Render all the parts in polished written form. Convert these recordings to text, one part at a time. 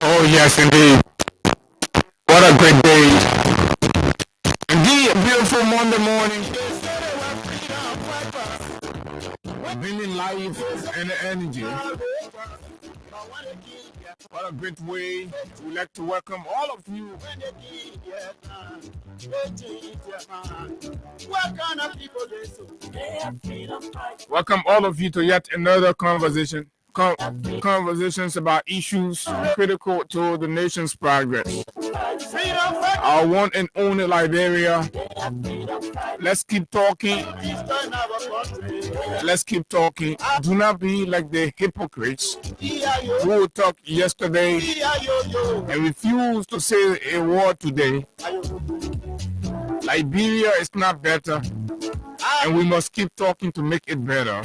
Oh, yes, indeed. What a great day. Indeed, a beautiful Monday morning. Bringing life and energy. What a great way. We'd like to welcome all of you. Welcome all of you to yet another conversation. Conversations about issues critical to the nation's progress. Our one and only Liberia. Let's keep talking. Let's keep talking. Do not be like the hypocrites who talked yesterday and refused to say a word today. Liberia is not better, and we must keep talking to make it better.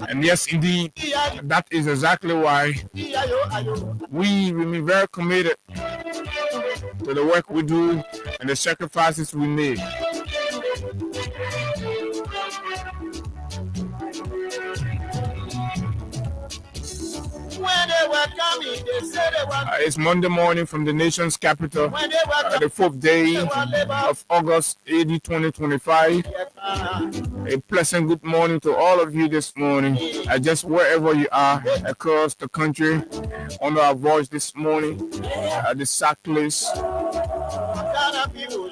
And yes, indeed, that is exactly why we remain very committed to the work we do and the sacrifices we make. It's Monday morning from the nation's capital, the 4th day of August 80, 2025. A pleasant good morning to all of you this morning, just wherever you are across the country. On our voice this morning, the cyclists,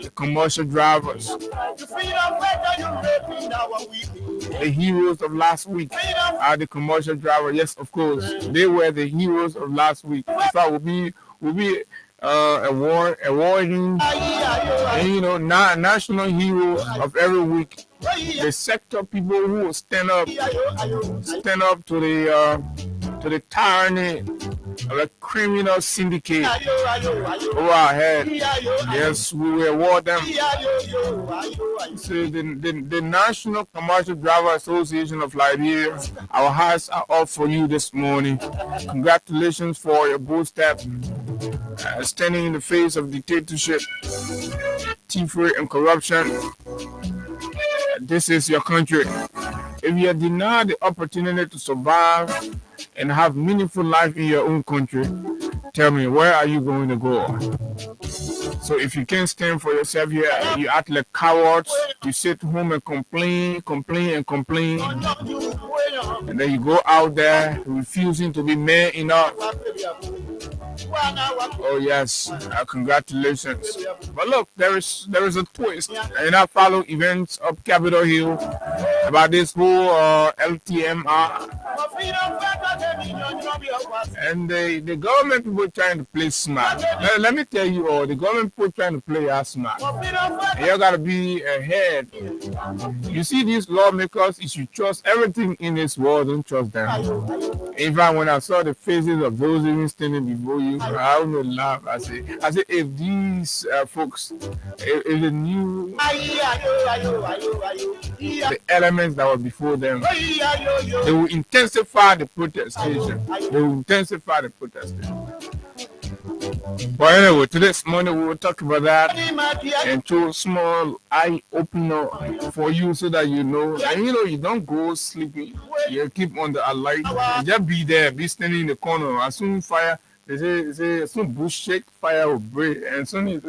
the commercial drivers, the heroes of last week are the commercial drivers. Yes, of course, they were the heroes of last week. In fact, will be awarding, national heroes of every week. The sector people who will stand up to the tyranny of a criminal syndicate over our head. Yes, we will award them. So the National Commercial Driver Association of Liberia, our hearts are up for you this morning. Congratulations for your bold step, standing in the face of dictatorship, thievery, and corruption. This is your country. If you are denied the opportunity to survive and have meaningful life in your own country, tell me, where are you going to go? So if you can't stand for yourself here, you act like cowards. You sit home and complain, and then you go out there refusing to be man enough Oh yes, congratulations. But look, there is a twist. And I follow events of Capitol Hill about this whole LTMR, and the government people trying to play smart. Let me tell you all, the government people trying to play us smart. And you gotta be ahead. You see these lawmakers, you should trust everything in this world, don't trust them. In fact, when I saw the faces of those even standing before you, I would laugh. I say, if these folks, if they knew the elements that were before them, they will intensify the protestation. They will intensify the protestation. But anyway, this morning we will talk about that and to a small eye opener for you so that you know. And you don't go sleeping. You keep on the alert. Just be there, be standing in the corner. As soon fire, they say as soon bush shake, fire will break. And soon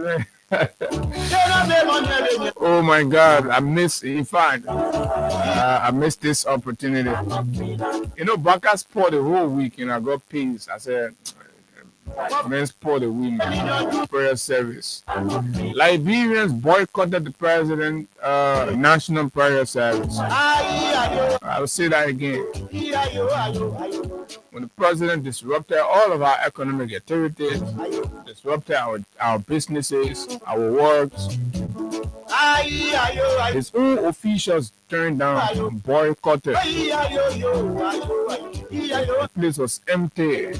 oh my God, I missed this opportunity. Baka sport the whole week and I got paid. I said, men sport the women prayer service. Liberians boycotted the president national prayer service. I'll say that again. When the president disrupted all of our economic activities, disrupted our businesses, our works, his own officials turned down and boycotted. The place was empty.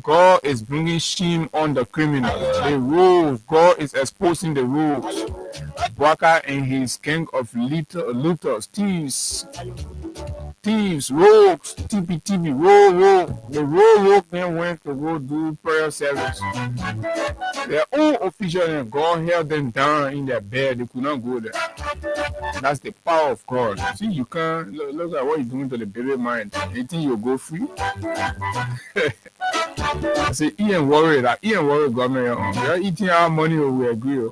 God is bringing shame on the criminals. The rules, God is exposing the rules. Baka and his gang of looters, thieves, rogues, TPTB, rogue. The rogue then went to go do prayer service. Their own officials and God held them down in their bed. They could not go there. That's the power of God. See, you can't look at what you're doing to the baby mind. You think you'll go free? I say, Ian worry government. You're eating our money, we agree.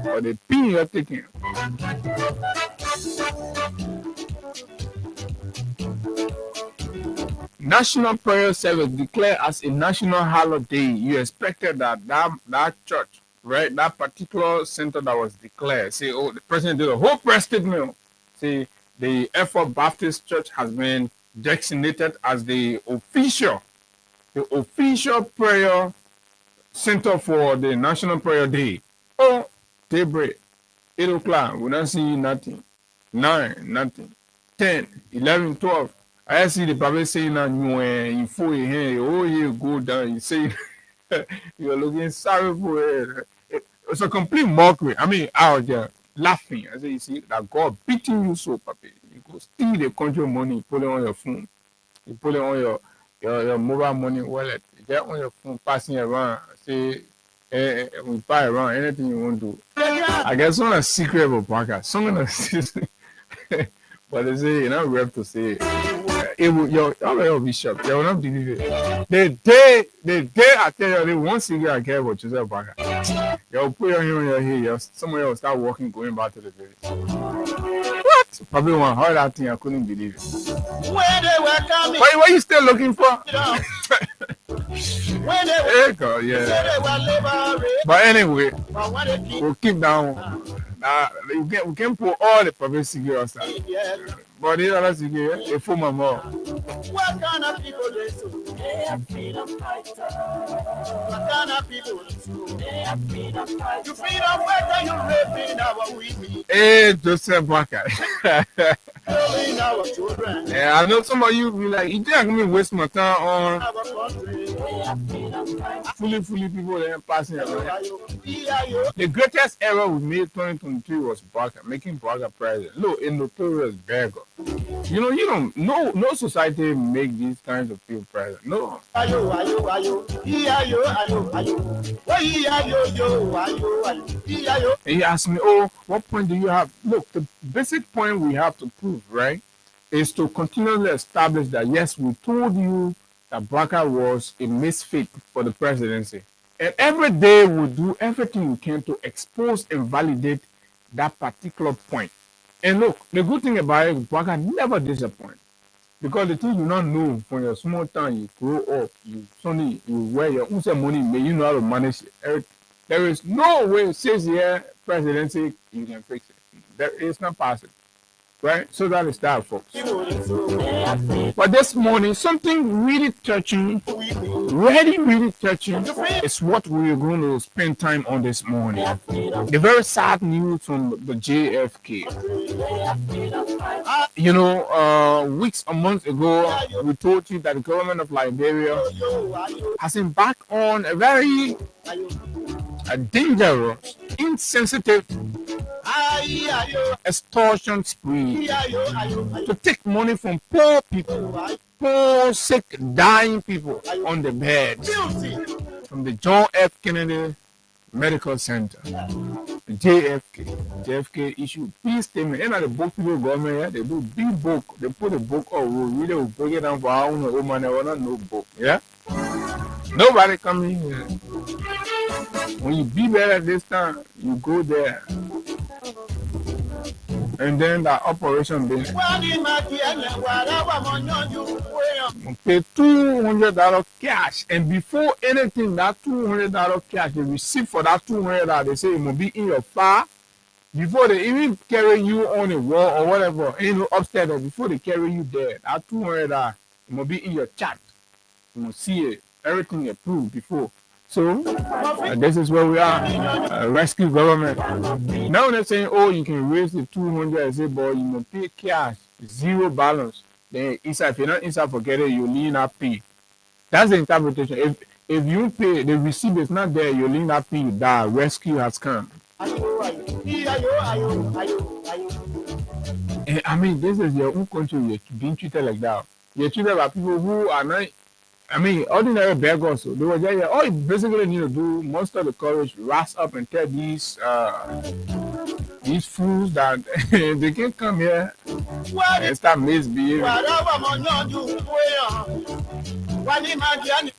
But the pin you're taking. National Prayer Service declared as a national holiday. You expected that church, right? That particular center that was declared. Say, the president did a whole press statement. Say, the Effort Baptist Church has been designated as the official prayer center for the National Prayer Day. Oh, daybreak, 8 o'clock, we don't see nothing. 9, nothing. 10, 11, 12. I see the Bible saying that you fool your hand, you go down, you say you're looking sorry for it. It's a complete mockery. I mean, out there laughing. I say, you see that God beating you so, papi. You go steal the country money, you put it on your phone. You put it on your mobile money wallet. You get on your phone, passing around. Say, we buy around anything you want to do. I guess some a secret about podcast. Some of the but they say you're not rep to say it will your bishop. They will not believe it. The day I tell you the one single I care about Joseph Baka. You'll put your hand on your head, somebody will start walking, going back to the village. What? Probably one hard that thing I couldn't believe it. When they were coming. What are you still looking for? Yeah. But anyway, we'll keep down. We can put all the public security outside. But the other security, a former more. What kind of people they do? They are freedom fighters. What kind of people they are freedom fighters. You freedom fighter, you raping our women. Hey, Joseph Baka. Yeah, I know some of you be like, you think I'm going to waste my time on fully people that are passing around. The greatest error we made 2023 was Baka, making Baka president. Look, a notorious beggar. You don't, no society make these kinds of people president. No. And he asked me, what point do you have? Look, the basic point we have to prove, right, is to continually establish that, yes, we told you that Baka was a misfit for the presidency. And every day we do everything we can to expose and validate that particular point. And look, the good thing about it, Baka never disappoints. Because the things you not know from your small time, you grow up, you suddenly you wear your own set money, may you know how to manage it. There is no way, says here, presidency, you can fix it. There is not possible. Right? So that is that, folks. But this morning, something really touching, really touching, is what we're going to spend time on this morning. The very sad news from the JFK. You know, weeks or months ago, we told you that the government of Liberia has embarked on a very dangerous, insensitive extortion spree to take money from poor people, poor, sick, dying people on the bed from the John F. Kennedy Medical Center, JFK issued big statement. And at the book people government here, they do big book. They put a book or we really will break it down for our own woman. They want no book. Yeah, nobody coming here. When you be there at this time, you go there. And then the operation business. Pay $200 cash, and before anything, that $200 cash they receive for that $200, they say it will be in your file. Before they even carry you on a wall or whatever, upstairs, or before they carry you there, that $200 it will be in your chat. You will see it, everything approved before. So this is where we are, rescue government. Now they're saying, oh, you can raise the 200 and say, boy, you must pay cash, zero balance. Then inside, if you're not inside, forget it, you need not pay. That's the interpretation. If you pay, the receipt is not there, you need not pay, you die. Rescue has come. And, I mean, this is your own country, you're being treated like that. You're treated by people who are not. I mean, ordinary beggars. So they were just, all you basically need to do, muster the courage, rise up and tell these fools that they can come here and start misbehaving.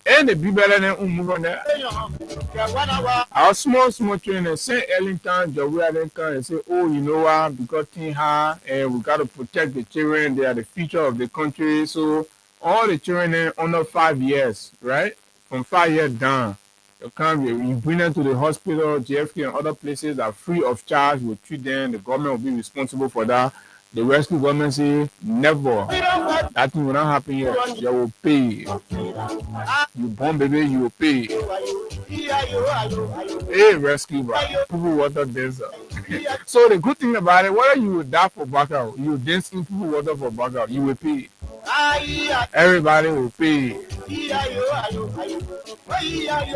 And they be better than move on there. Our small trainers say Ellington, Joey Ellington, and say, oh, you know what, because things hard, and we got to protect the children, they are the future of the country, so all the children under 5 years, right? From 5 years down, you bring them to the hospital, JFK and other places are free of charge. We'll treat them. The government will be responsible for that. The rescue government say never. That thing will not happen here. You will pay. You born baby, you will pay. Hey, rescue, bro. People water dance. So the good thing about it, whether you will die for backup, you dance in people water for backup, you will pay. Everybody will pay.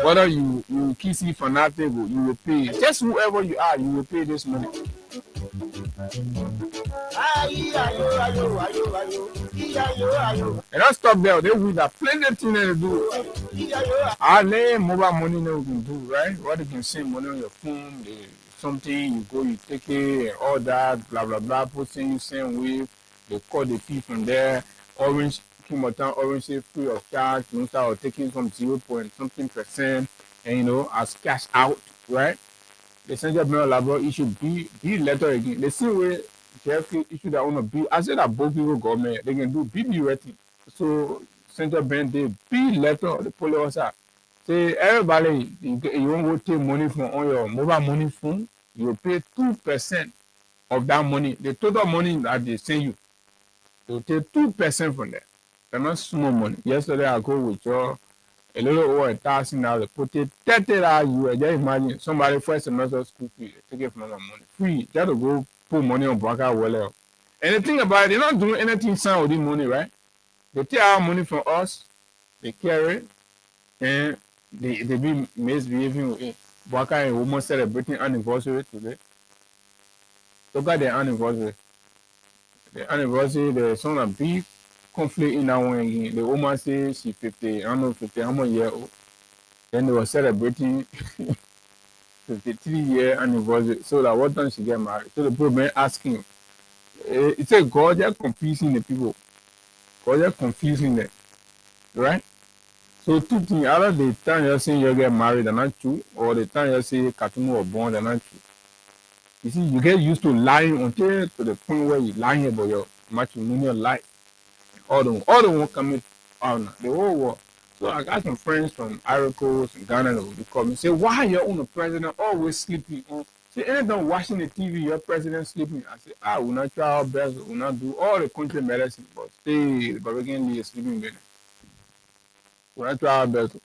Whether you kiss it for nothing, you will pay. Just whoever you are, you will pay this money. And don't stop there. They will have plenty of things to do. Our mobile money they can do, right? What they can send money on your phone, something, you go, you take it, and all that, blah, blah, blah, person you send with, they call the fee from there. Orange, orange say free of charge, you start taking some 0.something%, and as cash out, right? The Central Bank of Liberia issue B letter again. The same way JFK issue that on a B. I said that both people government they can do BB rating. So Central Bank they B letter the policy say everybody you won't go take money from on your mobile money phone, you will pay 2% of that money. The total money that they send you. They will take 2% from that. That's not small money. Yesterday I go with your a little over $1,000. Put it $30 US. Just imagine somebody first semester school fee, take it from my money. Free. Just to go put money on Blanca Wallet. And the thing about it, they're not doing anything sound with this money, right? They take our money from us, they carry it, and they be misbehaving with it. Blanca and woman celebrating anniversary today. Look at their anniversary. The anniversary, there's some big conflict in that one again. The woman says she's 50, I don't know 50, how many years old. Then they were celebrating 53-year anniversary. So that what time she get married? So the people asking, it's a God, they're confusing the people. God, they're confusing them. Right? So two things, either the time you're saying you get married, they're not true, or the time you're saying Katumu was born, they're not true. You see, you get used to lying until to the point where you're lying about your matrimonial life. all the one coming out now, the whole world. So I got some friends from Ivory Coast and Ghana that would call me and say, why your own president always sleeping on? See, anytime watching the TV, your president sleeping. I say, we not try our best, we not do all the country medicine, but stay the Barbarian Lee is sleeping better. We not try our best.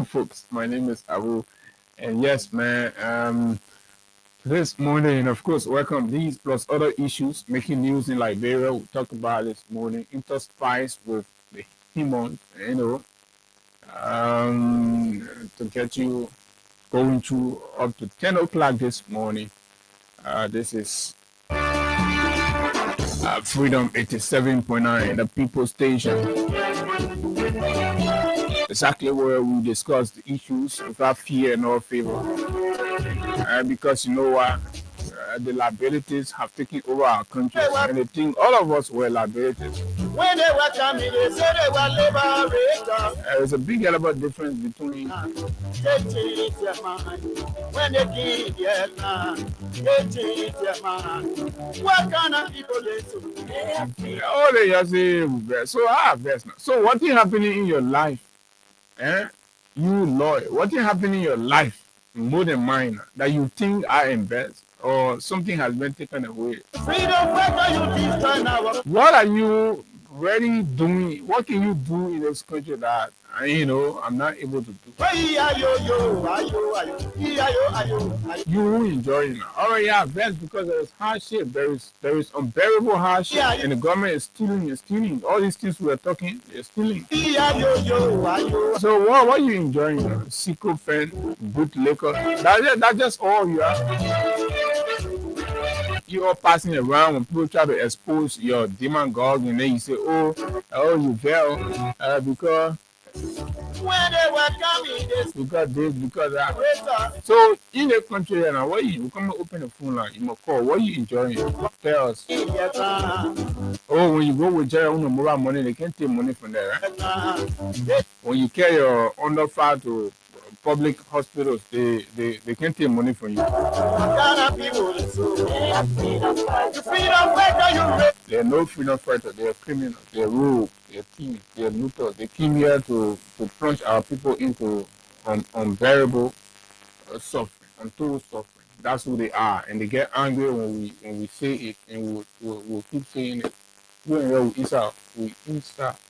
Folks, my name is Abu, and yes, man, this morning, of course, welcome these plus other issues making news in Liberia. We talked about this morning, interspice with the human, to get you going to up to 10 o'clock this morning. This is Freedom 87.9, the People Station. Exactly where we discuss the issues without fear nor favor. Because you know what? The liabilities have taken over our country, and they think all of us were liabilities. When they were coming, they said they were liberators. There's a big element difference between when they came here, they changed their mind. What kind of people they do? Oh, they just say, so best now. So what is happening in your life? You lawyer, what is happening in your life more than mine that you think I am best or something has been taken away? What are you really doing? What can you do in this country that I'm not able to do? You enjoy it now. All right, yeah, best because there is hardship. There is unbearable hardship, and the government is stealing. All these things we are talking, they're stealing. So what are you enjoying? Secret fen, good liquor. That's just all you are. You all passing around when people try to expose your demon god, and then you say, oh, you fell because when they were coming, because this, because that. So in the country now, what you come and open the phone line, you must call. What you enjoying? Tell us. Oh, when you go with Jerry on the mobile money, they can't take money from there, right? When you carry your underfire to public hospitals, they can't take money from you. They're no freedom fighters, they're criminals, they're rogues, they're thieves, they're looters. They came here to plunge our people into unbearable suffering, untold suffering. That's who they are, and they get angry when we say it, and we'll keep saying it. We insert, we stuff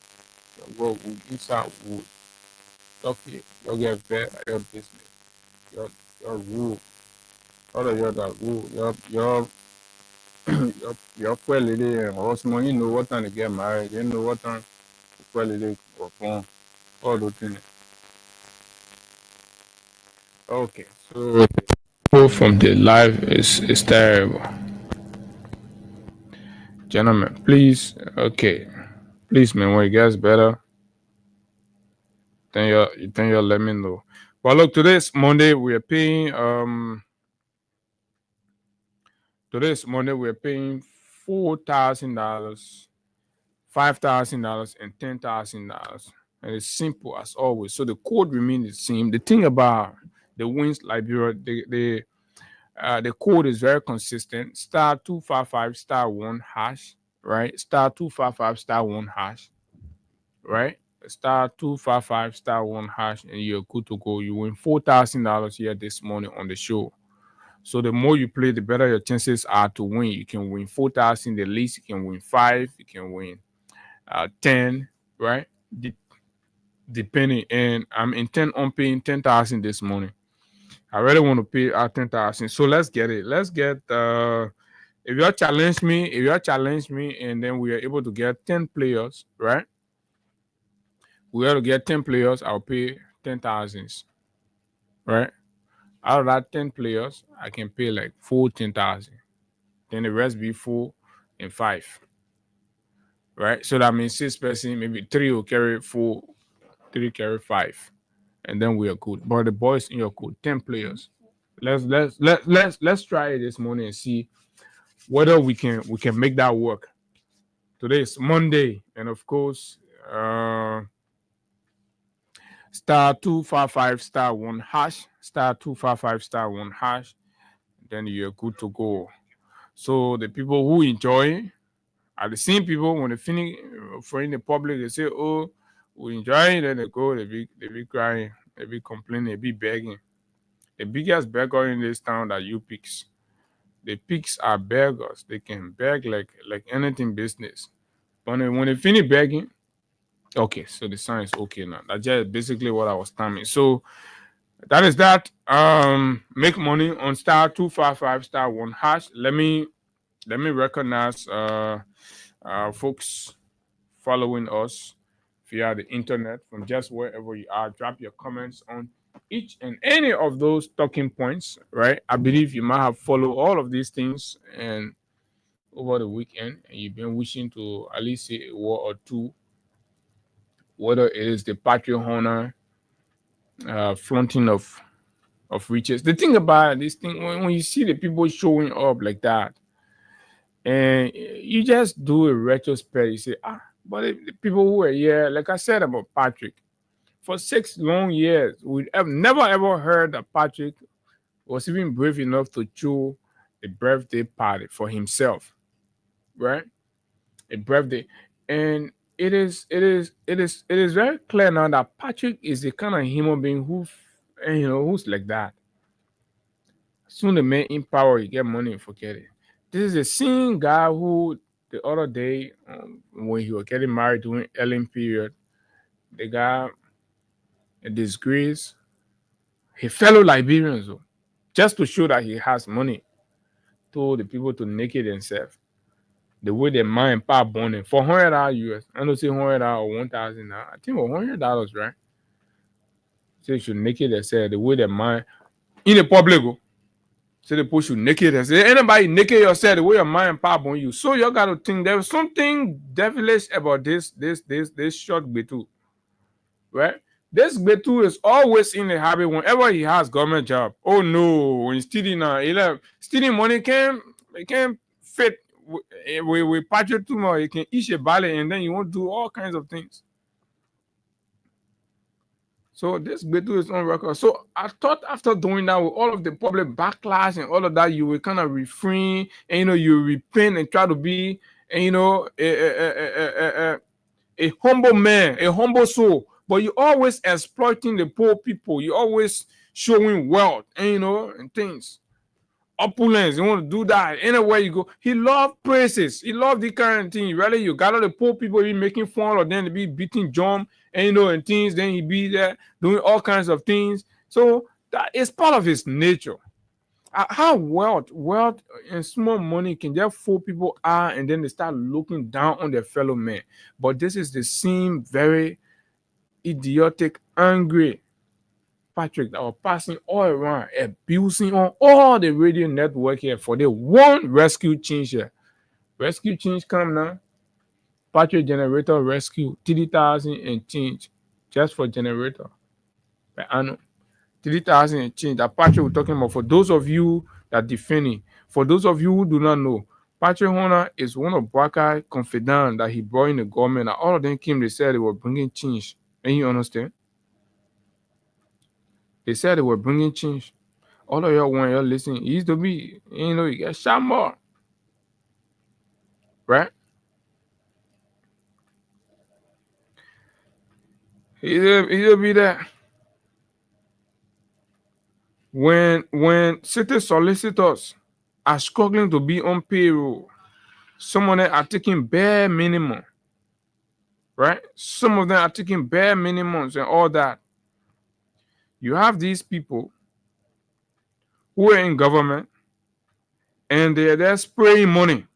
it. You get better at your business, your rule, all of your rule, your quality and also you know what time to get married, you know what time quality or phone, all those things. Okay, so the from the live is terrible. Gentlemen, please, okay. Please man, when it gets better, then you let me know. But look, today's Monday, we're paying $4,000, $5,000, and $10,000. And it's simple as always. So the code remains the same. The thing about the wins Liberia, the code is very consistent. *255 *1#, right? *255 *1#, right? *255 *1#, and you're good to go. You win $4,000 here this morning on the show. So the more you play, the better your chances are to win. You can win 4,000, the least you can win 5, you can win 10, right? Depending. And I'm intent on paying 10,000 this morning. I really want to pay 10,000. So let's get it. Let's get if you challenge me, and then we are able to get 10 players, right? We are to get 10 players, I'll pay 10,000, right? Out of that 10 players, I can pay like 10,000. Then the rest be 4 and 5. Right? So that means 6 person, maybe 3 will carry 4, 3 carry 5. And then we are good. But the boys in your code, 10 players. Let's try it this morning and see whether we can make that work. Today is Monday, and of course, *255 *1#, *255 *1#, then you're good to go. So the people who enjoy, Are the same people when they finish for in the public, they say, "Oh, we enjoy it," then they go, they be crying, they be complaining, they be begging. The biggest beggar in this town are you pigs. The pigs are beggars. They can beg like anything business. But when they finish begging, okay, so the sign is okay now. That's just basically what I was timing. So that is that. Make money on *255*1#. Let me recognize folks following us via the internet from just wherever you are. Drop your comments on each and any of those talking points, right? I believe you might have followed all of these things and over the weekend, and you've been wishing to at least say a word or two, whether it is the patriot honor, flaunting of riches. The thing about this thing, when you see the people showing up like that, and you just do a retrospect, you say, but the people who were here, like I said about Patrick, for 6 long years, we have never ever heard that Patrick was even brave enough to throw a birthday party for himself, right? A birthday, and it is very clear now that Patrick is the kind of human being who's like that. Soon the man in power, you get money and forget it. This is the same guy who the other day, when he was getting married during Ellen period, the guy, a disgrace, his fellow Liberians, just to show that he has money, told the people to naked themselves. The way they mind power burning for $100 US. I don't say $100 or 1,000 now. I think $100, right? So you should naked themselves. The way they mind in the public. So they push you naked and say, anybody naked yourself the way your mind pop on you. So you gotta think there's something devilish about this short Betu, right? This Betu is always in the habit whenever he has government job. Oh no, when he's stealing stealing money can't fit with patriot too much. He can eat a ballet and then you won't do all kinds of things. So this Betu is on record. So I thought after doing that with all of the public backlash and all of that, you will kind of refrain and you repent and try to be and a humble man, a humble soul. But you always exploiting the poor people. You always showing wealth and things. Opulence, you want to do that anywhere you go. He loved praises. He loved the kind of thing. Rather, you gather the poor people, be making fun of them, to be beating John and things. Then he be there doing all kinds of things. So that is part of his nature. How wealth and small money can just fool people out, and then they start looking down on their fellow man. But this is the same very idiotic, angry Patrick that were passing all around, abusing on all the radio network here for the one rescue change here. Rescue change come now. Patrick generator rescue 30,000 and change just for generator. I know 30,000 and change. That Patrick we're talking about. For those of you that defending, for those of you who do not know, Patrick Horner is one of Baka confidant that he brought in the government. And all of them came. They said they were bringing change. And you understand? They said they were bringing change. All of y'all want y'all listening. He used to be, you get shot more. Right? He used to be that. When city solicitors are struggling to be on payroll, some of them are taking bare minimum. Right? Some of them are taking bare minimums and all that. You have these people who are in government and they're there spraying money.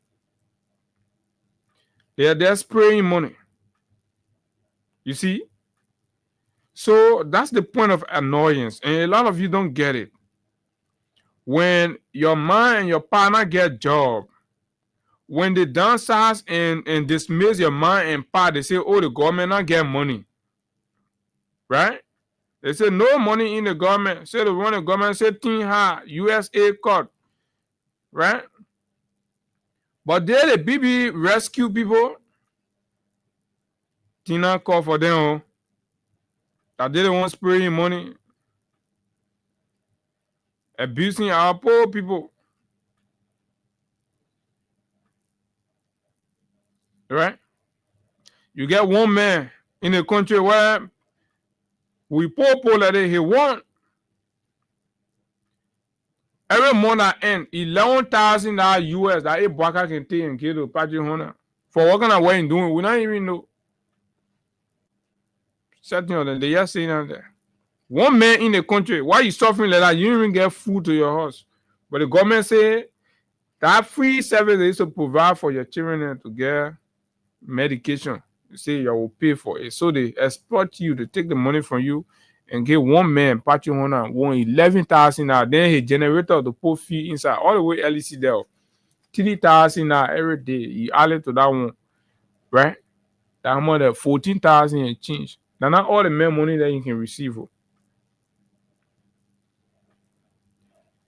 They're there spraying money. You see? So that's the point of annoyance. And a lot of you don't get it. When your man and your partner get job, when they downsize and dismiss your man and partner, they say, oh, the government not get money. Right? They say no money in the government. Say the run the government, say thing high, USA cut. Right? But they the BB rescue people. Tina call for them. That they don't want spraying money. Abusing our poor people. right? You get one man in a country where we poor like he want every month at end $11,000 US that a baka can take and get to Patrick Hunter. For what kind of way in doing, we don't even know. Certain of them, they just saying out there. One man in the country, why you suffering like that? You don't even get food to your house. But the government say that free service they used to provide for your children to get medication. You say you will pay for it. So they exploit you to take the money from you and get one man, Patrick Hunter, $11,000. Then he generator the poor fee inside all the way LEC there. $3,000 every day. You add it to that one, right? That amount of 14,000 and change. Now not all the men money that you can receive.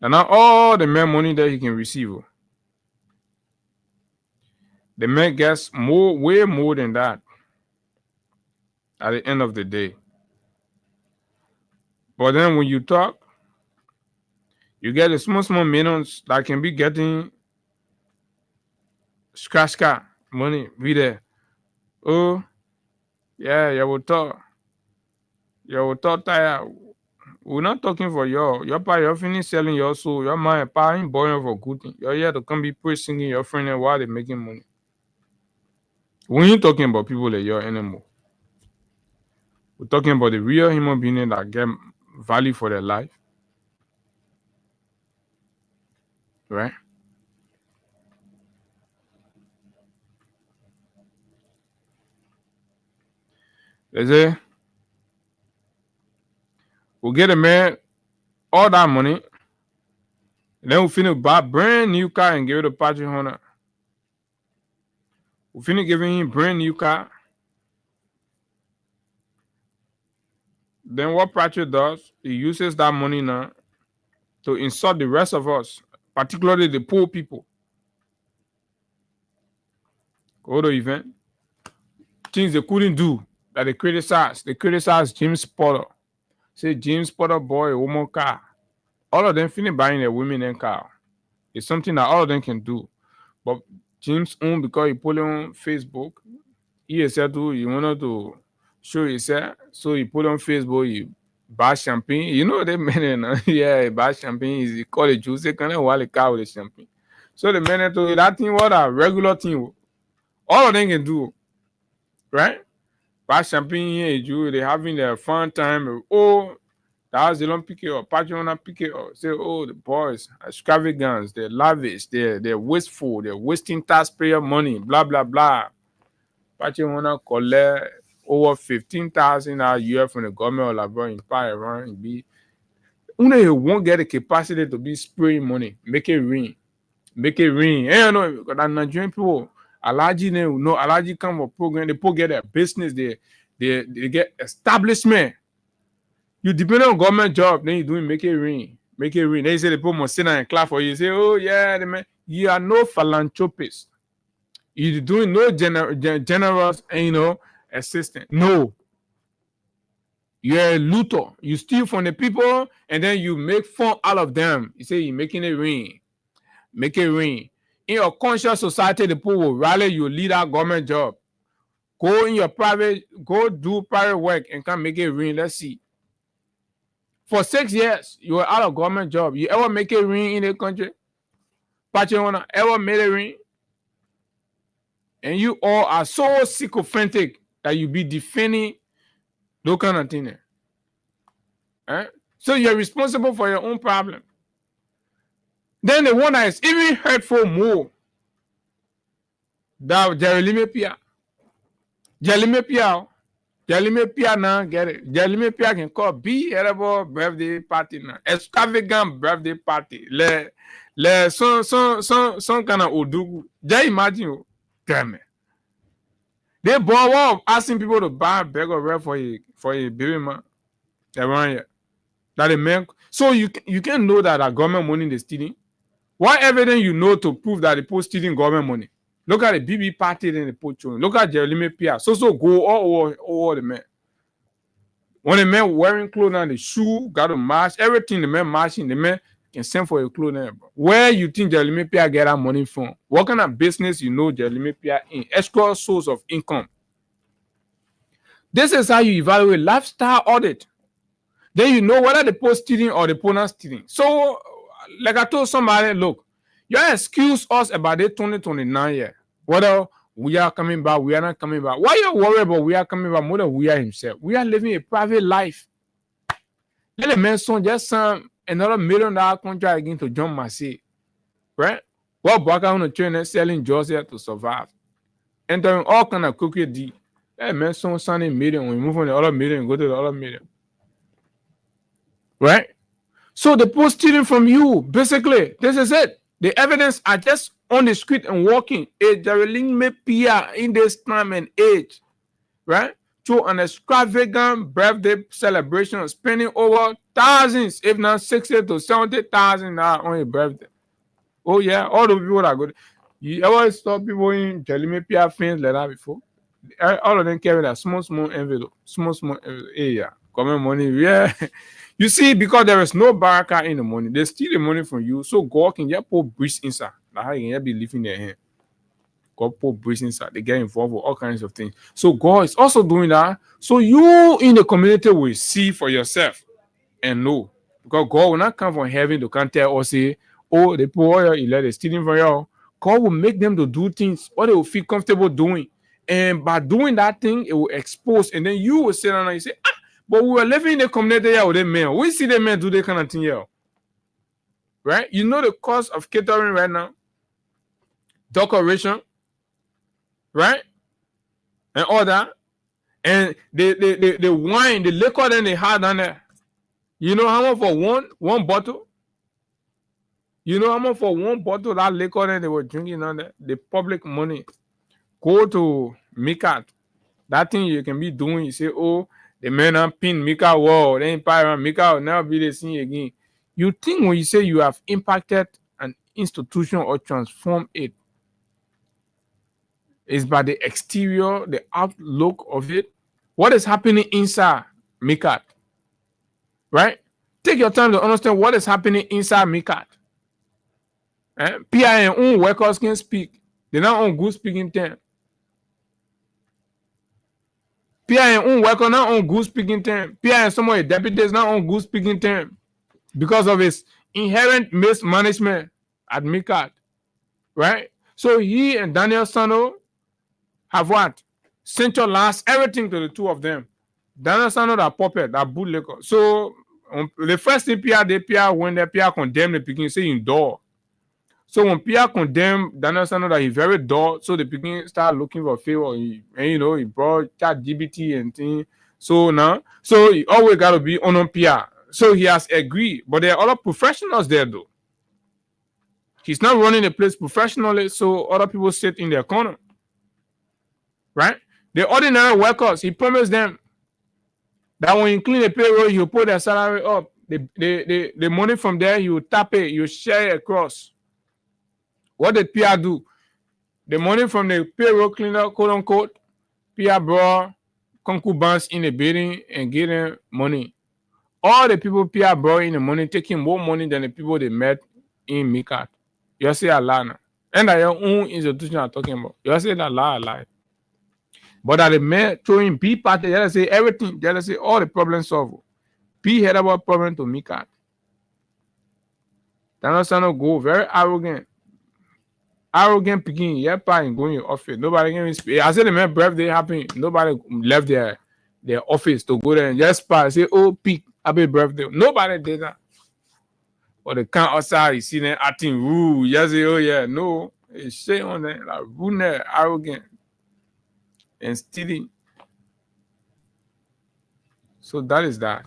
Now not all the men money that you can receive. The man gets way more than that at the end of the day. But then when you talk, you get the small millions that can be getting scratch card money be there. Oh, yeah, you will talk. You will talk tire. We're not talking for your part, you're finished selling your soul, your mind, power ain't born for good thing. You're here to come be praise singing your friend and while they're making money. We ain't talking about people like you anymore. We're talking about the real human being that get value for their life. Right? They say, we'll get a man all that money, and then we'll finish buy a brand new car and give it to Patrick Hunter. We'll finish giving him brand new car. Then what Patrick does, he uses that money now to insult the rest of us, particularly the poor people. Go to event. Things they couldn't do that they criticize. They criticize James Potter. Say James Potter boy, woman car. All of them finish buying a women and car. It's something that all of them can do. But James own because he put it on Facebook. He said he wanted to show himself. So he put on Facebook, he buy champagne. You know the man, yeah, he buy champagne. He call it juice. He can't while the car with the champagne. So the man told that thing was a regular thing. All of them can do. Right? Buy champagne here in Jew, they having their fun time. Oh, the house they don't pick it up. Patrick wanna pick it up. Say, oh, the boys are extravagant, they're lavish, they're wasteful, they're wasting taxpayer money, blah blah blah. Patrick wanna collect over 15,000 a year from the government or labor in power around and be. You won't get the capacity to be spraying money, make it rain. Make it rain. And you know, because Nigerian people. Alaji no Alaji come for program. They get their business. They get establishment. You depend on government job, then you doing make it rain. Make it rain. They say the people must sit down and clap for you. You say, oh yeah, the man. You are no philanthropist. You doing no generous and assistant. No. You're a looter. You steal from the people and then you make fun out of them. You say you're making it rain. Make it rain. In your conscious society, the people will rally you, lead that government job. Go in your private, go do private work and come make it rain. Let's see. For 6 years, you were out of government job. You ever make it rain in the country? Patrick ever made it rain? And you all are so sycophantic that you be defending those kind of things. Eh? So you're responsible for your own problem. Then the one that is even hurtful more, that Jeremy Pia. Jeremy Pia now get it. Jeremy Pia can call be-terrible birthday party now. Extravagant birthday party. Some kind of odugu. Just imagine, damn it. They borrow up asking people to buy a bag of bread for a baby man. Around here. That the man. So you can know that government money is stealing. What evidence you know to prove that the post stealing government money? Look at the BB party and the post. Look at Jeremy Pia. So go all over the man. When the man wearing clothes and the shoe, got to match, everything the man matching, the man can send for your clothing. Where you think Jeremy Pia get that money from? What kind of business you know Jeremy Pia in? Extra source of income. This is how you evaluate lifestyle audit. Then you know whether the post stealing or the opponent stealing. So, like I told somebody, look, you excuse us about the 2029 year. Whether we are coming back, we are not coming back. Why you worry about we are coming back more than we are himself? We are living a private life. Let the man son just sign another $1 million contract again to John Massey. Right? What back on the train selling Georgia to survive. Entering all kind of cookie deal. Let man son signing million, we move on the other million, go to the other million. Right? So the post stealing from you, basically, this is it. The evidence are just on the street and walking. Jeremy Pia in this time and age, right? To an extravagant birthday celebration, spending over thousands, if not 60 to 70,000 on your birthday. Oh yeah, all the people that go. You ever saw people in Jeremy Pia fans like that before? All of them carry that small envelope, small envelope. Hey, yeah, common money, yeah. You see, because there is no baraka in the money, they steal the money from you, so God can just put breeze inside. That's how you can be living their hand. God put breeze inside. They get involved with all kinds of things. So God is also doing that. So you in the community will see for yourself and know. Because God will not come from heaven to come tell or say, oh, the poor you let it stealing from you. God will make them to do things what they will feel comfortable doing. And by doing that thing, it will expose. And then you will sit down and you say, but we were living in a community here with them men. We see the men do that kind of thing here. Right? You know the cost of catering right now. Decoration. Right? And all that. And the wine, the liquor that they had down there. You know how much for one bottle? You know how much for one bottle that liquor that they were drinking on there? The public money. Go to Mikat. That thing you can be doing, you say, oh, the men are pin Mika wall, the empire Mika will never be the same again. You think when you say you have impacted an institution or transformed it, is by the exterior, the outlook of it. What is happening inside Mikat? Right? Take your time to understand what is happening inside Mikat. PIN own workers can speak. They're not on good speaking terms. PIN own worker not on good speaking term. PIN some of the deputies not on good speaking term because of his inherent mismanagement at Mikat. Right? So he and Daniel Sano have what? Centralized everything to the two of them. Daniel Sano that puppet, that bootlegger. So the first thing PR when the PR condemn the Peking say indoor. So when Pierre condemned Daniel Sano that he very dull, so the Peking start looking for favor. And you know, he brought ChatGPT and things. So now, so he always got to be on Pierre. So he has agreed, but there are other professionals there though. He's not running the place professionally, so other people sit in their corner. Right? The ordinary workers, he promised them that when you clean the payroll, he'll put their salary up. The money from there, he will tap it, you share it across. What did PR do? The money from the payroll cleaner, quote unquote, PR brought concubines in the building and getting money. All the people PR brought in the money, taking more money than the people they met in Mikat. You say a lie now. And that your own institution are talking about. You say that lie. But that the men throwing B party, they say everything, they say all the problems solved. B had about problem to Mikat. That's not go very arrogant. Arrogant picking, yeah, and going to office. Nobody can even speak. I said the man birthday happened. Nobody left their office to go there and just pass. Say, oh, peak, happy birthday. Nobody did that. Or the count outside, you see them acting rude. You say, oh yeah, no. It's shit on them, like rude, arrogant, and stealing. So that is that,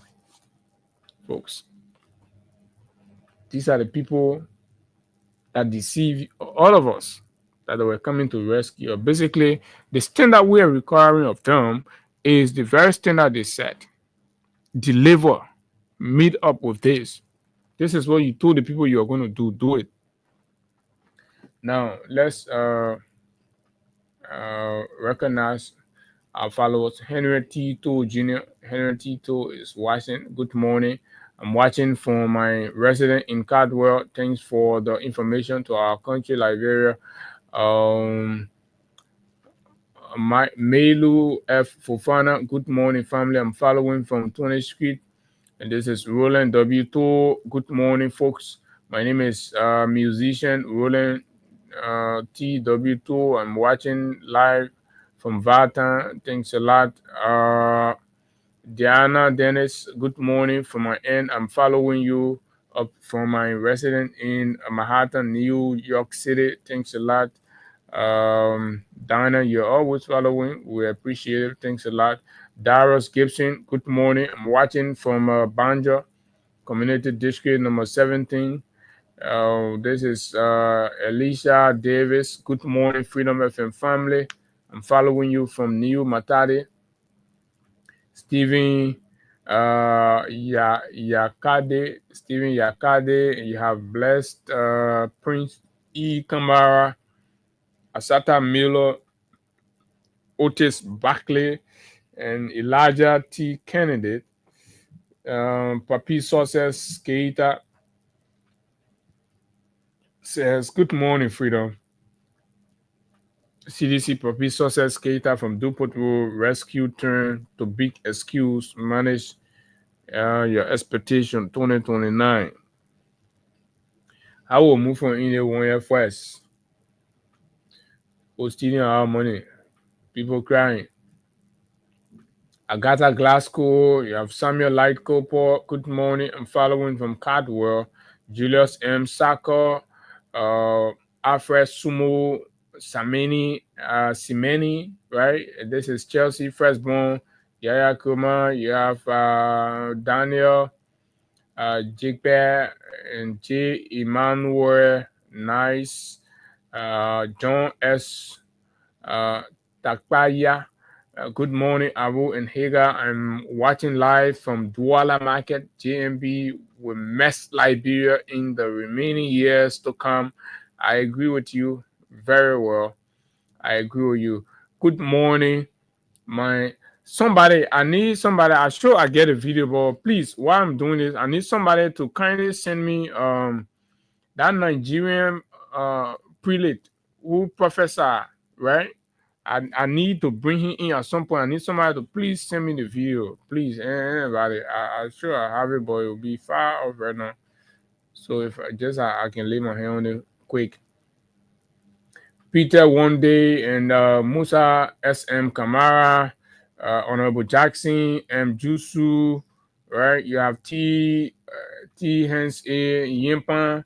folks. These are the people that deceive all of us that they were coming to rescue. Basically, the standard we are requiring of them is the very standard they set. Deliver, meet up with this. This is what you told the people you are going to do. Do it. Now, let's recognize our followers. Henry Tito Jr. Henry Tito is watching. Good morning. I'm watching from my resident in Caldwell. Thanks for the information to our country, Liberia. Um, Melu F. Fofana, good morning, family. I'm following from 20th Street, and this is Roland W2. Good morning, folks. My name is musician Roland TW2. I'm watching live from Vatan. Thanks a lot. Diana Dennis, good morning from my end. I'm following you up from my resident in Manhattan, New York City. Thanks a lot. Donna, you're always following. We appreciate it. Thanks a lot. Darius Gibson, good morning. I'm watching from Banja, Community District number 17. This is Alicia Davis. Good morning, Freedom FM family. I'm following you from New Matadi. Stephen Stephen Yakade, you have blessed Prince E. Kamara, Asata Miller, Otis Buckley, and Elijah T. Kennedy. Papi Sources Keita says, good morning, Freedom. CDC Papi Sources Keita from Dupont Road, rescue turn to big excuse, manage your expectation 2029. I will move from India 1 year first. We're stealing our money. People crying. Agatha Glasgow, you have Samuel Light Cooper, good morning. I'm following from Cardwell. Julius M. Saka, Alfred Sumo, Simeni, right? This is Chelsea Firstborn, Yaya Kuma, you have Daniel, Jigbe, and J. Emmanuel, nice. John S. Takpaya. Good morning, Abu and Hagar. I'm watching live from Douala Market, JMB. Will mess Liberia in the remaining years to come. I agree with you very well. I agree with you. Good morning, I need somebody. I'm sure I get a video, but please, while I'm doing this, I need somebody to kindly send me that Nigerian prelate who professor, right? I need to bring him in at some point. I need somebody to please send me the video. Please, anybody. I'm sure I have it, but it will be far off right now. So if I can lay my hand on it quick. Peter One Day and Musa S.M. Kamara, Honorable Jackson, M. Jusu, right? You have T. Hens A. Yimpan,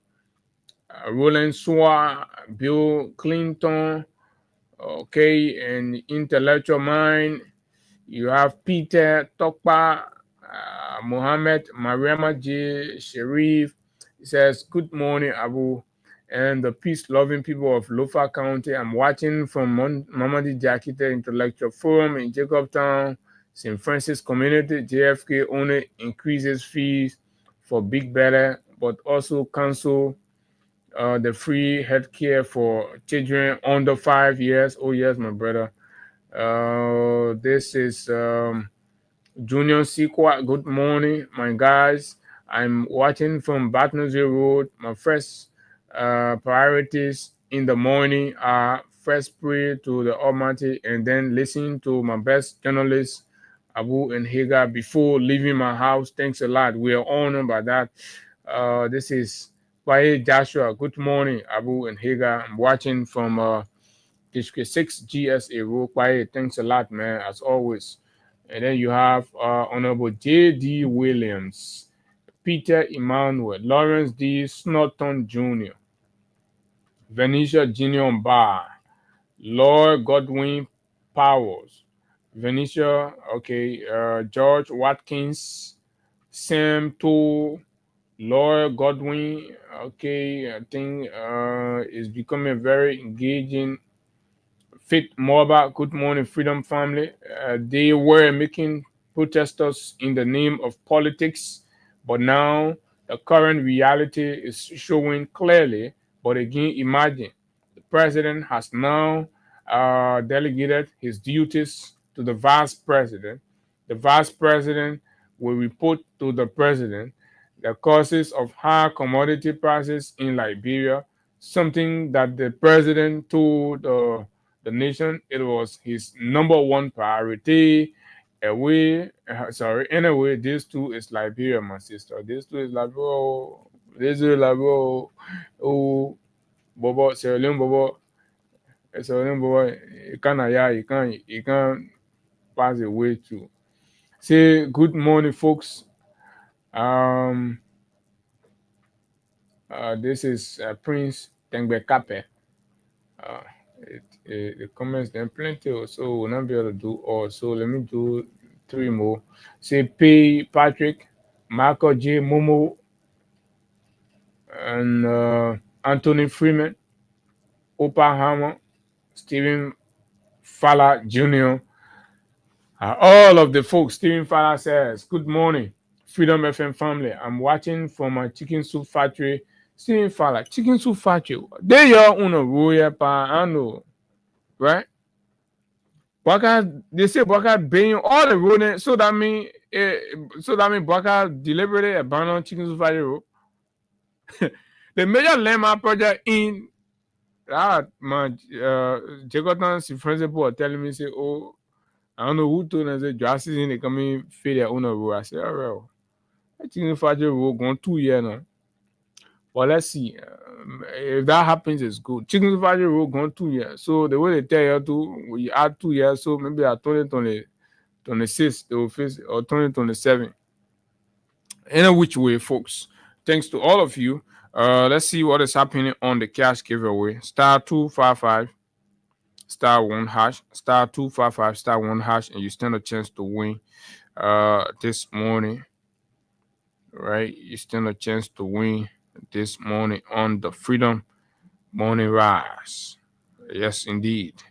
Roland Swa, Bill Clinton, okay, and Intellectual Mind. You have Peter Tokpa, Mohammed Mariama J. Sharif. He says, good morning, Abu, and the peace-loving people of Lofa County. I'm watching from Mamadi Jakite Intellectual Forum in Jacobtown, St. Francis Community. JFK only increases fees for Big Better, but also cancel the free healthcare for children under 5 years. Oh yes, my brother. This is Junior Sequa. Good morning, my guys. I'm watching from Battersea Road. My first priorities in the morning are first pray to the Almighty and then listen to my best journalists, Abu and Hagar, before leaving my house. Thanks a lot. We are honored by that. This is Baye Joshua. Good morning, Abu and Hagar. I'm watching from District 6 GSA Road. Quiet. Thanks a lot, man, as always. And then you have Honorable J.D. Williams, Peter Emmanuel, Lawrence D. Snowton Jr., Venetia Junior Barr, Lord Godwin Powers, Venetia, okay, George Watkins, Sam Toole, Lord Godwin, okay, I think is becoming very engaging. Fit Moba, good morning, Freedom Family. They were making protesters in the name of politics, but now the current reality is showing clearly. But again, imagine the president has now delegated his duties to the vice president. The vice president will report to the president. the causes of high commodity prices in Liberia, something that the president told the nation it was his number one priority. Anyway, this too is Liberia, my sister. This too is Liberia. This is Liberia. Oh, Bobo, Sierra Bobo, you can't pass away too. Say good morning, folks. Um, this is Prince Tengbe Kape. Uh, the comments then plenty, so we'll not be able to do all. So let me do 3 more. Say P. Patrick, Marco J. Momo, and Anthony Freeman, Opa Hammer, Stephen Fowler Jr. All of the folks. Stephen Fowler says, "Good morning, Freedom FM family. I'm watching from my chicken soup factory." Stephen Fowler, chicken soup factory. They are on a royal pa, I know, right? Baka, they say Baka paying all the road, so that mean Baka deliberately abandoned chicken soup factory. The major landmark project in that my Jacotan's principal telling me say, "Oh, I don't know who told them say dry season they coming fail their own road." I said, "All right, I think if I just road gone 2 years now." But let's see. If that happens, it's good. Chicken factory road gone 2 years. So the way they tell you to, we add 2 years. So maybe at 2026 they will face or 2027. In which way, folks? Thanks to all of you. Let's see what is happening on the cash giveaway. *255 *1#, *255 *1#, and you stand a chance to win this morning. Right? You stand a chance to win this morning on the Freedom Morning Rise. Yes, indeed.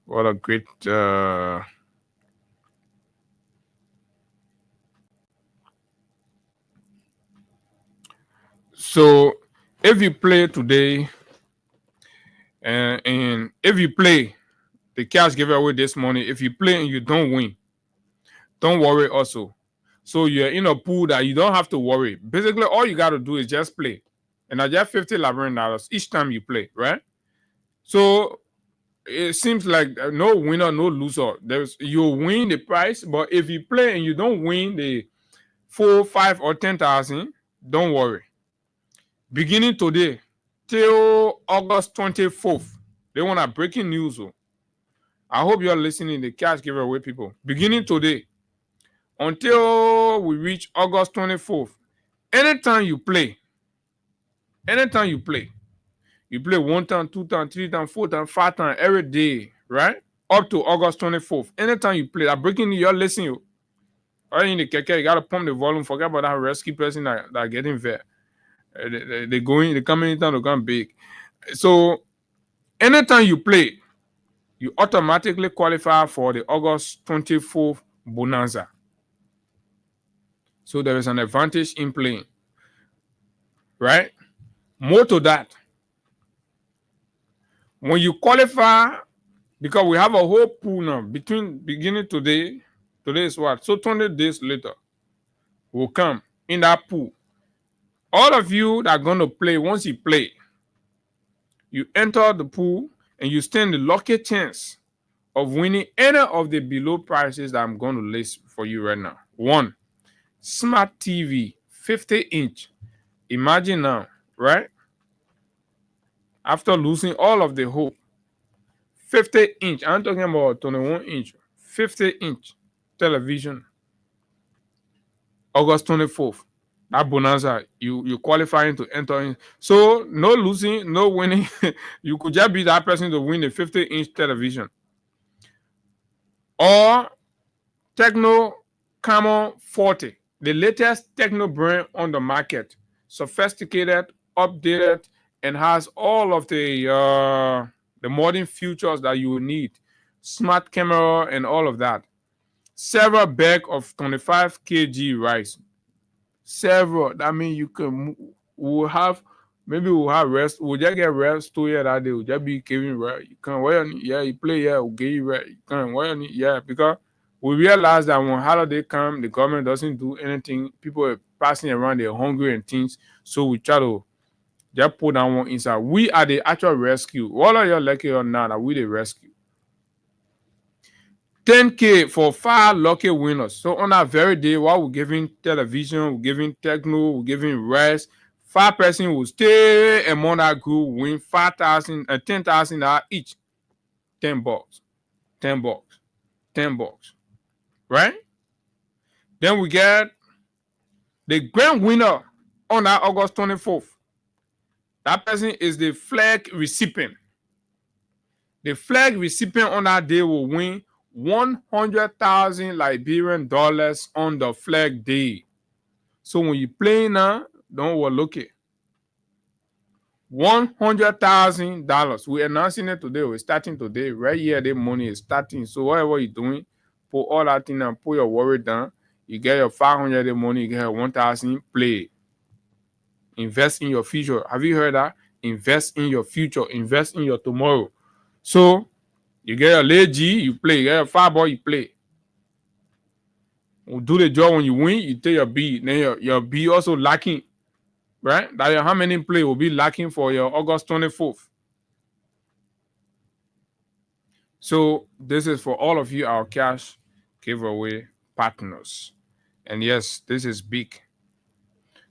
What a great so if you play today and if you play the cash giveaway this morning, if you play and you don't win, don't worry also. So you're in a pool that you don't have to worry. Basically, all you got to do is just play. And I just $50 Liberian each time you play, right? So it seems like no winner, no loser. You win the prize, but if you play and you don't win the 4, 5, or 10,000, don't worry. Beginning today till August 24th, they want a breaking news. I hope you're listening. The cash giveaway people. Beginning today until we reach August 24th, anytime you play, you play 1 time, 2 time, 3 time, 4 time, 5 time every day, right? Up to August 24th. Anytime you play, that breaking news, you're listening. Or in the keke, you gotta pump the volume. Forget about that rescue person that getting there. They come anytime they come big. So anytime you play, you automatically qualify for the August 24th bonanza. So there is an advantage in playing, right? More to that, when you qualify, because we have a whole pool now between beginning today is what? So 20 days later, will come in that pool. All of you that are going to play, once you play, you enter the pool and you stand the lucky chance of winning any of the below prices that I'm going to list for you right now. 1, smart TV, 50-inch. Imagine now, right? After losing all of the hope, 50-inch. I'm talking about 21-inch, 50-inch television. August 24th. That bonanza, you qualifying to enter in. So no losing, no winning. You could just be that person to win a 50-inch television. Or Techno Camon 40, the latest techno brand on the market. Sophisticated, updated, and has all of the modern features that you will need. Smart camera and all of that. Several bag of 25 kg rice. Several. That means you can. We'll have rest. We'll just get rest 2 years that day. We'll just be giving rest. You can wear on it. Yeah, you play. Yeah, we'll give you rest. You can wear on it. Yeah, because we realize that when holiday come, the government doesn't do anything. People passing around, they're hungry and things. So we try to just put that one inside. We are the actual rescue. What are you lucky or not that we the rescue? 10K for 5 lucky winners. So on that very day, while we're giving television, we're giving techno, we're giving rest, 5 person will stay among that group, win 5,000 and 10,000 each. $10, $10, $10, right? Then we get the grand winner on that August 24th. That person is the flag recipient. The flag recipient on that day will win 100,000 Liberian dollars on the flag day. So when you play now, don't overlook it. $100,000. We're announcing it today. We're starting today. Right here, the money is starting. So whatever you're doing, put all that thing and put your worry down. You get your 500 the money, you get your 1,000, play. Invest in your future. Have you heard that? Invest in your future. Invest in your tomorrow. So you get your lay G, you play. You get your 5 ball, you play. You do the job when you win, you take your B. Then your B also lacking. Right? That how many play will be lacking for your August 24th. So this is for all of you, our cash giveaway partners. And yes, this is big.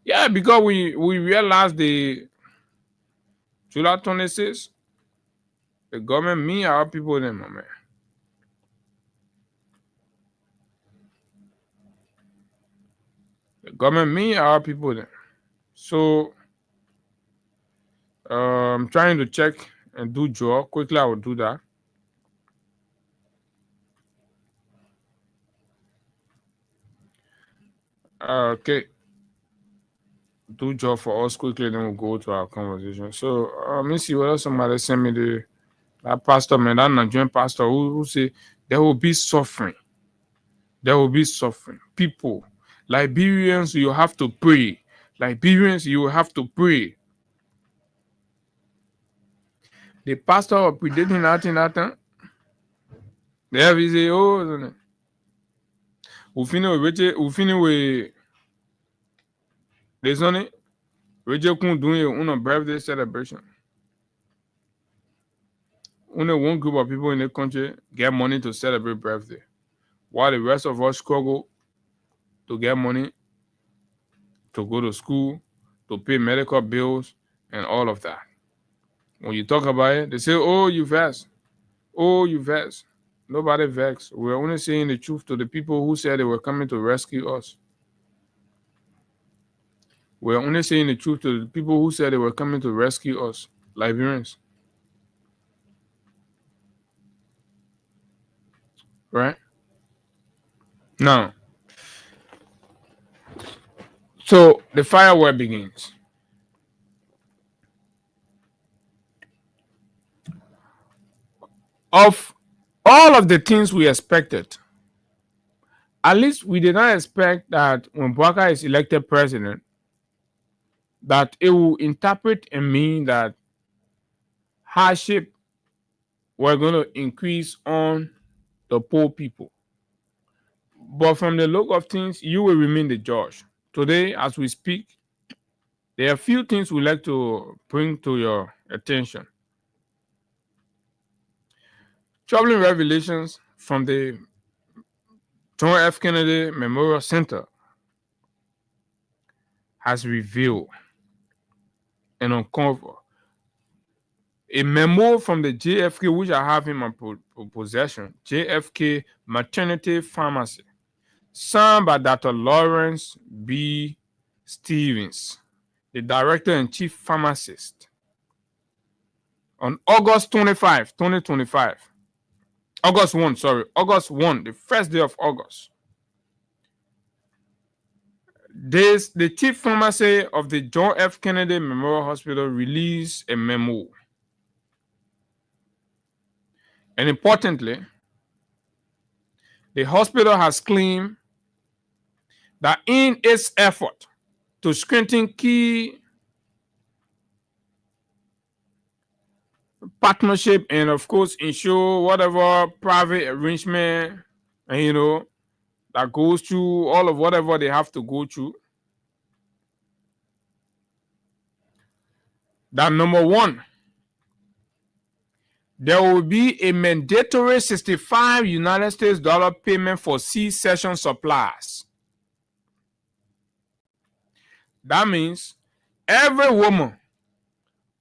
Yeah, because we realized the July 26th, the government mean our people them, man. The government mean our people them. So I'm trying to check and do draw. Quickly, I will do that. Okay. Do draw for us quickly, then we'll go to our conversation. So let me see what else somebody sent me that pastor, man, that Nigerian pastor who say there will be suffering. There will be suffering. People, Liberians, you have to pray. Liberians, you have to pray. The pastor was predicting that in that time. They have to say, oh, we finish with this on it. Rachel Kun doing a birthday celebration. Only one group of people in the country get money to celebrate birthday, while the rest of us struggle to get money to go to school, to pay medical bills, and all of that. When you talk about it, they say, oh, you vex. Oh, you vex. Nobody vex. We're only saying the truth to the people who said they were coming to rescue us. We're only saying the truth to the people who said they were coming to rescue us, Liberians. Right? Now, so the firework begins. Of all of the things we expected, at least we did not expect that when Bwaka is elected president, that it will interpret and mean that hardship were going to increase on the poor people. But from the look of things, you will remain the judge. Today, as we speak, there are a few things we'd like to bring to your attention. Troubling revelations from the John F. Kennedy Memorial Center has revealed and uncovered a memo from the JFK, which I have in my possession, JFK Maternity Pharmacy, signed by Dr. Lawrence B. Stevens, the Director and Chief Pharmacist, on August 25, 2025. August 1, the first day of August. The Chief Pharmacy of the John F. Kennedy Memorial Hospital released a memo. And importantly, the hospital has claimed that in its effort to strengthen key partnership and, of course, ensure whatever private arrangement, and that goes through all of whatever they have to go through, That number one, there will be a mandatory 65 United States dollar payment for C-section supplies. That means every woman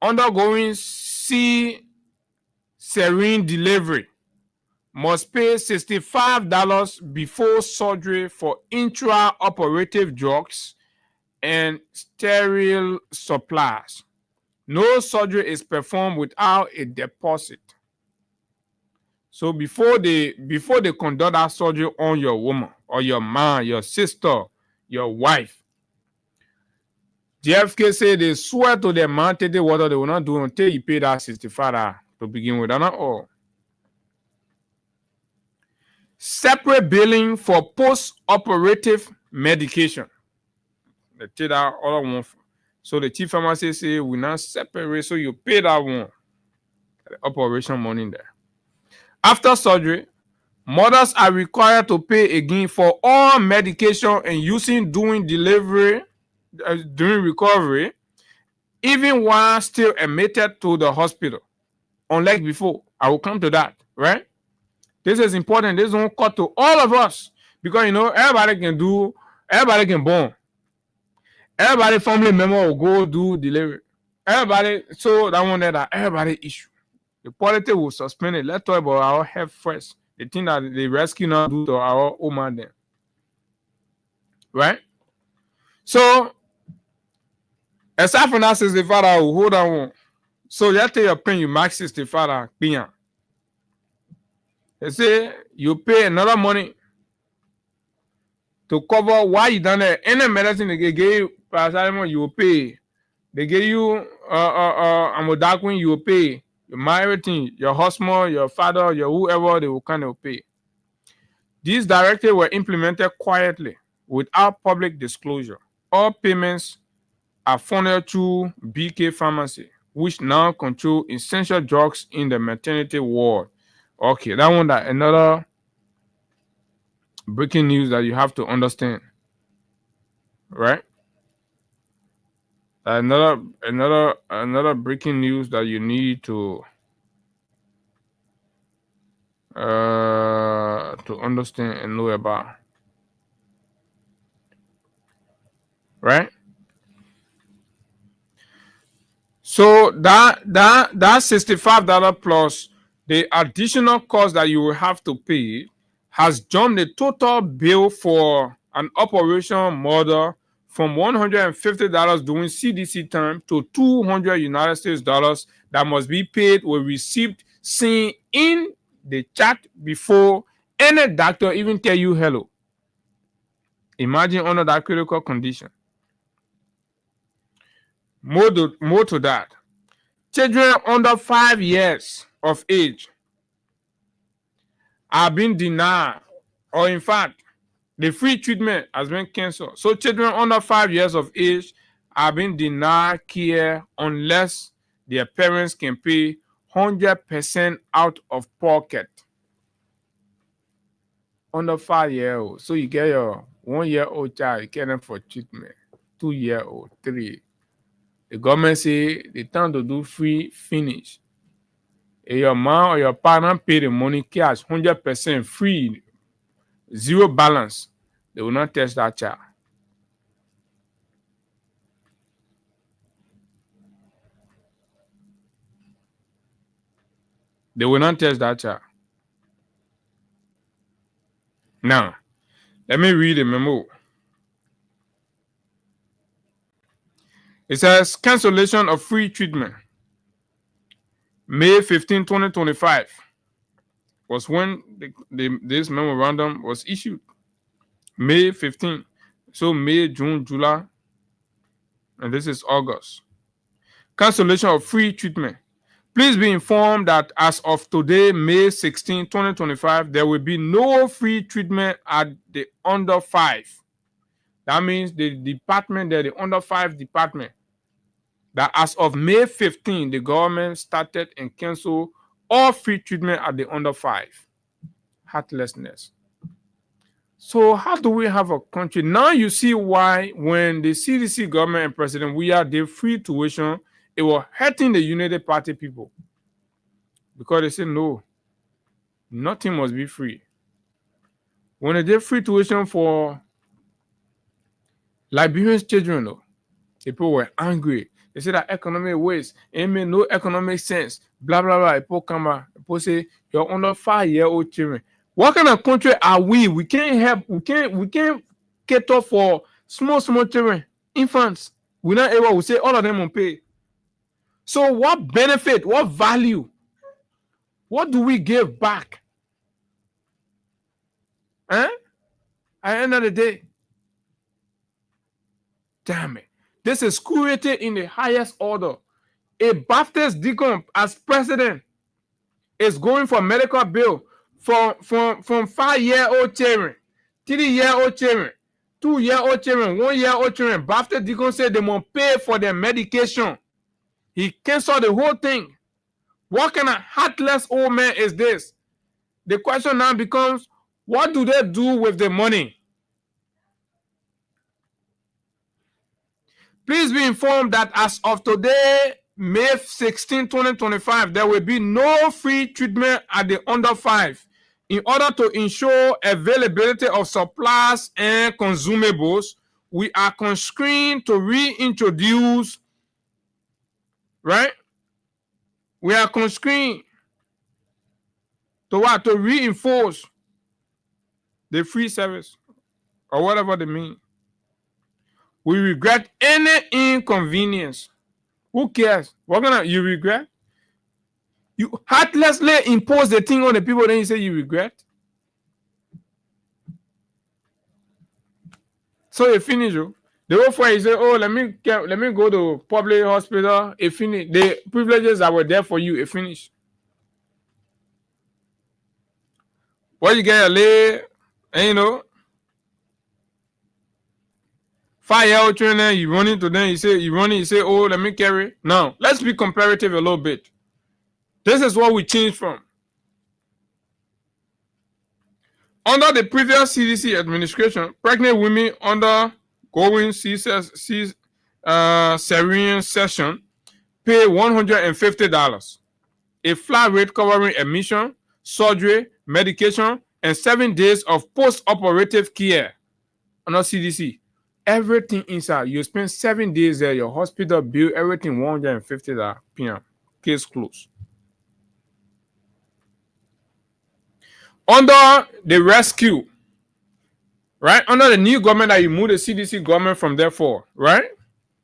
undergoing C-serine delivery must pay $65 before surgery for intraoperative drugs and sterile supplies. No surgery is performed without a deposit. So before they conduct that surgery on your woman or your man, your sister, your wife, JFK said they swear to their man take the water they will not do until you pay that $65 to begin with. Not all. Separate billing for post-operative medication. They take that other one. So the chief pharmacist say we not separate, so you pay that one. The operation money there. After surgery, mothers are required to pay again for all medication and using during delivery, during recovery, even while still admitted to the hospital. Unlike before, I will come to that, right? This is important. This won't cut to all of us because everybody can born. Everybody family member will go do delivery. Everybody, so that one that everybody issue. The politics will suspend it. Let's talk about our health first. The thing that the rescue now do to our woman then. Right? So, aside from that $65, will hold on one. So you take your pen, you mark $65. They say you pay another money to cover why you done there. Any medicine they give you, you will pay. They give you amodaquin, you will pay. Your everything, your husband, your father, your whoever, they will kind of pay. These directives were implemented quietly without public disclosure. All payments are funneled through BK Pharmacy, which now control essential drugs in the maternity ward. Okay, that one, that another breaking news that you have to understand, right? Another breaking news that you need to understand and know about, right? So that $65 plus the additional cost that you will have to pay has jumped the total bill for an operation mother from $150 during CDC time to $200 United States dollars that must be paid or received seen in the chat before any doctor even tell you hello. Imagine under that critical condition. More to that. Children under 5 years of age are being denied, or in fact, the free treatment has been canceled. So children under 5 years of age are being denied care unless their parents can pay 100% out of pocket. Under 5 years old. So you get your 1 year old child, you get them for treatment. 2 year old, 3. The government say the time to do free finish. If your mom or your partner pay the money cash, 100% free, zero balance, they will not test that child. They will not test that child. Now, let me read the memo. It says cancellation of free treatment. May 15, 2025 was when this memorandum was issued. May 15. So May, June, July, and this is August. Cancellation of free treatment. Please be informed that as of today, May 16, 2025, there will be no free treatment at the under 5. That means the department there, the under 5 department, that as of May 15, the government started and canceled all free treatment at the under 5. Heartlessness. So how do we have a country? Now you see why when the CDC government and President Weah did free tuition it was hurting the United Party people because they said no, nothing must be free. When they did free tuition for Liberian children, though, people were angry. They said that economic waste, it made no economic sense. Blah blah blah. People come out. People say you're under 5-year-old children. What kind of country are we? We can't help. We can't cater for small children, infants. We're not able. We say all of them will pay. So what benefit? What value? What do we give back? At the end of the day, damn it. This is cruelty in the highest order. A Baptist deacon as president is going for medical bill from 5-year-old children, 3-year-old children, 2-year-old children, 1-year-old children. Baptist deacon said they must pay for their medication. He canceled the whole thing. What kind of heartless old man is this? The question now becomes, what do they do with the money? Please be informed that as of today, May 16, 2025, there will be no free treatment at the under 5 in order to ensure availability of supplies and consumables. We are constrained to reintroduce, right? We are constrained to what? To reinforce the free service or whatever they mean. We regret any inconvenience. Who cares? What gonna you regret? You heartlessly impose the thing on the people, then you say you regret. So you finish you. The whole for you say, oh, let me go to public hospital. It finish. The privileges that were there for you, it finish. What you get a lay, and you know, 5-year-old children, you run into them, you say, oh, let me carry. Now, let's be comparative a little bit. This is what we changed from. Under the previous CDC administration, pregnant women undergoing cesarean section pay $150. A flat rate covering admission, surgery, medication, and 7 days of post-operative care under CDC. Everything inside. You spend 7 days there, your hospital bill, everything $150 PM. Case closed. Under the rescue, right? Under the new government that you move the CDC government from there for, right?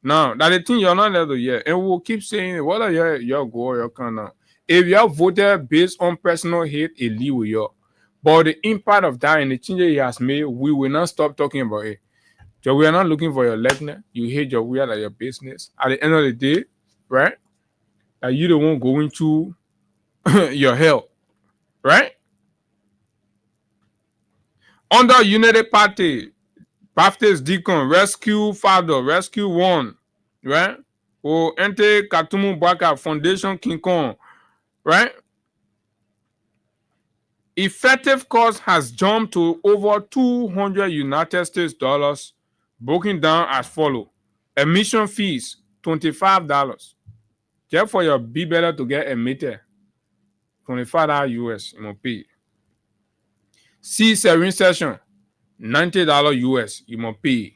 Now, that the thing you're not there to hear. And we'll keep saying, what are your goal, your kind of. If you have voted based on personal hate, it leave with you. But the impact of that and the changes he has made, we will not stop talking about it. So we are not looking for your likeness. You hate your weird at your business. At the end of the day, right? That you the one going to your hell, right? Under United Party, Baptist Deacon, Rescue Father, Rescue One, right? Or Ente Katumu Baka Foundation King Kong, right? Effective cost has jumped to over 200 United States dollars, broken down as follow. Admission fees, $25. Just for your be better to get admitted, $25 US, you must pay. C-series session, $90 US, you must pay.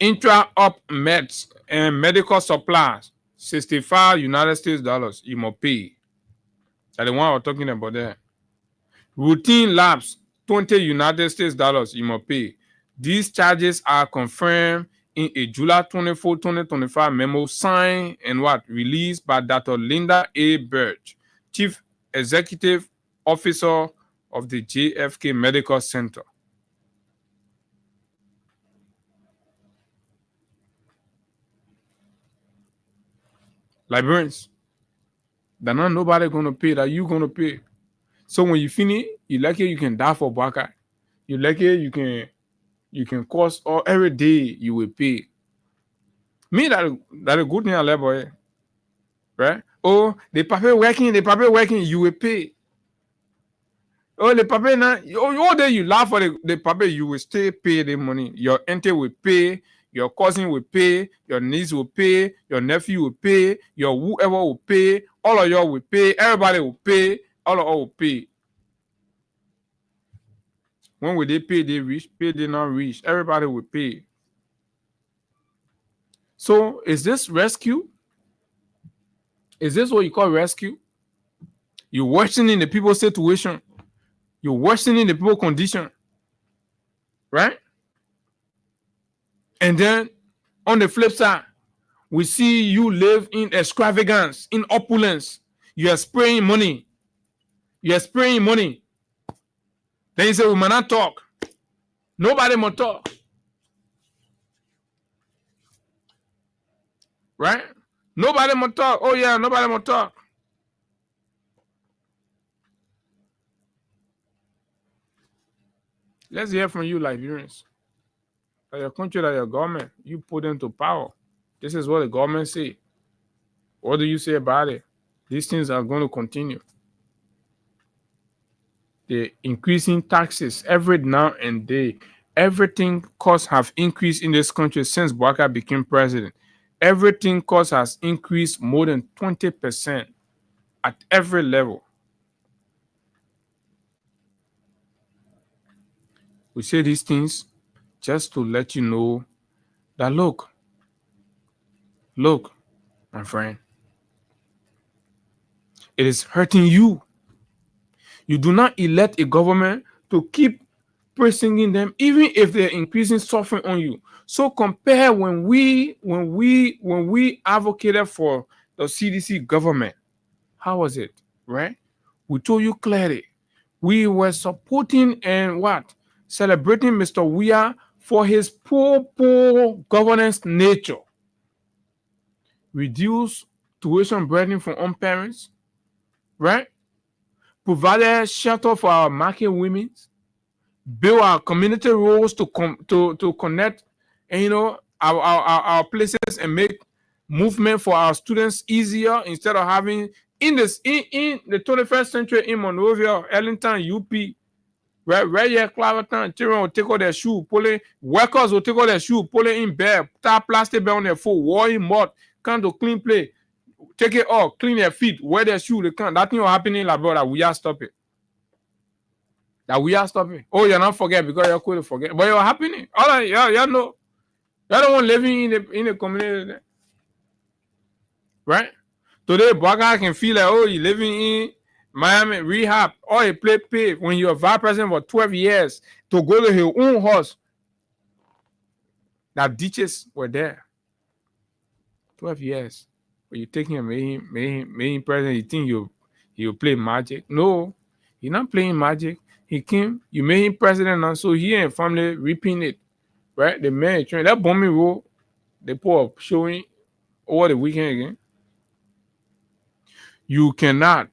Intra-up meds and medical supplies, 65 United States dollars, you must pay. That's the one we're talking about there. Routine labs, 20 United States dollars, you must pay. These charges are confirmed in a July 24, 2025 memo signed and released by Dr. Linda A. Birch, Chief Executive Officer of the JFK Medical Center. Librarians, that not nobody gonna pay, that you gonna pay. So when you finish, you like it, you can die for Baka. You like it, you can cost or every day you will pay. Me, that a good thing I love, boy. Right? Oh, the paper working, you will pay. Oh, the paper now, all day you laugh for the paper, you will still pay the money. Your ente will pay, your cousin will pay, your niece will pay, your nephew will pay, your whoever will pay, all of y'all will pay, everybody will pay, all of all will pay. When will they pay? They reach, pay they not reach. Everybody will pay. So is this rescue? Is this what you call rescue? You're worsening the people's situation. You're worsening the people's condition. Right? And then on the flip side, we see you live in extravagance, in opulence. You are spraying money. You are spraying money. Then you say, we might not talk. Nobody must talk. Right? Nobody must talk. Oh, yeah, nobody must talk. Let's hear from you, Liberians. That your country, that your government, you put into power. This is what the government say. What do you say about it? These things are going to continue. The increasing taxes every now and then. Everything costs have increased in this country since Bouaka became president. Everything cost has increased more than 20% at every level. We say these things just to let you know that look, my friend, it is hurting you. You do not elect a government to keep pressing them, even if they're increasing suffering on you. So compare when we advocated for the CDC government. How was it? Right? We told you clearly. We were supporting and celebrating Mr. Weah for his poor governance nature. Reduce tuition burden for home parents, right? Provided shelter for our market women, build our community roads to connect, and our places and make movement for our students easier instead of having in the 21st century in Monrovia, Ellington, UP, right here, Claverton, children will take out their shoe, pulling workers will take out their shoe, pulling in bed, tap plastic bag on their foot, warring mud, come to clean play, take it off, clean their feet, wear their shoe, they can't. That thing will happen in Labrador. That we are stopping. Oh, you're not forget because you're cool to forget, but you're happening. All right, yeah, no, you're the one living in the community, right? Today, Bouaka can feel like, oh, you're living in Miami rehab, or you play pay when you're vice president for 12 years to go to your own house. That ditches were there. 12 years. But you taking him, main president, you think you play magic? No, he's not playing magic. He came, you made him president, and so he and family reaping it, right? The man train that bombing rule, they put up showing over the weekend again. You cannot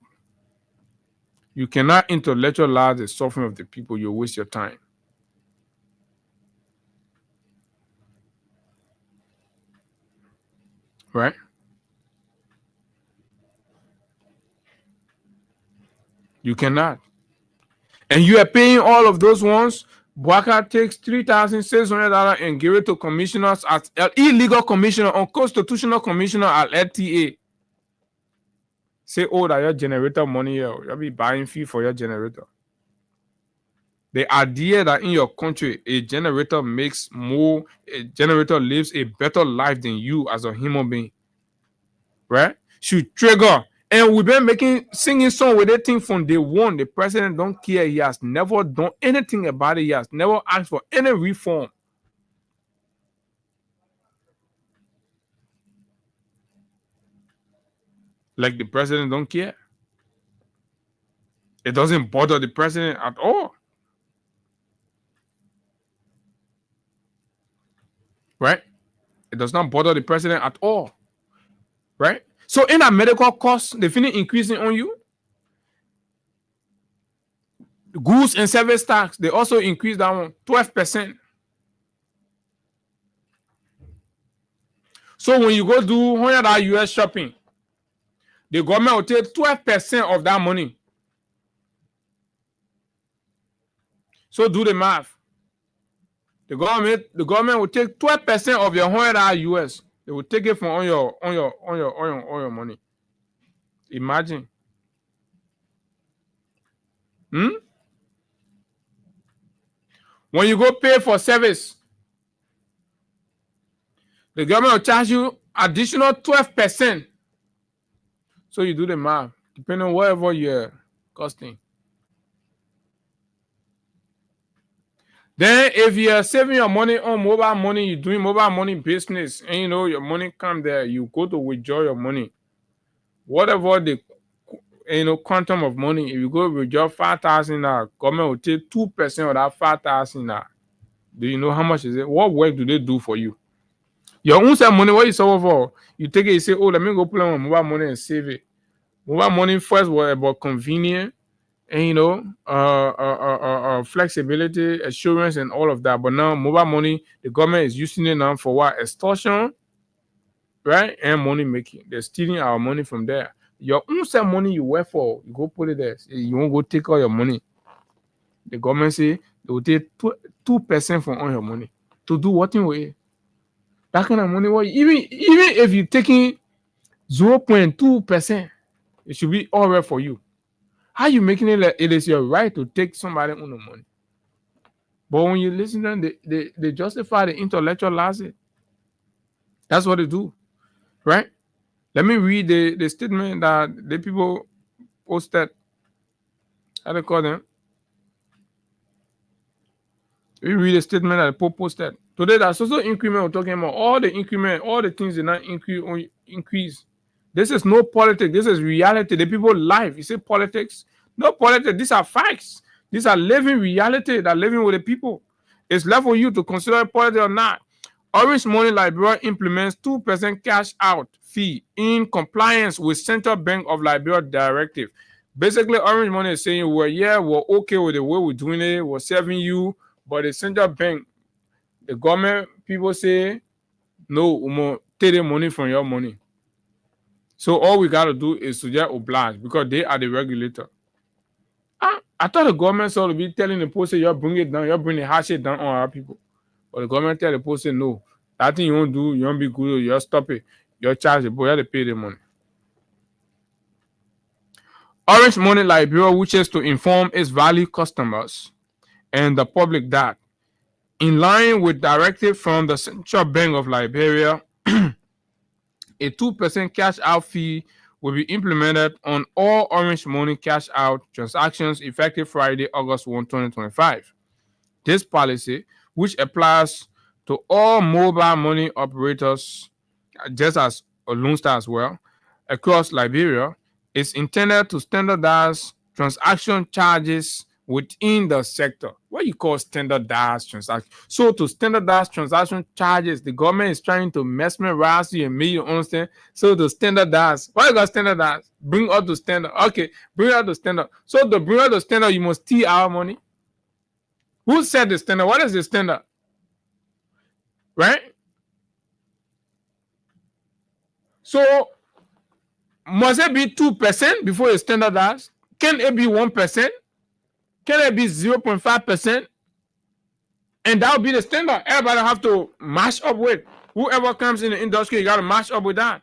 intellectualize the suffering of the people. You waste your time. Right? You cannot. And you are paying all of those ones. Bouaka takes $3,600 and give it to commissioners as illegal commissioner, unconstitutional commissioner at LTA. Say, oh, that your generator money, you'll be buying fee for your generator. The idea that in your country, a generator lives a better life than you as a human being, right? Should trigger. And we've been singing song with that thing from day one. The president don't care. He has never done anything about it. He has never asked for any reform. Like the president don't care. It doesn't bother the president at all. Right? It does not bother the president at all. Right? So in our medical costs, they finish increasing on you. Goods and service tax, they also increase that one 12%. So when you go do $100 US shopping, the government will take 12% of that money. So do the math. The government will take 12% of your $100 US. They will take it from on your money. Imagine. When you go pay for service, the government will charge you additional 12%. So you do the math, depending on whatever you're costing. Then if you're saving your money on mobile money, you're doing mobile money business, and you know your money come there, you go to withdraw your money. Whatever the quantum of money, if you go withdraw 5,000 now, government will take 2% of that 5,000 now. Do you know how much is it? What work do they do for you? Your own self money, what you suffer for? You take it, you say, oh, let me go put on mobile money and save it. Mobile money first was about convenience and flexibility, assurance, and all of that. But now mobile money, the government is using it now for what? Extortion, right? And money making. They're stealing our money from there. Your own self money you work for, you go put it there. You won't go take all your money. The government say they will take 2% from all your money to do what in way. That kind of money, even if you're taking 0.2%, it should be all right for you. How you making it? It is your right to take somebody on the money. But when you listen to them, they justify the intellectual losses. That's what they do, right? Let me read the statement that the people posted. How they call them? We read a statement that the Pope posted. Today, that's also increment. We're talking about all the increment, all the things that not increase. This is no politics. This is reality. The people life. You say politics? No politics. These are facts. These are living reality that living with the people. It's left for you to consider politics or not. Orange Money Liberia implements 2% cash out fee in compliance with Central Bank of Liberia directive. Basically, Orange Money is saying, we're okay with the way we're doing it. We're serving you. But the Central Bank, the government people say, no, we will take the money from your money. So all we got to do is to just oblige because they are the regulator. I thought the government sort of be telling the post, say, you bring it down, you bring the hardship down on our people. But the government tell the post, say, no, that thing you won't do, you won't be good, you stop it. You charge it, but you have to pay the money. Orange Money Liberia wishes to inform its valued customers and the public that, in line with directive from the Central Bank of Liberia, a 2% cash out fee will be implemented on all Orange Money cash out transactions effective Friday, August 1, 2025. This policy, which applies to all mobile money operators, just as Lone Star as well, across Liberia, is intended to standardize transaction charges within the sector. What you call standardized transaction? So to standardize transaction charges, the government is trying to mesmerize you and make you understand. So to standardize, what you got standardize? Bring up to standard. Okay, bring up to standard. So to bring up to standard, you must steal our money. Who set the standard? What is the standard? Right? So must it be 2% before you standardize? Can it be 1%? Can it be 0.5%? And that will be the standard. Everybody have to match up with. Whoever comes in the industry, you got to match up with that.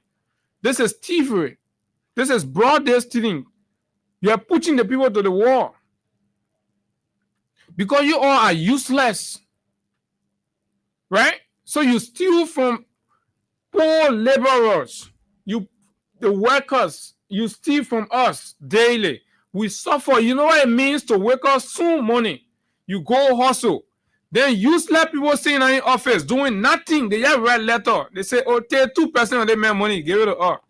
This is thievery. This is broad-day stealing. You are pushing the people to the wall. Because you all are useless. Right? So you steal from poor laborers. The workers, you steal from us daily. We suffer. You know what it means to wake up soon morning. You go hustle. Then useless people sitting in the office doing nothing. They just write letter. They say, oh, take 2% of their man money. Give it to us.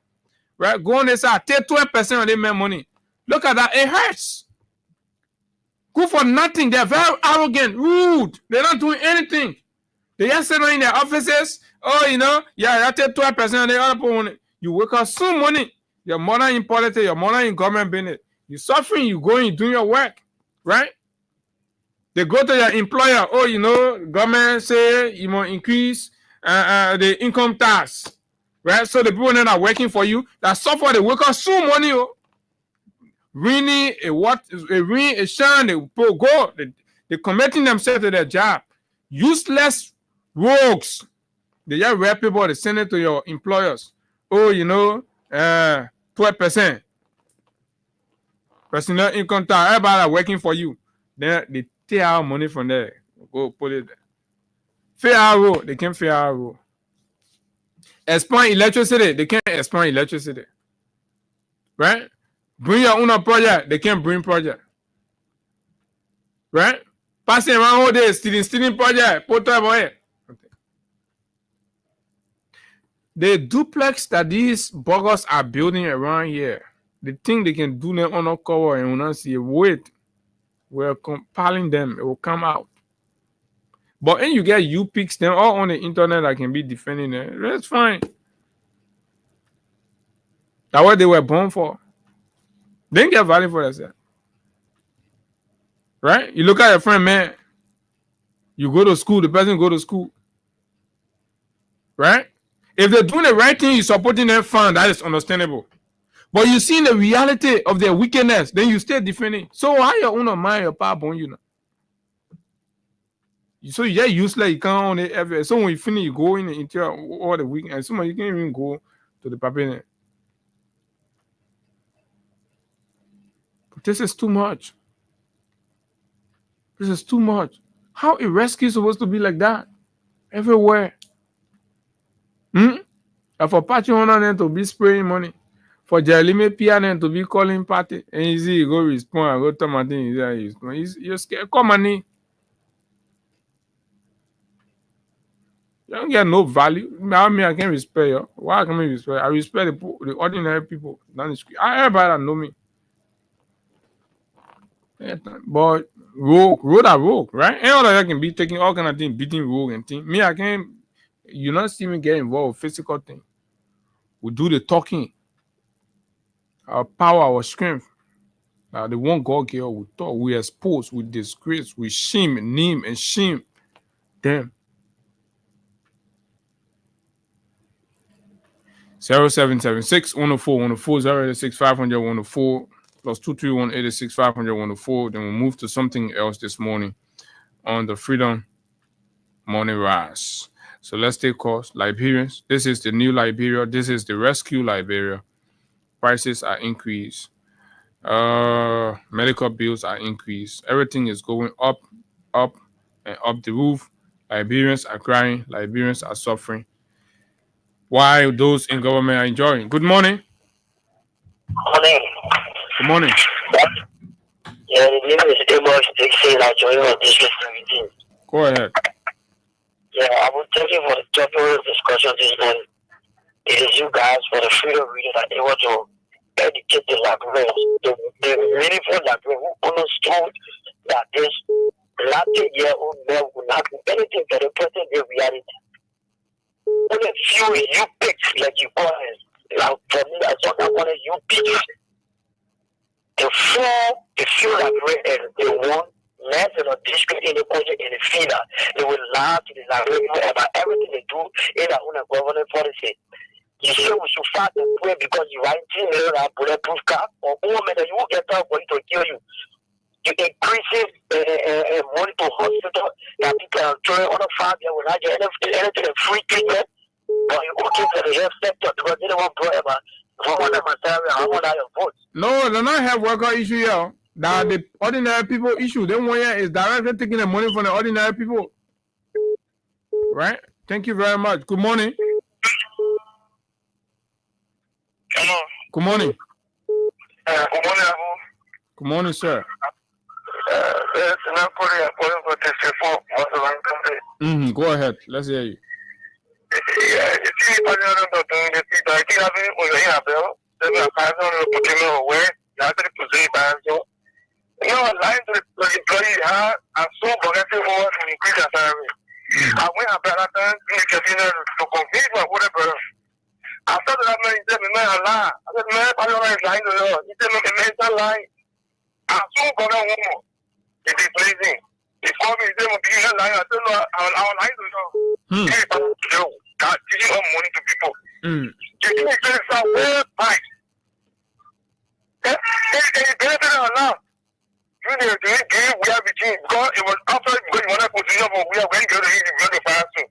Right? Go on this side. Take 12% of their man money. Look at that. It hurts. Good for nothing. They're very arrogant, rude. They're not doing anything. They just sit in their offices. Oh, I take 12% of their other money. You wake up soon morning. Your mother in politics, your mother in government business. You're suffering, you going, you doing your work, right? They go to your employer. Oh, government say you must increase the income tax, right? So the people that are working for you, that suffer, they wake up soon morning. Really, a shine, they go, they committing themselves to their job. Useless rogues. They just rap people, they send it to your employers. Oh, 12%. Personal income tax, everybody are working for you. Then they take out money from there. Go put it there. Fair hour, they can't fair hour. Expand electricity, they can't expand electricity. Right? Bring your own project, they can't bring project. Right? Passing around all day, stealing project, put up away. The duplex that these buggers are building around here, they think they can do them undercover and will not see it. Wait, we're compiling them, it will come out. But when you get pics, them all on the internet that can be defending them, that's fine. That's what they were born for. They didn't get value for themselves. Right? You look at your friend, man. You go to school, the person go to school. Right? If they're doing the right thing, you're supporting them, fine, that is understandable. But you see the reality of their wickedness, then you stay defending. So how your own mind, your power born you now? So you just useless, you can't own it ever. So when you finish, you go in the interior all the week, and some you can't even go to the paper. But this is too much. This is too much. How is rescue supposed to be like that? Everywhere. And for party owner then to be spraying money. For Jeremy Pia then to be calling party. And easy, you go respond, I go tell my thing, you're scared. Come on in. You don't get no value. I can't respect you. Why can I respect? I respect the ordinary people. Everybody that know me. But rogue, right? And all of that can be taking all kind of things, beating rogue and things. Me, I can't. You not see me get involved with physical thing. We do the talking. Our power, our strength. The one God girl we talk, we expose, we disgrace, we shame, name and shame them. 0776 104 104 086 500 104 plus 231 86 500 104. Then we'll move to something else this morning on the Freedom Morning Rise. So let's take calls. Liberians, this is the new Liberia. This is the rescue Liberia. Prices are increased. Medical bills are increased. Everything is going up, and up the roof. Liberians are crying. Liberians are suffering. Why those in government are enjoying. Good morning. Morning. Good morning. Yeah, the name is Amos. They say that joining on District 17. Go ahead. Yeah, I was talking for the topic discussion this morning. It is you guys for the freedom reader that they want to educate the Liberians, the meaningful Liberians who understood that this Latin-year-old man will not do anything for the present day reality. Only few you picks, like you call it, like for me, I thought I wanted you picks. The few Liberians, they want less than a district in the budget in the feeder. They will lie to the Liberians about everything they do in their own government policy. You say we should fight the way because you write a bulletproof car or woman that you will get out for it to kill you. You increase money to hospital that people are throwing on a farm, they will not get anything free treatment. But you okay for the health sector because they don't want to worry about how much your votes. No, they don't have worker issue here. That the ordinary people issue. They want here is directly taking the money from the ordinary people. Right? Thank you very much. Good morning. Hello. Good morning. Good morning, Abu. Good morning, sir. Go ahead. Let's hear you. Yeah, you see, I lying to the employee, I'm so forgetful over to increase their salary. I went up at that time to compete with whatever. After that, man, he said, man, I lie. I said, man, I don't like lying to you. He said, man, man, lying. I'm so going home. It is pleasing. He called me, he said, man, you're not lying. I said, no, I'm lying to you. Hey, God, giving more money to people. You think it's a well price. They benefit a lot. You do we have between because it was after because you want to position for we are going to go to fire soon.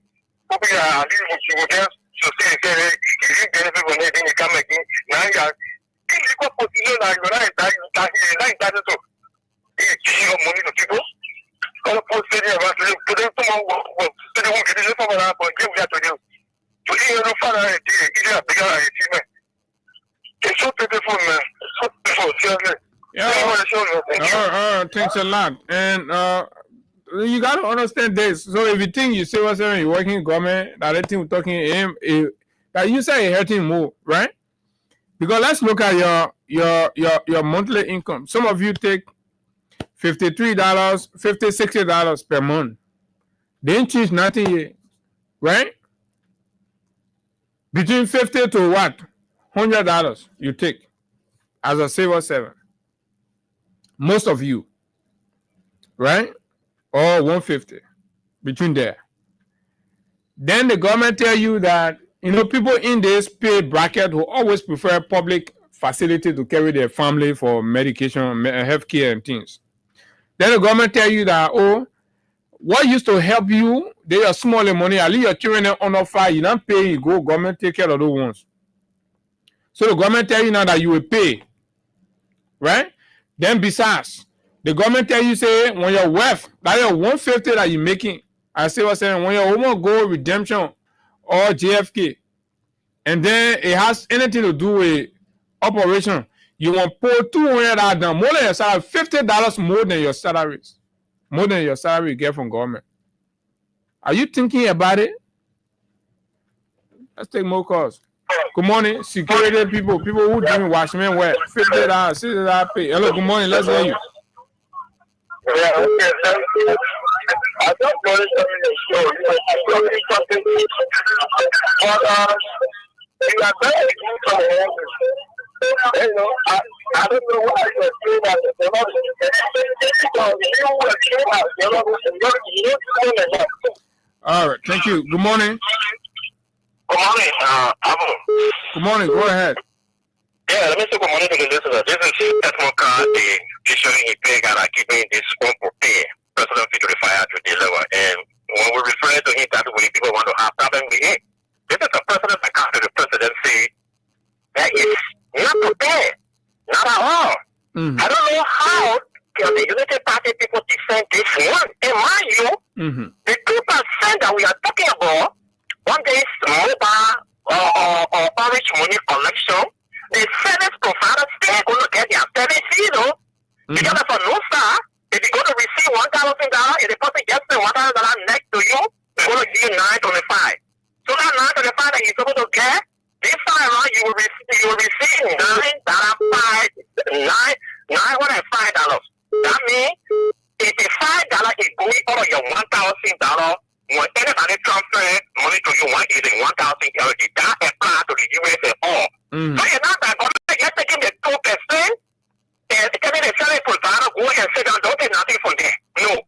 But we are leaving you just to say you benefit from it, then you come again. Now you are if you go position like you like that so it's your money to people. All post about to them someone to the one get it from that but give that to you. To you no further it is a bigger achievement. It's so beautiful, man. It's so beautiful, seriously. Yeah. Thanks a lot. And you got to understand this. So if you think you say what's you're working in government, that thing we're talking that you say hurting more, right? Because let's look at your monthly income. Some of you take $53, $50, $60 per month. They ain't change nothing yet, right? Between 50 to what? $100 you take as a civil servant. Most of you, right? Or 150 between there. Then the government tell you that people in this pay bracket will always prefer public facility to carry their family for medication, healthcare, and things. Then the government tell you that what used to help you, they are small money. At least your children on offer, you don't pay, you go government take care of those ones. So the government tell you now that you will pay, right? Then besides, the government tell you say when your wealth, that your 150 that you're making, I say what's saying when your woman go redemption or JFK, and then it has anything to do with operation, you want to pull $200 down, more than your salary, $50 more than your salaries, more than your salary you get from government. Are you thinking about it? Let's take more calls. Good morning, security people who doing watchmen work, $50, $60 pay. Hello, good morning, let's hear you. Yeah, okay. I don't know the show. Something, but you are very good for I don't know why you're doing that. All right, thank you. Good morning. Good morning, Abu. Good morning, go ahead. Yeah, let me say good morning to the listener. This is Edmond Carr, the issuing he pay and keeping this one for pay. President fee to the fire to deliver. And when we refer to him, that way people want to have problem with him. This is a president that comes to the presidency that is not prepared. Not at all. I don't know how the Unity Party people defend this one. And mind you, the 2% that we are talking about, one day is mobile or orange money collection. The service providers, they're going to get their service fee, because for no star, if you're going to receive $1,000, if the person gets the $1,000 next to you, they're going to give you $925. So that $925 that you're supposed to get, this time around you will receive $905. That means $85 is going out of your $1,000. When anybody transfer money to you, $1,000, that applies to the US at all. So you're not that government, you're taking the 2% and telling the service provider go and sit down, don't get nothing from there. No.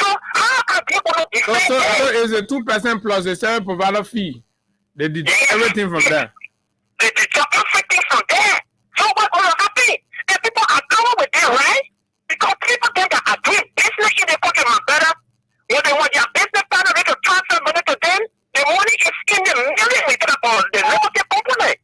So how can people not defend that? So it's a 2% plus the service provider fee. They deduct everything from there. They deduct everything from there. So what's going to happen? And people are going with that, right? Because people think that are doing business in the country are better. When they want their business partner, they can transfer money to them. The money is in the million we talk about the limited component.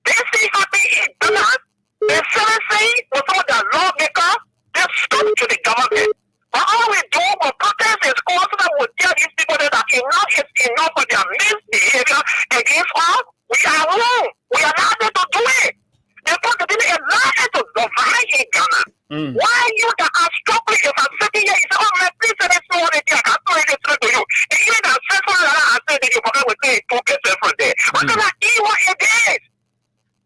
They see happy in dollars. They say with some of the lawmakers, they stop to the government. But all we do for protest is also that we tell these people that enough is enough for their misbehavior against us. We are wrong. We are not able to do it. They're supposed to be allowed to survive in Ghana. Why you that are struggling if I'm sitting here, you say, oh man, please say this one again, I can't do it to you. And even that central I said that you forgot with me 2% from there. But then I see what it is.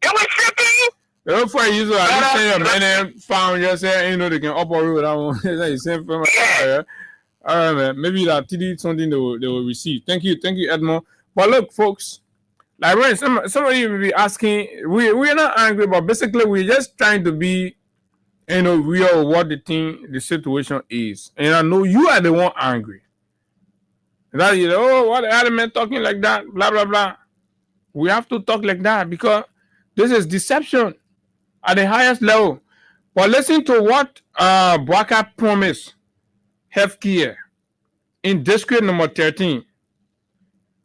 They were sitting. Therefore, you usually say a man found just saying, they can operate with that one. Like same from all right, man. Maybe that TD something they will receive. Thank you, Edmond. But look, folks, like when some of you will be asking, we're not angry, but basically we're just trying to be real what the situation is. And I know you are the one angry. That what the element talking like that, blah blah blah. We have to talk like that because this is deception at the highest level. But listen to what Bwaka promised healthcare in district number 13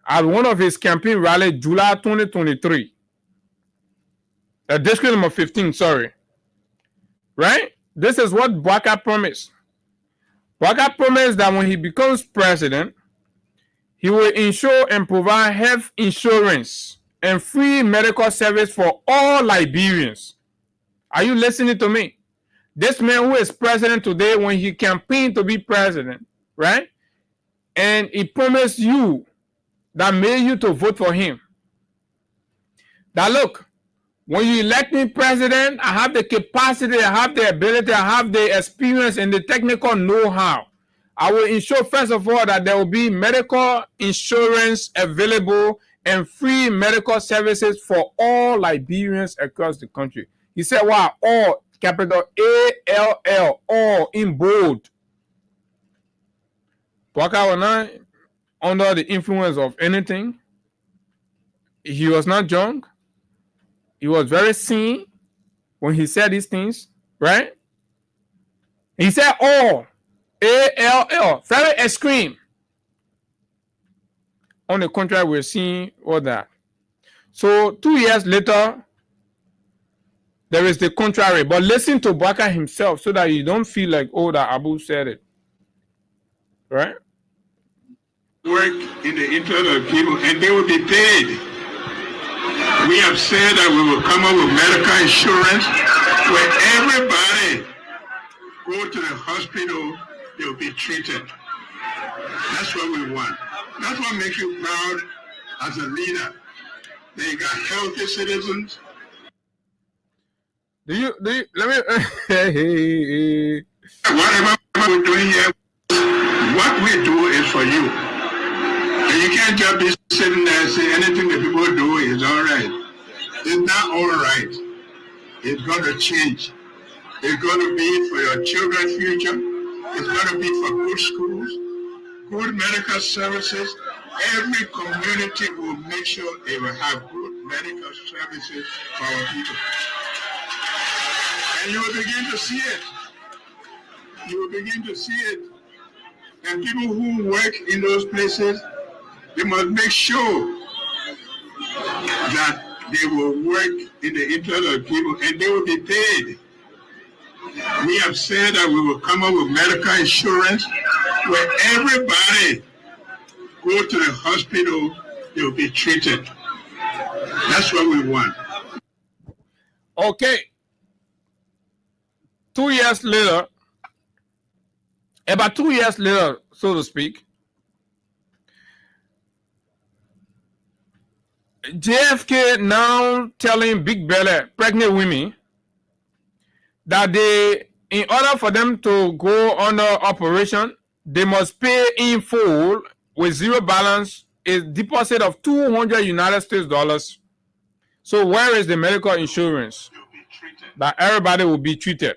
at one of his campaign rallies July 2023. District number 15, sorry. Right? This is what Bwaka promised. Bwaka promised that when he becomes president, he will ensure and provide health insurance and free medical service for all Liberians. Are you listening to me? This man who is president today, when he campaigned to be president, right? And he promised you that made you to vote for him. That look, when you elect me president, I have the capacity, I have the ability, I have the experience and the technical know-how. I will ensure, first of all, that there will be medical insurance available and free medical services for all Liberians across the country. He said, wow, all, capital A-L-L, all in bold. Bwaka was not under the influence of anything. He was not drunk. He was very sane when he said these things, right? He said all, A-L-L, very extreme. On the contrary, we're seeing all that. So 2 years later, there is the contrary. But listen to Bwaka himself so that you don't feel like, oh, that Abu said it. Right? Work in the interest of people and they will be paid. We have said that we will come up with medical insurance where everybody go to the hospital, they will be treated. That's what we want. That's what makes you proud as a leader. They got healthy citizens. Let me Whatever we're doing here, what we do is for you. And you can't just be sitting there and say anything that people do is all right. It's not all right. It's going to change. It's going to be for your children's future. It's going to be for good schools, good medical services. Every community will make sure they will have good medical services for our people. And you will begin to see it. You will begin to see it. And people who work in those places, they must make sure that they will work in the interest of people and they will be paid. We have said that we will come up with medical insurance where everybody go to the hospital, they will be treated. That's what we want. Okay. 2 years later, about 2 years later, so to speak, JFK now telling big belly pregnant women that they, in order for them to go under operation, they must pay in full with zero balance a deposit of $200 United States dollars. So where is the medical insurance that everybody will be treated,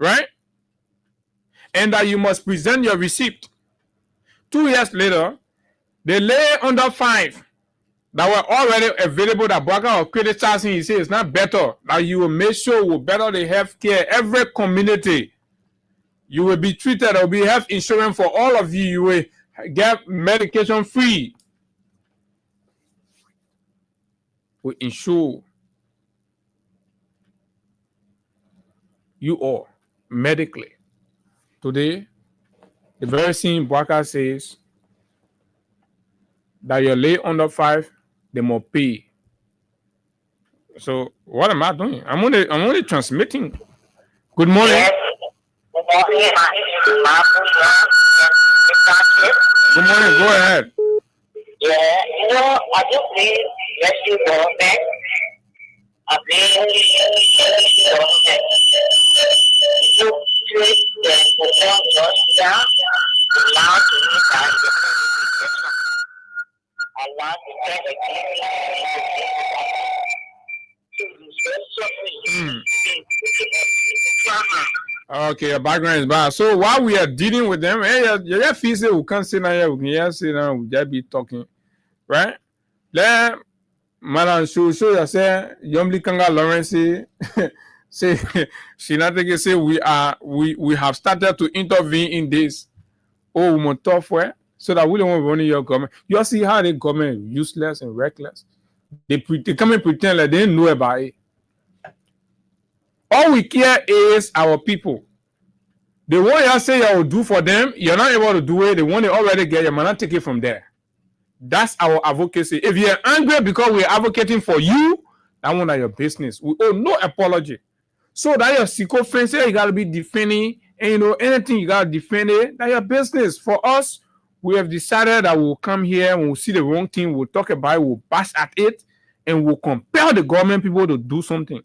right? And that you must present your receipt. 2 years later, they lay under 5 that were already available that Bwaka was criticizing. He says it's not better, that you will make sure will better the health care. Every community, you will be treated. There will be health insurance for all of you. You will get medication free. We insure you all medically. Today, the very same Bwaka says that you're lay under 5, they must pay. So what am I doing? I'm only transmitting. Good morning. Yes. Good morning. Good morning. Go ahead. Yeah, you know, I just need rescue government. I mean, government. You treat them for just down, allow to meet that. Allah to tell Okay, your background is bad. So while we are dealing with them, you feel say we can't sit down here, we can just sit down, we just be talking, right? Let Madam show you say Yombli Kanga Lawrence Say she not take it. Say we have started to intervene in this. Oh, we want tough way so that we don't want to run your government. You see how the government useless and reckless. They come and pretend like they didn't know about it. All we care is our people. The one you say you will do for them, you're not able to do it. The one they already get, you might not take it from there. That's our advocacy. If you're angry because we're advocating for you, that one is your business. We owe no apology. So that your sycophants, you gotta be defending, and anything you gotta defend it, that's your business. For us, we have decided that we'll come here when we see the wrong thing, we'll talk about it, we'll bash at it, and we'll compel the government people to do something.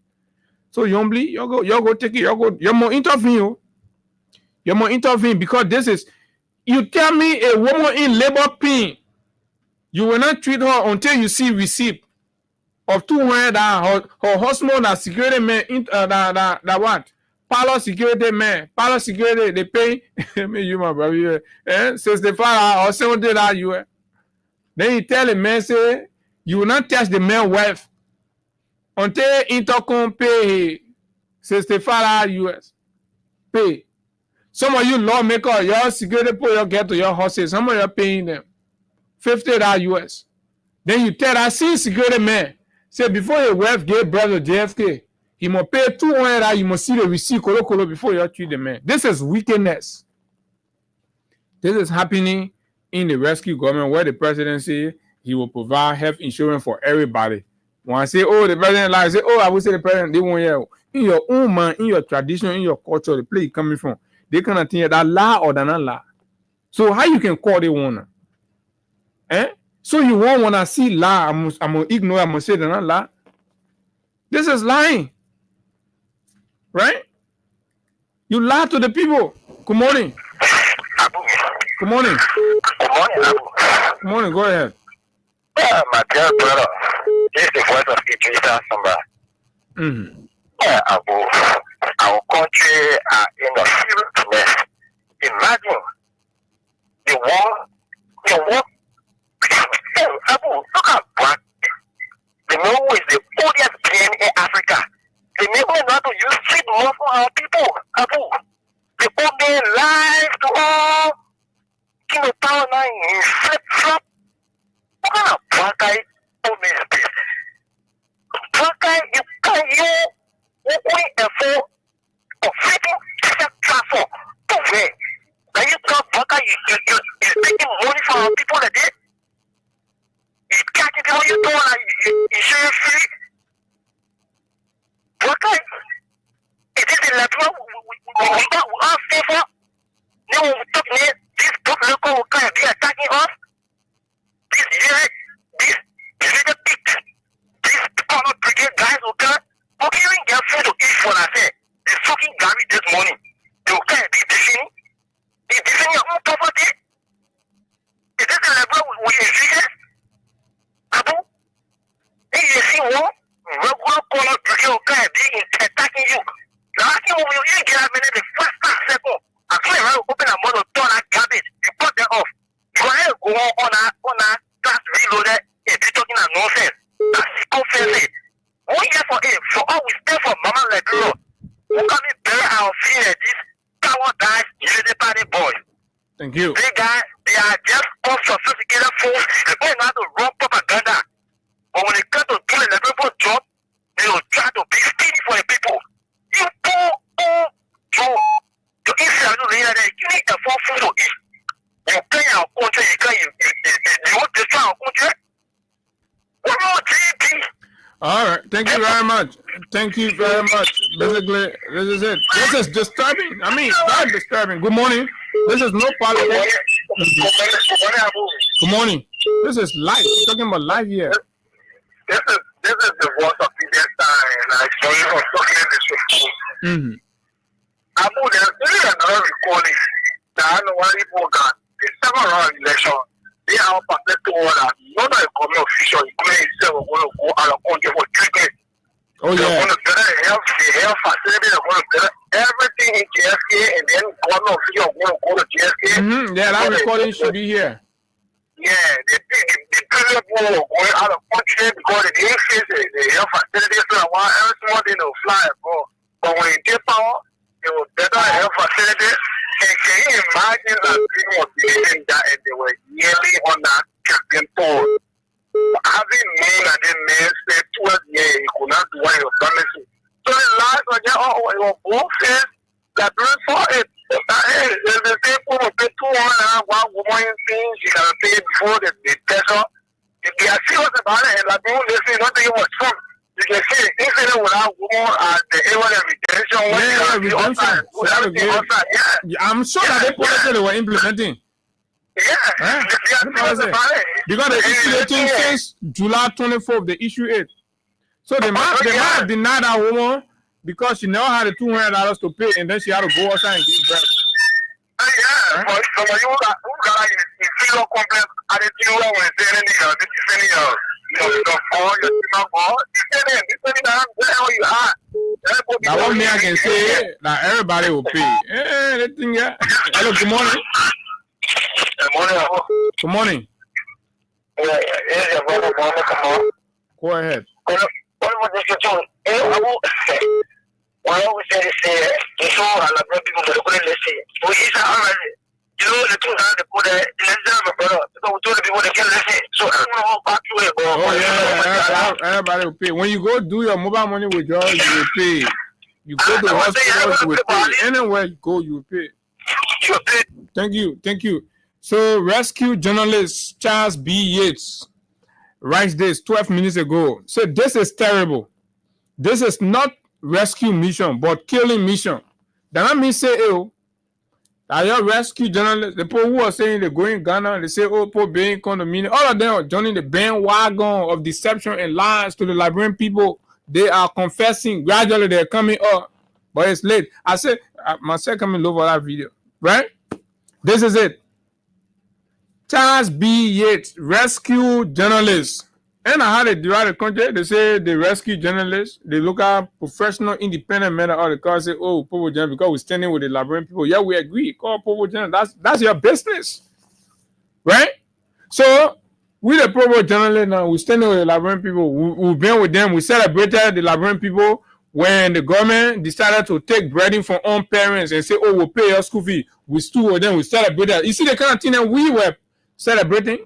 So Yombly, you go take it, you're more intervene. You're more intervene because this is, you tell me a woman in labor pain, you will not treat her until you see receipt of 200 that her husband as security man that what? Parlor security man, parlor security, they pay me you my brother, 65 or 70 US. Then you tell the man say you will not touch the man's wife until intercom pay 65 US. Pay. Some of you lawmakers, your security put your get to your horses. Some of you are paying them $50 US. Then you tell that same security man, say before your wife gave birth to JFK, he must pay 200. You must see the receipt kolo before you treat the man. This is wickedness. This is happening in the rescue government where the president say he will provide health insurance for everybody. When I say, oh, the president lies, say, oh, I will say the president, they won't hear. In your own man, in your tradition, in your culture, the place coming from, they cannot think that lie or that not lie. So how you can call the one? So you won't want to see lie, I'm going to ignore, I'm going to say they're not lie. This is lying. Right? You lie to the people. Good morning. Good morning. Good morning, Abu. Good morning, go ahead. My dear brother, this is the voice of Idrissa Samba. Abu, our country are in a serious mess. Imagine the war. Abu, look at Black. The man who is the oldest player in Africa. The man who knows how to use street law for our people. Abu, the old man lies to all. King of power now in flip-flop. What kind of black guy old man is this? Black guy, you can't use only a four of flipping platform to where. Now you tell black guy you're taking money from our people like this. You catching people you don't like you show you free. Black guy, it is the level we all stay for. Now we talk this local will kind of be attacking us. This little pigs, these corner brigade guys will come. Okay, you ain't get food to eat for I said. They fucking Gary this morning. They will kind of be defending. They defend your own property. Is this the level we exist? Abu? Hey, you see what? Regular corner brigade will kind of be attacking you. Now, I think when you get a minute, the first second. I feel like open a mouth to turn that garbage. You cut them off. You want to go on a class reloaded and be talking about nonsense. That's confessing. 1 year for it. For all we stay for Mama like girl. Who can be better our fear like this? Power dies, usually party boys. Thank you. Big guys, they are just unsophisticated fools. They don't know how to run propaganda. But when it comes to doing the people job, they will try to be steady for the people. You poor Joe. To eat food, you need a full food to eat. You pay our country, you want to destroy our country? What about GDP? All right. Thank you very much. Thank you very much. Basically, this is it. This is disturbing. I mean, very disturbing. Good morning. This is no politics. Good morning. This is life. We're talking about life here. This is the voice of Indian time, and I saw you on talking this with Abu, there's another recording that I know what people got. The several round election, they are perfect order. None of the government officials, including itself, are going to go out of country for treatment. Oh, they're yeah. going to better the health facility, they're going to better everything in JFK, and then government officials are going to go to JFK. Yeah, that recording should be here. Yeah, the people are going out of country because they didn't face the health facility, so I want every small thing to fly, bro. But imagine that people were believing that and they were nearly on that campaign poll. Having men and then men say 12 years, you could not do what you were promising. So the last one, your both says that doing for it. Hey, the people will pay 200 one woman things you can pay before the test. If they are serious about it and like people listen, don't think it was true. You can see if they without woman and the able redemption, I'm sure that they policy they were implementing. Yeah, because the issue since July 24th, they issue it. So they might deny that woman because she never had the $200 to pay, and then she had to go outside and give birth. Yeah, but some of you got feel complex attitude when sending that one me I can say that everybody will pay. Hello, good morning. Good morning. Go ahead. Well, we said before I love people that couldn't listen. We is already, you know, the 200 to put it in the brother. So we told the people that can listen. So I don't know back to it. Oh, yeah, everybody will pay. When you go do your mobile money withdrawal, you will pay. You go to the hospital, you will pay. Anywhere you go, you will pay. Thank you. So, rescue journalist Charles B. Yates writes this 12 minutes ago. Said, this is terrible. This is not rescue mission, but killing mission. That means say, oh, are your rescue journalists, the people who are saying they're going Ghana, they say, oh, poor being condominium, all of them are joining the bandwagon of deception and lies to the Liberian people. They are confessing. Gradually, they're coming up, but it's late. I said, myself coming over that video, right? This is it. Charles B. Yates, rescue journalist. And how they divide the country, they say they rescue journalists, they look at professional, independent men, or the car say, oh, Popo Journal, because we're standing with the Liberian people. Yeah, we agree. Call Popo Journal. That's your business. Right? So, we the Popo Journalists now, we're standing with the Liberian people. We've been with them. We celebrated the Liberian people when the government decided to take breading from own parents and say, oh, we'll pay your school fee. We stood with them. We celebrated. You see the kind of thing that we were celebrating?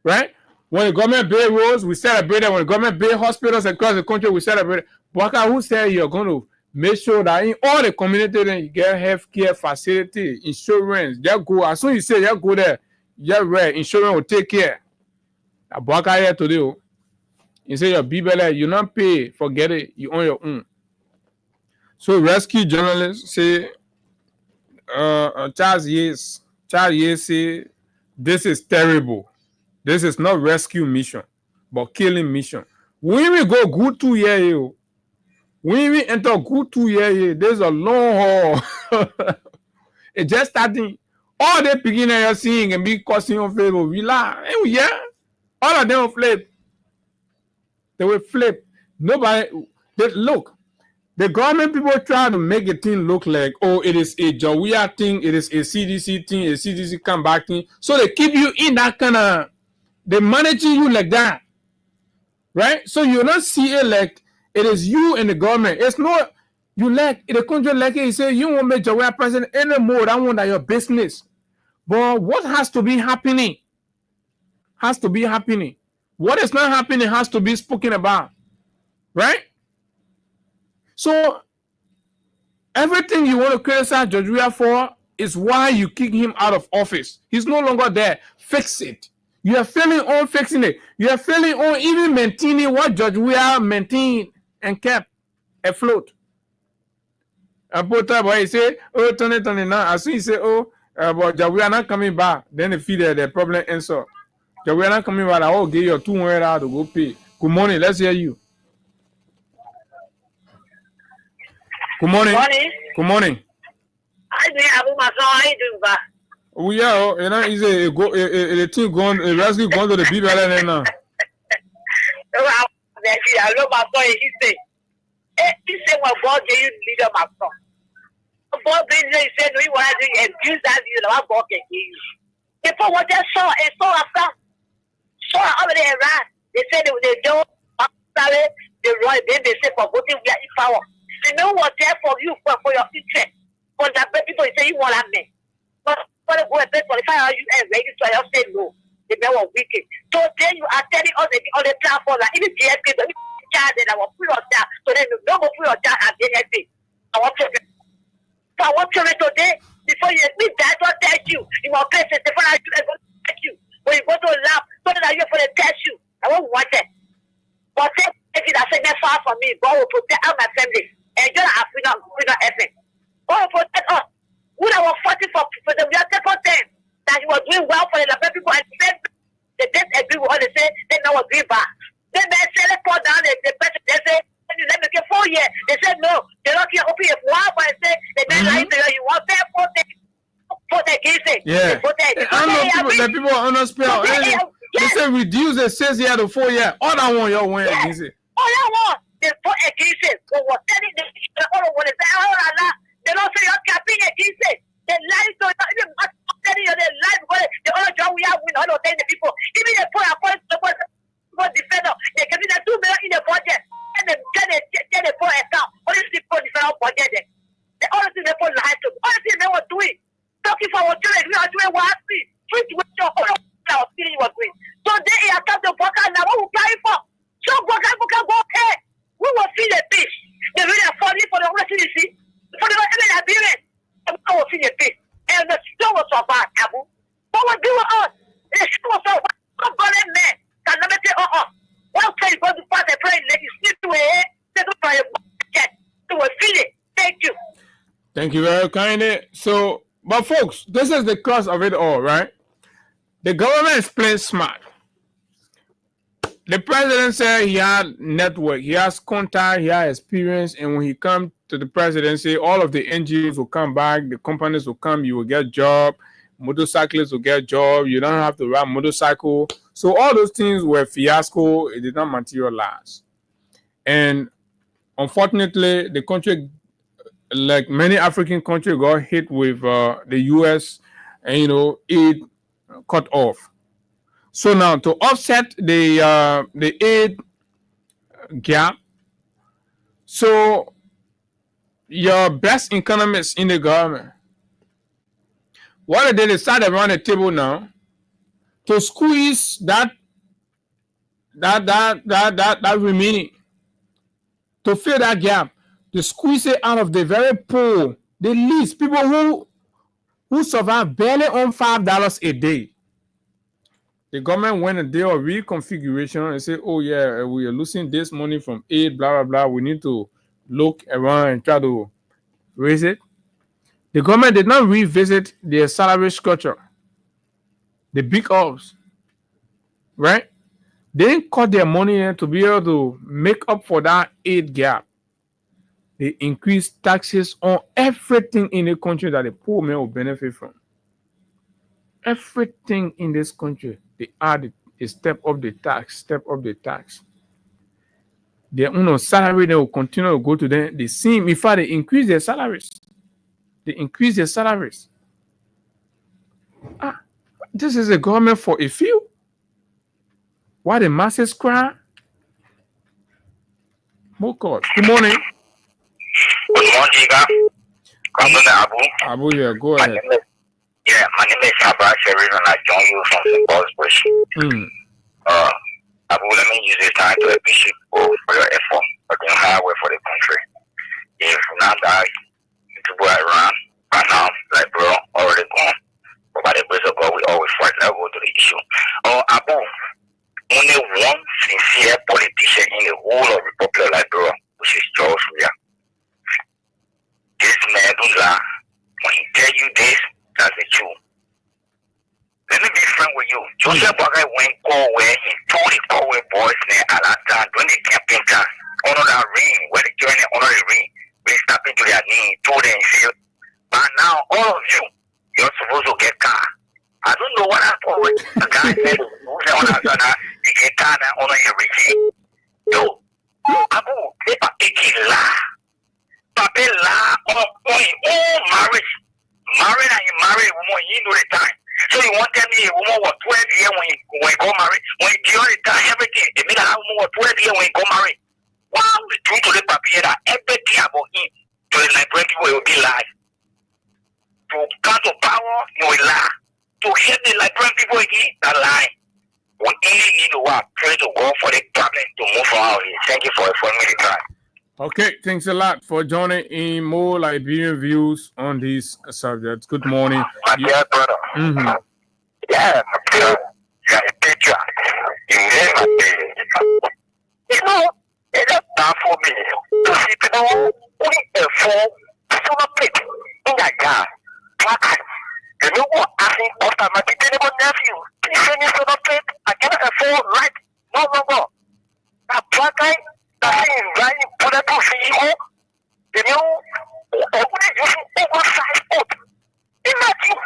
Right? When the government built roads, we celebrated. When the government built hospitals across the country, we celebrated. But who said you're going to make sure that in all the community then you get healthcare facility, insurance, just go. As soon as you say you go there, you're right, insurance will take care. Baka here today. You say your BBL, you not pay, forget it, you own your own. So rescue journalists say Charles Yates say this is terrible. This is not rescue mission, but killing mission. When we go good 2 years, when we enter good 2 years, there's a long haul. It's just starting. All the beginning you're seeing and be causing your favor. Relax. Yeah. All of them will flip. They will flip. Nobody. Look. The government people try to make a thing look like, oh, it is a Jawia thing, it is a CDC thing, a CDC comeback thing. So they keep you in that kind of. They're managing you like that, right? So you don't see it like it is you and the government. It's not you like in the country like it. You say you won't make your president anymore. That one that your business. But what has to be happening? Has to be happening. What is not happening has to be spoken about, right? So everything you want to criticize Judge Weah for is why you kick him out of office. He's no longer there. Fix it. You are failing on fixing it. You are failing on even maintaining what Judge Weah maintained and kept afloat. And put boy, he say, oh, turn it now. As soon as he say, oh, but Judge Weah not coming back, then they feel that the problem ends up. Judge Weah not coming back, I will give you $200 to go pay. Good morning, let's hear you. Good morning. Good morning. I think I do my Oh yeah, you know, is a team going, a rescue going to the BBL right now. I know my son. He said, "Well, God gave you leader, my son." God said, "We want to abuse that leader. What God can give you." People what they saw and saw after, saw over there around. They said they don't. They run. They say for voting we are in power. They know what's there for you for your interest. For the people say you want to make. want to go and pay 45 US register, you say no. The men were wicked. So then you are telling us on the platform that even GSP, the child that I will put your child, so then you don't go put your child at anything. I want to. So I want to today, before you admit that, don't test you. In my place, before I test you. When you go to a lab, so that you're going to test you. I won't want it. But if it has been far from me, God will protect all my family. And you have freedom effort. God will protect us. When I was fighting for the second time, that he was doing well for the people, and they didn't agree with what they say, then I was doing bad. Then they say, let's put down the person, they say, let me get 4 years. They said, no, they're not going to open it. Why? But they say, they don't like it. You want that for the case. Yeah. I know the people are honest. They say reduce the 6 years to 4 years. All I want your win. All I want is for a case. But what telling the other one is that, they don't say you're capping a case. They lie to you. Telling you they lie because the other job we have, we don't tell the people. Even the poor according to the defender, they give me the 2 million in the budget. And they get the poor account. Only people defend budget. The other thing they put lie to. Only thing they were doing. Talking for our children, we are doing what free. Free to what your our feeling was doing. So they are come to work and now what we apply for. So work and go pay. We will feel the peace. They really are falling for the residency. For the agreement. And we will feel the peace. And the store was so bad, Abu. What will do with us? The store was so bad. Some government men can never say, one place go to pass a plane, let you slip to it. They don't try to get. So we'll feel it. Thank you. Thank you very kindly. So, but folks, this is the crux of it all, right? The government is playing smart. The president said he had network, he has contact, he has experience, and when he comes to the presidency, all of the NGOs will come back, the companies will come, you will get job, motorcyclists will get job, you don't have to ride motorcycle. So all those things were fiasco, it did not materialize. And unfortunately, the country, like many African countries, got hit with the US and aid cut off. So now to offset the aid gap, so your best economists in the government, what they did is start around the table now to squeeze that remaining, to fill that gap, to squeeze it out of the very poor, the least people who survive barely on $5 a day. The government went and did a reconfiguration and said, oh yeah, we are losing this money from aid, blah, blah, blah. We need to look around and try to raise it. The government did not revisit their salary structure. The big ups, right? They didn't cut their money in to be able to make up for that aid gap. They increased taxes on everything in the country that the poor man will benefit from. Everything in this country, they add a step of the tax. Their own salary, they will continue to go to them. They seem, in fact, they increase their salaries. This is a government for a few. Why the masses cry? Oh God. Good morning. Good morning, Abu, yeah, go ahead. My name is Abba Sherry, and I join you from the Bosbush. Abu, let me use this time to appreciate you for your effort for doing hard work for the country. If not that, to go around right now, like bro, already gone. But by the grace of God, we always fight level to the issue. Abu, only one sincere politician in the whole of Republic like bro, which is George Weah. This man do lie. When he tell you this, that's the truth. Let me be frank with you. Joseph Bogai went where he told the Corway boys at that time during the campaign time, honor that ring, where they joined honor the ring, they step into their knee, told them, say, but now all of you, you're supposed to get car. I don't know what happened with the guy said, you get car and honor your regime. Yo, Abu, they are taking la. Papa la on marriage. Married and you marry a woman, you know the time. So you want to tell me a woman was 12 years when you go marry? When you do the time, everything, they mean a woman was 12 years when you go marry. Why we do to the papier that everything about him to the library people will be live? to come to power, you will lie. To hit the Liberian people again, that lie. We only need to pray to God for the problem to move forward. Thank you for me to try. Okay, thanks a lot for joining in more Liberian views on these subjects. Good morning. My dear brother. Mm-hmm. Yeah, my dear. You are a teacher. You name my name. You know, it's just bad for me to see people only a full silver plate in that guy. You know what? I think after my dependable nephew, please send me silver plate. I cannot afford right. No. That black guy, that thing is very important for you. You know, I wouldn't use oversized food. Imagine,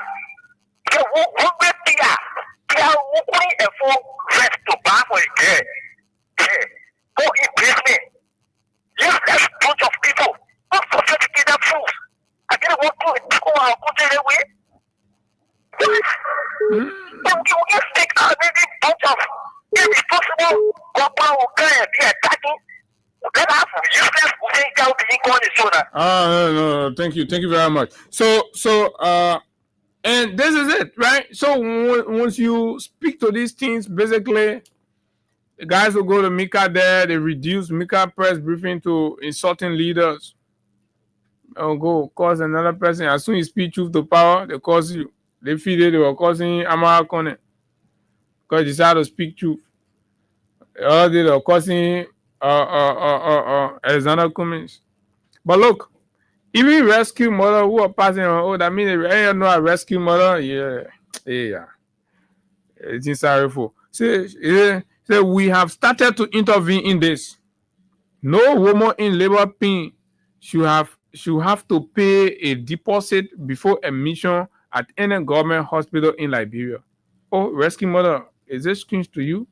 you won't be there. They are only a full vest to buy for a girl. Yeah. Go in business. Useless bunch of people. Not sophisticated fools. I didn't want to go out country away. You just take a bunch of irresponsible corporal who can be attacking. No. Thank you very much. So, and this is it, right? So once you speak to these things, basically, the guys will go to Mika there. They reduce Mika press briefing to insulting leaders. They'll go cause another person. As soon as you speak truth to power, they cause you. They feel they were causing Amara Kone because they decided to speak truth. They were causing Alexander Cummings. But look, even rescue mother who are passing on, that means they know a rescue mother. Yeah. It's sorrowful. So we have started to intervene in this. No woman in labor pain should have to pay a deposit before admission at any government hospital in Liberia. Oh, rescue mother, is this strange to you?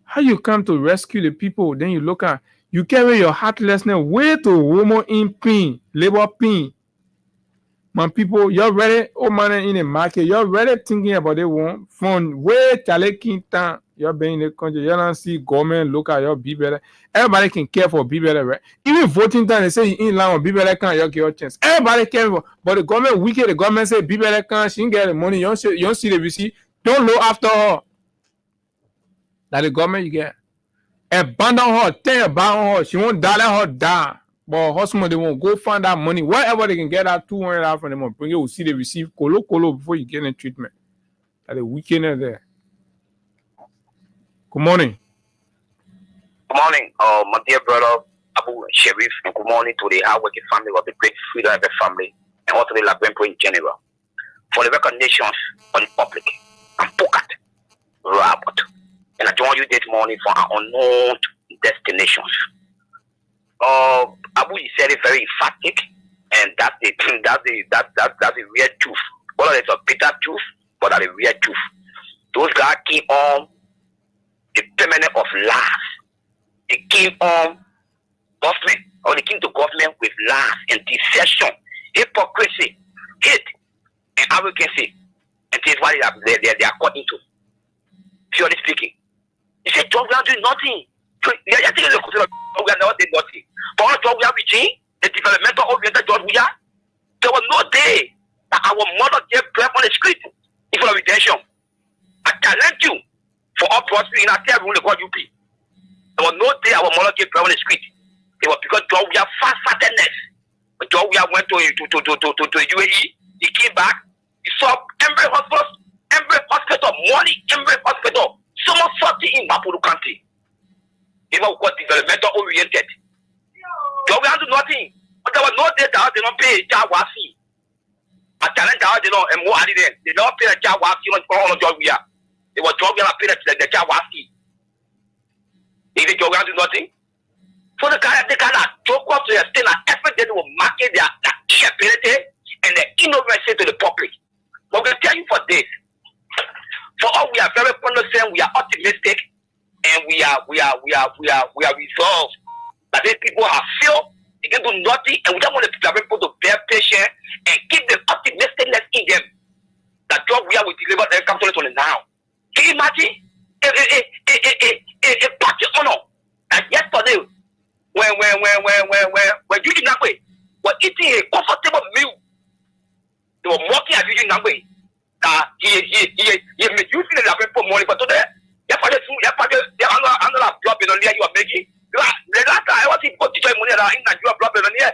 How you come to rescue the people, then you look at, you carry your heartlessness way to woman in pain, labor pain. Man, people, you're ready, oh man, in the market, you're ready thinking about the one from way to time. You're being in the country, you don't see government look at your be better. Everybody can care for be better, right? Even voting time, they say in line on be better can you get your chance. Everybody care for, but the government wicked, the government say be better can, she can get the money, you don't see the receipt, don't look after her. That the government you get. Abandon her, tell about her, she won't die, let her die. But her husband, they won't go find that money. Wherever they can get that $200 from them, bring it, we'll see they receive colo before you get any treatment. That the weekend there. Good morning. Good morning, my dear brother Abu Sharif, and good morning to the hardworking family of the great Freedom of the family, and also the Labempo in general. For the recognitions of the public, I'm pocket, robbed. And I join you this morning for our unknown destinations. Abu, you said it very emphatic, and that's the real truth. Whether it's a bitter truth, but that's the real truth. Those guys keep on the permanent of lies. They came on government, or they came to government with lies and deception, hypocrisy, hate, and arrogancy. And this is what they are caught into. Purely speaking. He said, John, we are doing nothing. We are not doing nothing. For us, John, we are reaching the developmental oriented John, we are. There was no day that our mother gave breath on the street in for redemption. I challenge you for all prospering in our care rule God you be. There was no day our mother gave breath on the street. It was because John, we are fast-fatedness. When John, we went to UAE, he came back, he saw every hospital, morning, every hospital. Someone 40 in Mapuru County. Even got developmental oriented. So we have to do nothing. But there was no day that they don't pay Jawa fee. I challenge that they don't and more they don't pay a Jawa fee on Georgia. They were Georgia pay the Jawa fee. If the Georgia do nothing. So the guy that talk up to their state and every day they will market their capability and their innovation to the public. But we can tell you for this. For all we are very confident, we are optimistic, and we are resolved. That these people have failed, they can do nothing, and we don't want the people to bear patience and keep the optimisticness in them. That job we are will deliver them come to now. Can you imagine? A party honor. And yesterday, when you did that way, we're eating a comfortable meal they were mocking and using language. That he using the language for money, but today, you are making. The last time I was in Portugal, money in Nigeria, here.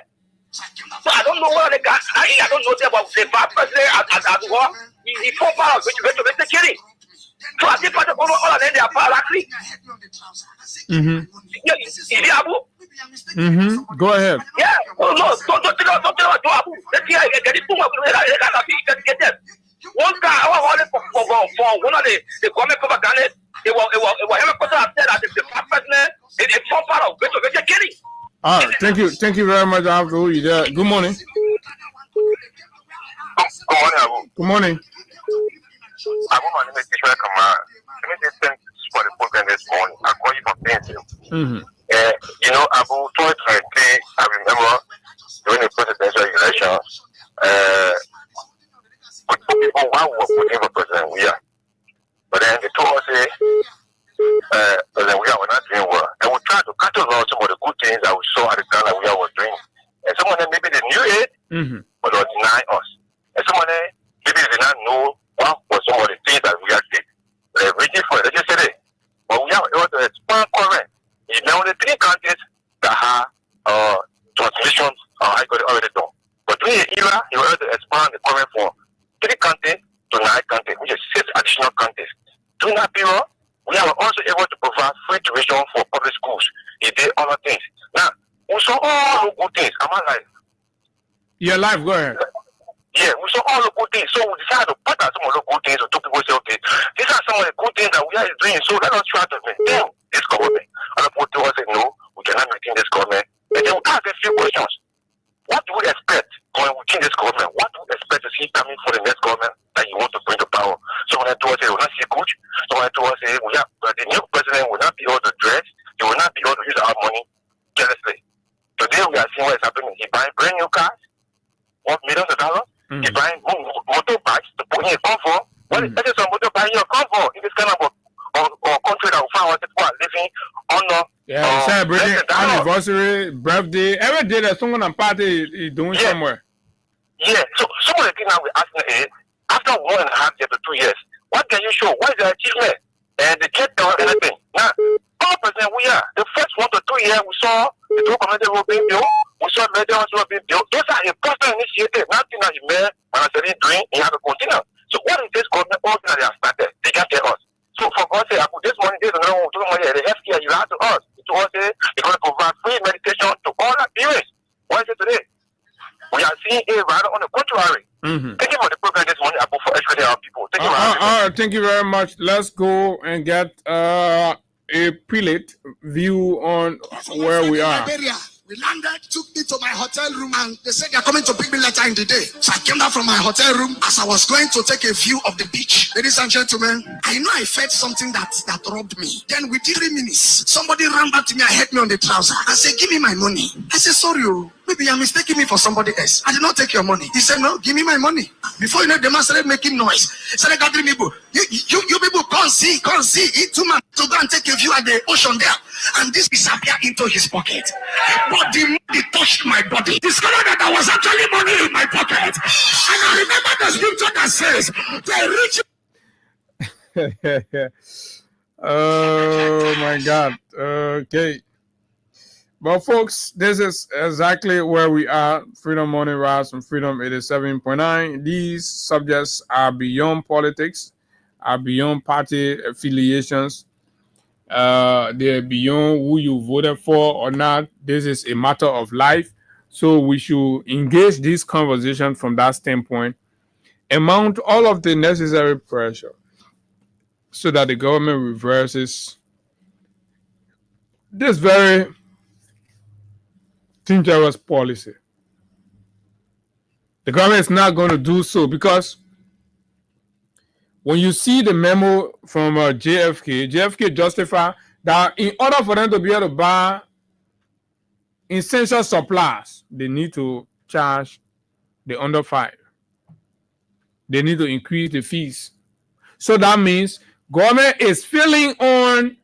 So I don't know what they got. I don't know about the president as well. He four powers which went to the killing. So I think all of them they are power actually. Go ahead. Yeah. Oh no, don't Abu. Let's see. Get it. Get them. One guy I was for one of the government propaganda. It was helicopter said that the president is four powers which went to the killing. All right, thank you very much. I have to hold you there. Good morning. Good morning. Abu, my name is Ishmael Kamara. Let me say thanks for the program this morning. I call you from Pennsylvania. You know, Abu, 2023, I remember during the presidential election, people were voting for President Weah. But then they told us, President Weah was not doing well. And we tried to catalog some of the good things that we saw at the time that Weah was doing. And some of them maybe they knew it, but they deny us. And some of them maybe they did not know what was some of the things that we have did. They're waiting for it. They just said it. But we have able to expand current. It's now only 3 countries that have transmissions already done. But during the era, you were able to expand the current from 3 countries to 9 countries, which is 6 additional countries. During that period, we are also able to provide free tuition for public schools. He did other things. Now, we saw all the good things. Am I live? You're live. Go ahead. Yeah, we saw all the good things. So we decided to put out some of the good things. So two people say, okay, these are some of the good things that we are doing. So let us try to maintain this government. Other people say, no, we cannot maintain this government. And then we ask a few questions. What do we expect when we change this government? What do we expect to see coming for the next government that you want to bring to power? Someone to us say, we will not see good. Someone to us say, the new president will not be able to dress. He will not be able to use our money carelessly. Today we are seeing what is happening. He buying brand new cars, worth millions of dollars. He buying motorbikes to put in a comfort. What is some motorbike in your comfort in this kind of country that we find ourselves living on? Yeah, celebrating anniversary, birthday, every day that someone on party is doing somewhere. Yeah, so some of the things that we're asking is, after 1.5 years to 2 years, what can you show? What is the achievement? And they can't tell anything. Now, all President Weah, the first 1 to 2 years, we saw the 2 community road being built, we saw the measures road being built. Those are important initiatives, nothing that you made and I said doing, you have to continue. So what is this government, all that they have started? They can't tell us. So for God say, I put this money, this another one, the healthcare you have to us. To us, they're going to provide free medication to all our parents. What is it today? We are seeing a rather on the contrary. Thank you for the program this morning, Abu, for educating our people. Thank you. All right, thank you very much. Let's go and get a prelate view on where we are. We landed, took me to my hotel room, and they said they're coming to pick me later in the day. So I came down from my hotel room as I was going to take a view of the beach. Ladies and gentlemen, I know I felt something that robbed me. Then within 3 minutes, somebody ran back to me and hit me on the trouser and said, give me my money. I said, sorry, maybe you're mistaking me for somebody else. I did not take your money. He said, no, give me my money. Before you know, the man started making noise. He said, people, you people can't see. He too man to go and take a view at the ocean there. And this disappeared into his pocket. But the money touched my body. Discovered that there was actually money in my pocket. And I remember the scripture that says, they reach. Oh my God. Okay. But folks, this is exactly where we are. Freedom Morning Rise from Freedom 87.9. These subjects are beyond politics, are beyond party affiliations. They're beyond who you voted for or not. This is a matter of life. So we should engage this conversation from that standpoint and mount all of the necessary pressure so that the government reverses this very dangerous policy. The government is not going to do so because when you see the memo from JFK justified that in order for them to be able to buy essential supplies, they need to charge the under 5. They need to increase the fees. So that means government is filling on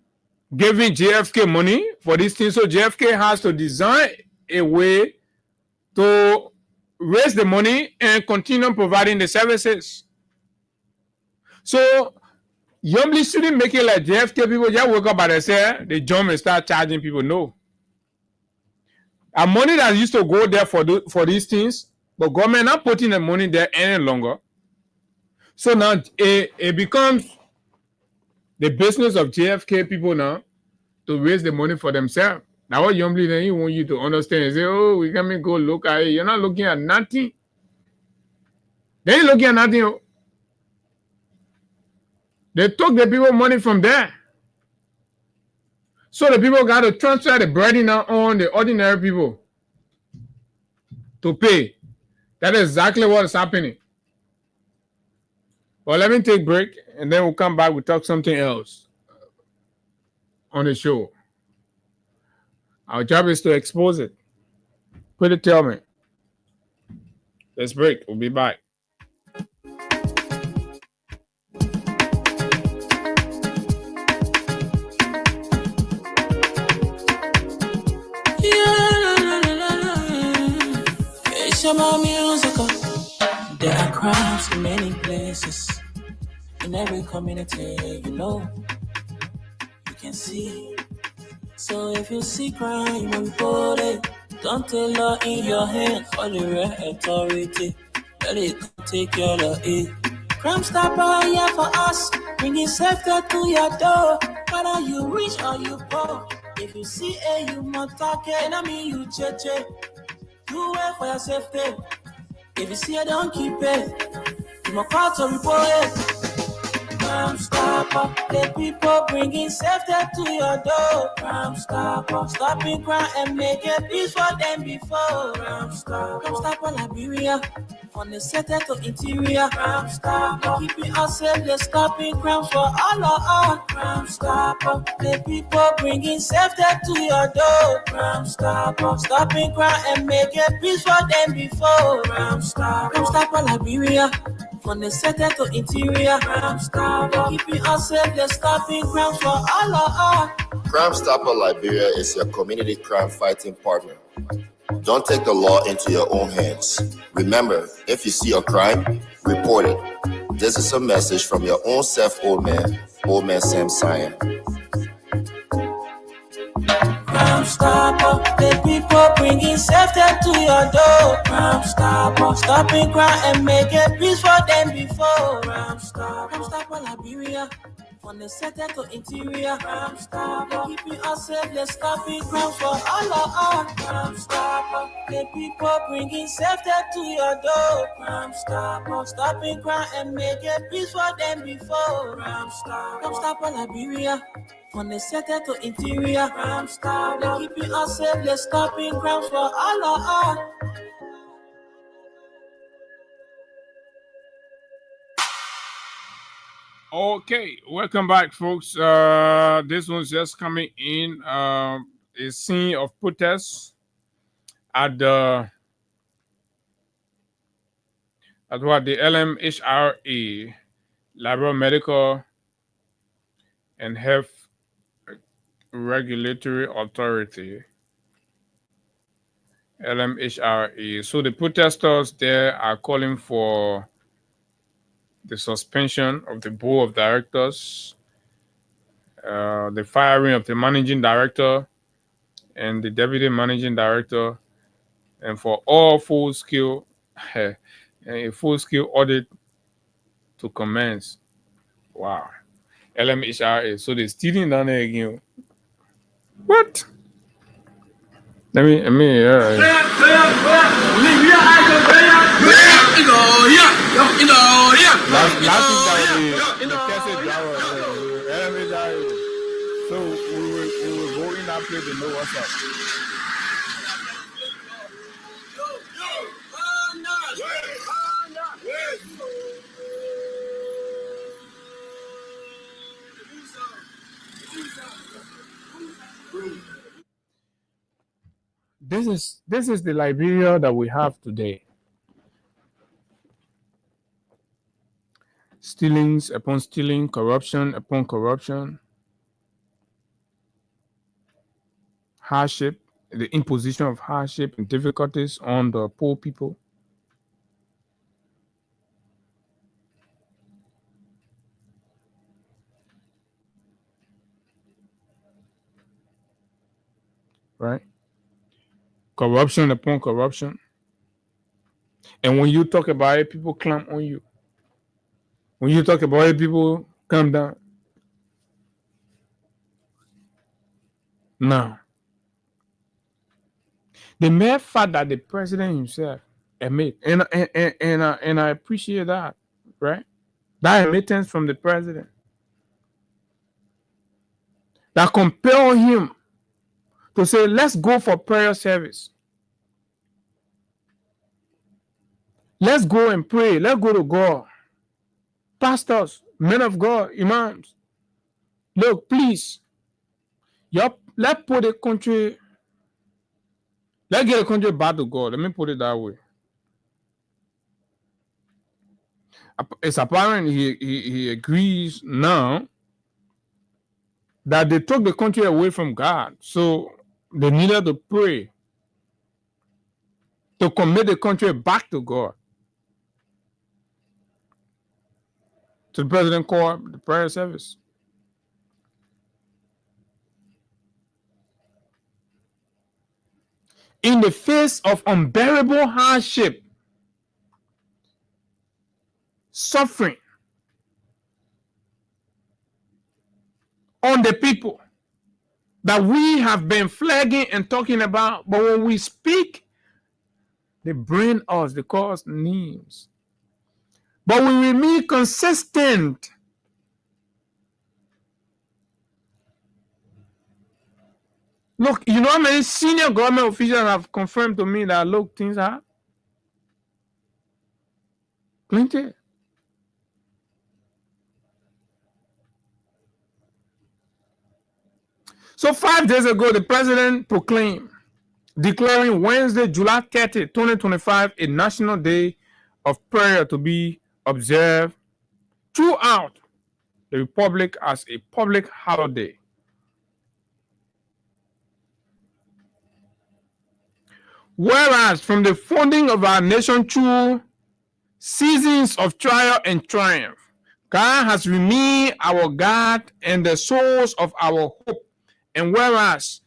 giving JFK money for these things. So JFK has to design a way to raise the money and continue providing the services. So Yombly shouldn't make it like JFK people just wake up by themselves, they jump and start charging people. No. And money that used to go there for these things, but government not putting the money there any longer. So now it becomes the business of JFK people now to raise the money for themselves. Now what Yombly then he want you to understand and say, oh, we can go look at it. You're not looking at nothing. They ain't looking at nothing. They took the people money from there. So the people got to transfer the burden now on the ordinary people to pay. That is exactly what is happening. Well, let me take a break and then we'll come back. We'll talk something else on the show. Our job is to expose it. Put it, tell me. Let's break. We'll be back. There are crimes in many places, in every community, you can see. So if you see crime, report it. Don't take law in your hand, call the right authority. Let it take care of it. Crime stopper here for us, bringing safety to your door. Whether you rich or you poor, if you see a human target, I mean you check. Do it for your safety. If you see it, don't keep it. You must call to report it. Crime stopper, the people bringing safety to your door. Crime stopper, stopping crime and making peace for them before. Crime stopper, Liberia, from the center to interior. Crime stopper, keeping us safe, they're stopping crime for all of us. Crime stopper, the people bringing safety to your door. Crime stopper, stopping crime and making peace for them before. Crime stopper, Liberia, from the center to interior. Crime stopper, keeping us safe, they're stopping crime for all of us. Crime Stopper Liberia is your community crime fighting partner. Don't take the law into your own hands. Remember, if you see a crime, report it. This is a message from your own self, Old Man Sam Cyan. Crime stopper, the people bringing safety to your door. Crime stopper, stopping crime and making peace for them before. Crime stopper, Liberia, from the center to interior. Crime stopper, keeping us safe, they're stopping crime for all of us. Crime stopper, the people bringing safety to your door. Crime stopper, stopping crime and making peace for them before. Crime stopper, Liberia, from the center to interior. Crime stopper, keeping us safe, they're stopping crime for all of us. Okay, welcome back, folks. This one's just coming in. A scene of protests at the LMHRA, Liberal Medical and Health Regulatory Authority, LMHRA. So the protesters there are calling for the suspension of the board of directors, the firing of the managing director and the deputy managing director, and for all full-scale audit to commence. Wow. LMHRA. So they're stealing down there again. What? Let me So we will go in that place and know what's up. This is the Liberia that we have today. Stealings upon stealing, corruption upon corruption, hardship, the imposition of hardship and difficulties on the poor people. right? Corruption upon corruption. And when you talk about it, people clamp on you. When you talk about it, people come down. Now, the mere fact that the president himself admit, and I appreciate that, right? That admittance from the president that compel him to say, let's go for prayer service. Let's go and pray. Let's go to God. Pastors, men of God, imams. Look, please. Let's put the country. Let's get the country back to God. Let me put it that way. It's apparent he agrees now that they took the country away from God. So they needed to pray to commit the country back to God. So the president called the prayer service. In the face of unbearable hardship, suffering on the people that we have been flagging and talking about, but when we speak, they bring us, they call us names. But we remain consistent. Look, you know how many senior government officials have confirmed to me that, look, things are plenty. So 5 days ago, the president proclaimed, declaring Wednesday, July 30, 2025, a national day of prayer to be observed throughout the Republic as a public holiday. Whereas from the founding of our nation through seasons of trial and triumph, God has remained our God and the source of our hope. And whereas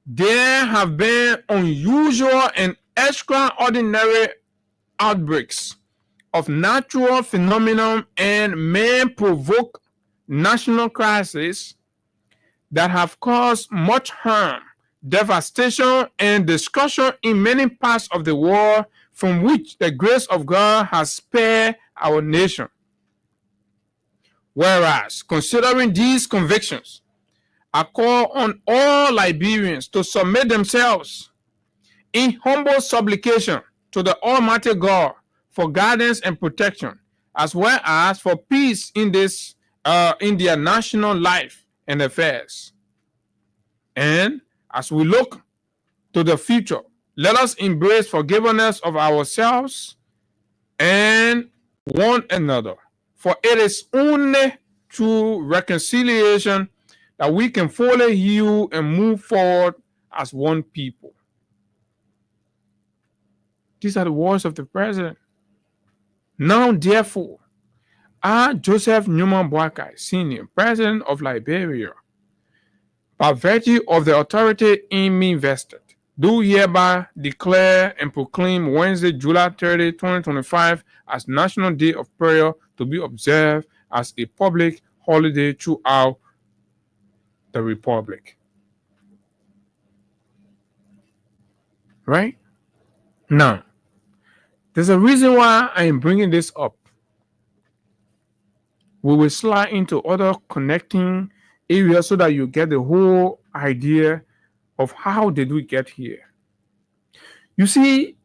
there have been unusual and extraordinary outbreaks of natural phenomenon and man-provoked national crises that have caused much harm, devastation, and destruction in many parts of the world, from which the grace of God has spared our nation. Whereas, considering these convictions, I call on all Liberians to submit themselves in humble supplication to the Almighty God for guidance and protection, as well as for peace in their national life and affairs. And as we look to the future, let us embrace forgiveness of ourselves and one another, for it is only through reconciliation that we can fully heal and move forward as one people. These are the words of the president. Now, therefore, I, Joseph Newman Boakai, Sr., President of Liberia, by virtue of the authority in me vested, do hereby declare and proclaim Wednesday, July 30, 2025, as National Day of Prayer to be observed as a public holiday throughout the Republic. Right? Now, there's a reason why I am bringing this up. We will slide into other connecting areas so that you get the whole idea of how did we get here. You see,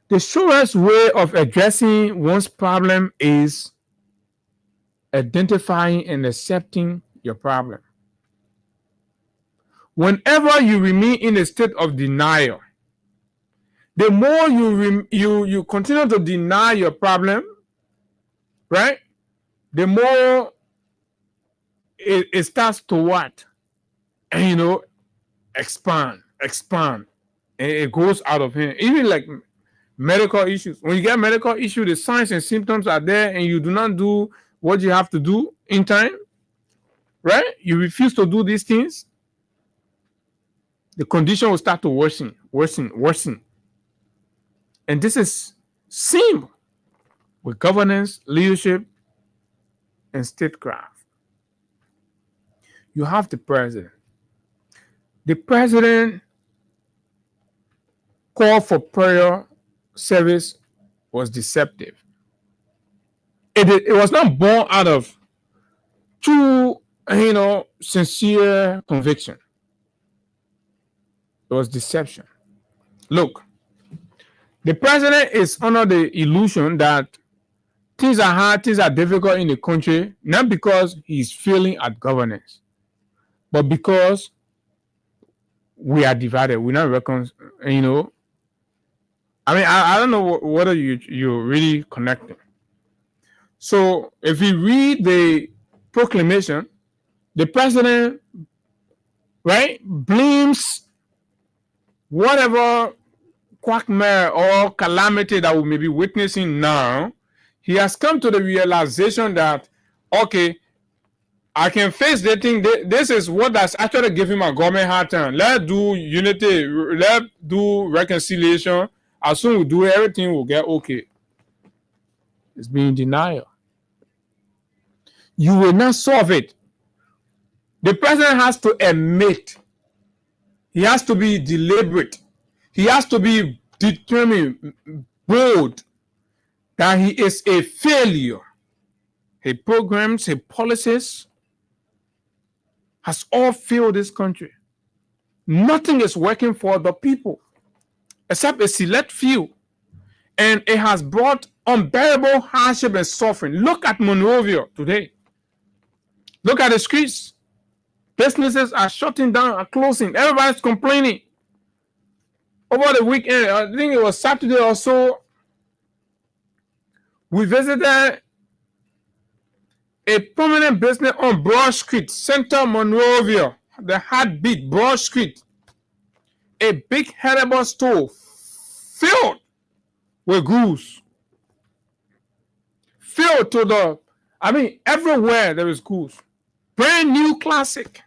the surest way of addressing one's problem is identifying and accepting your problem. Whenever you remain in a state of denial, the more you continue to deny your problem, right? The more it starts to what? And expand, and it goes out of hand. Even like medical issues. When you get medical issues, the signs and symptoms are there, and you do not do what you have to do in time, right? You refuse to do these things. the condition will start to worsen. And this is seen with governance, leadership, and statecraft. You have the president. The president call for prayer service was deceptive. It was not born out of true, sincere conviction. It was deception. Look, the president is under the illusion that things are hard, things are difficult in the country, not because he's failing at governance, but because we are divided. We're not reconciled, I don't know whether you're really connecting. So if you read the proclamation, the president, right, blames whatever quagmire or calamity that we may be witnessing now. He has come to the realization that, okay, I can face the thing. This is what that's actually giving my government hard time. Let's do unity. Let's do reconciliation. As soon as we do it, everything will get okay. It's being denial. You will not solve it. The president has to admit. He has to be deliberate. He has to be determined, bold, that he is a failure. His programs, his policies has all failed this country. Nothing is working for the people except a select few. And it has brought unbearable hardship and suffering. Look at Monrovia today. Look at the streets. Businesses are shutting down, are closing. Everybody's complaining. Over the weekend, I think it was Saturday or so, we visited a prominent business on Broad Street, Center Monrovia, the heartbeat, Broad Street. A big headable store filled with goose. Filled to the, everywhere there is goose. Brand new classic.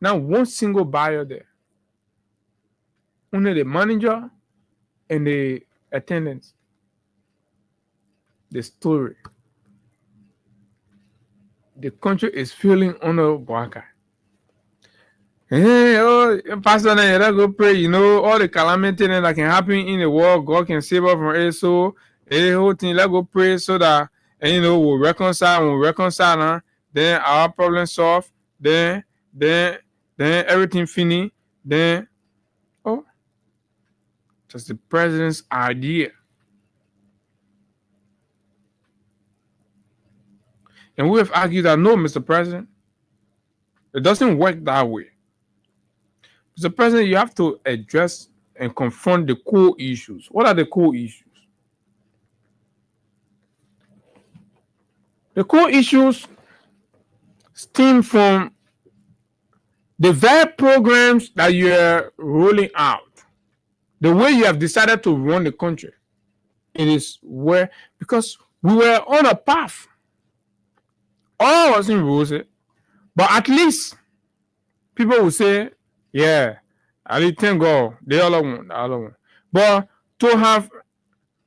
Not one single buyer there. Only the manager and the attendants. The story. The country is feeling under Boaka. Hey, Pastor, let's go pray. All the calamity that can happen in the world, God can save us from it. So, the whole thing, let's go pray so that, we'll reconcile, then our problem solved, then everything finished, then, that's the president's idea. And we have argued that, no, Mr. President, it doesn't work that way. Mr. President, you have to address and confront the core issues. What are the core issues? The core issues stem from the very programs that you are rolling out. The way you have decided to run the country. It is where, because we were on a path. All wasn't rosy, but at least people will say, yeah, I did thank God, the other one. But to have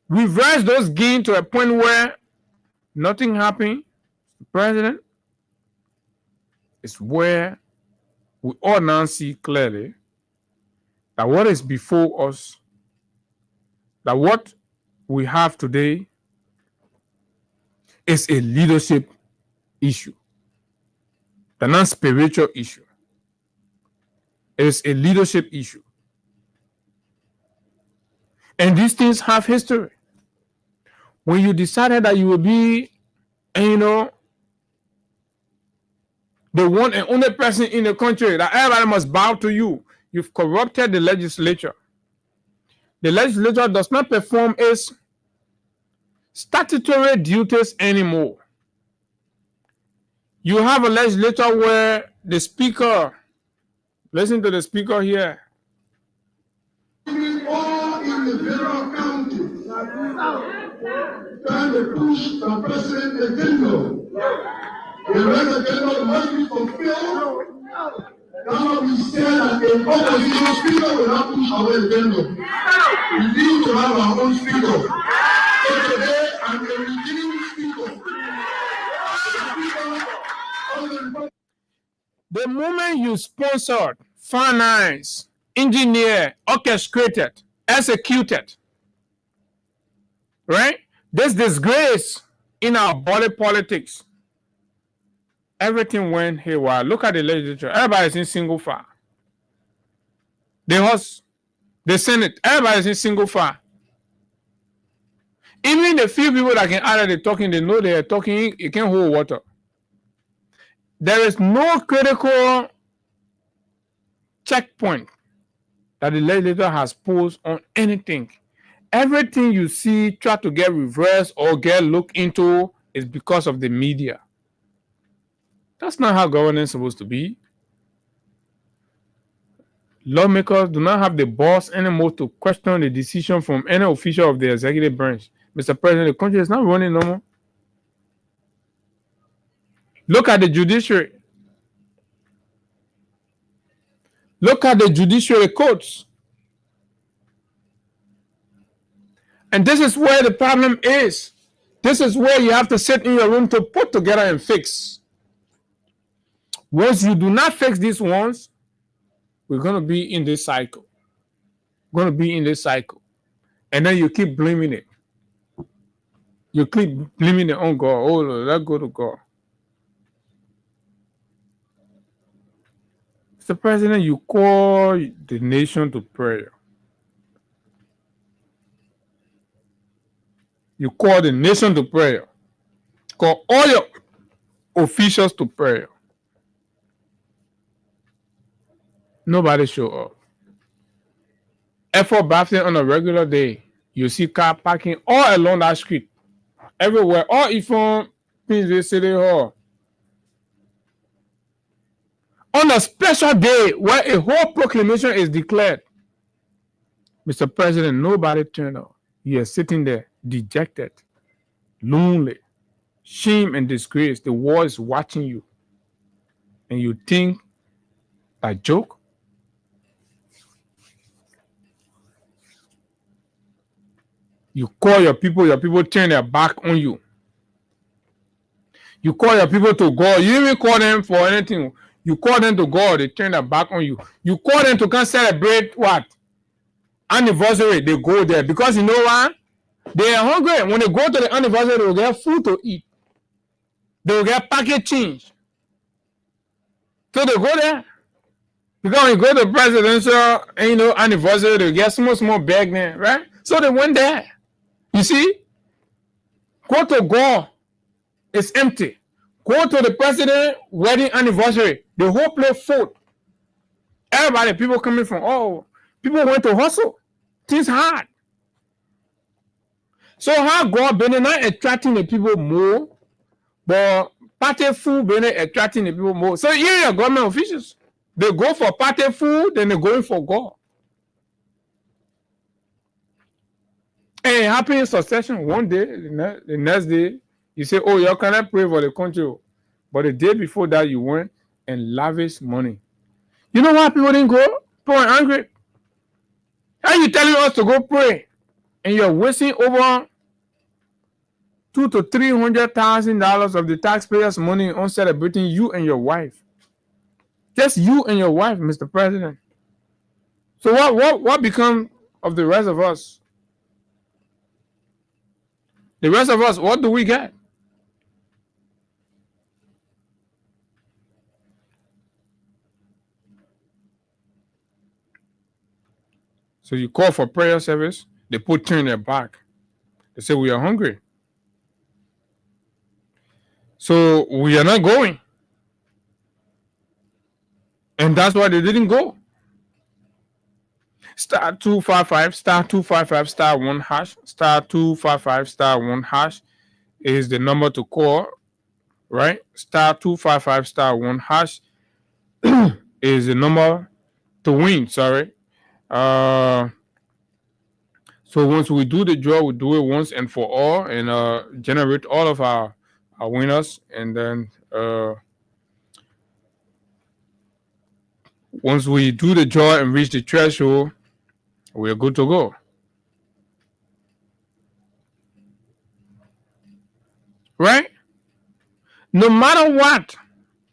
reversed those gains to a point where nothing happened, the president, is where we all now see clearly that what is before us, that what we have today is a leadership issue, the non-spiritual issue. It is a leadership issue. And these things have history. When you decided that you will be, the one and only person in the country that everybody must bow to you, you've corrupted the legislature. The legislature does not perform its statutory duties anymore. You have a legislature where the speaker, listen to the speaker here. All in the federal county, trying to push the president the kingdom. The rest of the kingdom must be fulfilled That's what we said that the opposition speaker will not push away the vendor. We need to have our own speaker. So today, I'm the beginning speaker. The moment you sponsored, financed, engineered, orchestrated, executed, right? This disgrace in our body politics, everything went haywire. Look at the legislature. Everybody's in single file. The House, the Senate, everybody's in single file. Even the few people that can either they're talking, they know they are talking, it can hold water. There is no critical checkpoint that the legislature has posed on anything. Everything you see try to get reversed or get looked into is because of the media. That's not how governance is supposed to be. Lawmakers do not have the balls anymore to question the decision from any official of the executive branch. Mr. President, the country is not running no more. Look at the judiciary. Look at the judiciary courts. And this is where the problem is. This is where you have to sit in your room to put together and fix. Once you do not fix these ones, we're going to be in this cycle. We're going to be in this cycle. And then you keep blaming it. You keep blaming it on God. Oh, Lord, let's go to God. Mr. President, you call the nation to prayer. You call the nation to prayer. Call all your officials to prayer. Nobody show up. Effort bathing on a regular day. You see car parking all along that street. Everywhere. All from Pinsville City Hall. On a special day where a whole proclamation is declared. Mr. President, nobody turned up. You are sitting there dejected, lonely, shame and disgrace. The world is watching you. And you think that joke? You call your people turn their back on you. You call your people to God. You even call them for anything. You call them to God, they turn their back on you. You call them to come celebrate what? Anniversary, they go there. Because you know what? They are hungry. When they go to the anniversary, they will get food to eat. They will get package change. So they go there. Because when you go to presidential anniversary, they get small bag there, right? So they went there. You see? Go to God, it's empty. Go to the president wedding anniversary, the whole place full. Everybody, people coming from, people went to hustle. Things hard. So how God been not attracting the people more, but party food been attracting the people more. So here are government officials. They go for party food, then they're going for God. And it happened in succession. One day, the next day, you say, oh, you cannot pray for the country. But the day before that, you went and lavished money. You know why people didn't go? People are angry. How you telling us to go pray? And you're wasting over $200,000 to $300,000 of the taxpayers' money on celebrating you and your wife. Just you and your wife, Mr. President. So what become of the rest of us? The rest of us, what do we get? So you call for prayer service, they turn their back. They say, we are hungry. So we are not going. And that's why they didn't go. Star 255, star 255, star 1 hash, star 255, star 1 hash is the number to call, right? Star 255, star 1 hash is the number to win, sorry. So once we do the draw, we do it once and for all and generate all of our winners, and then Once we do the job and reach the threshold, we're good to go. Right? No matter what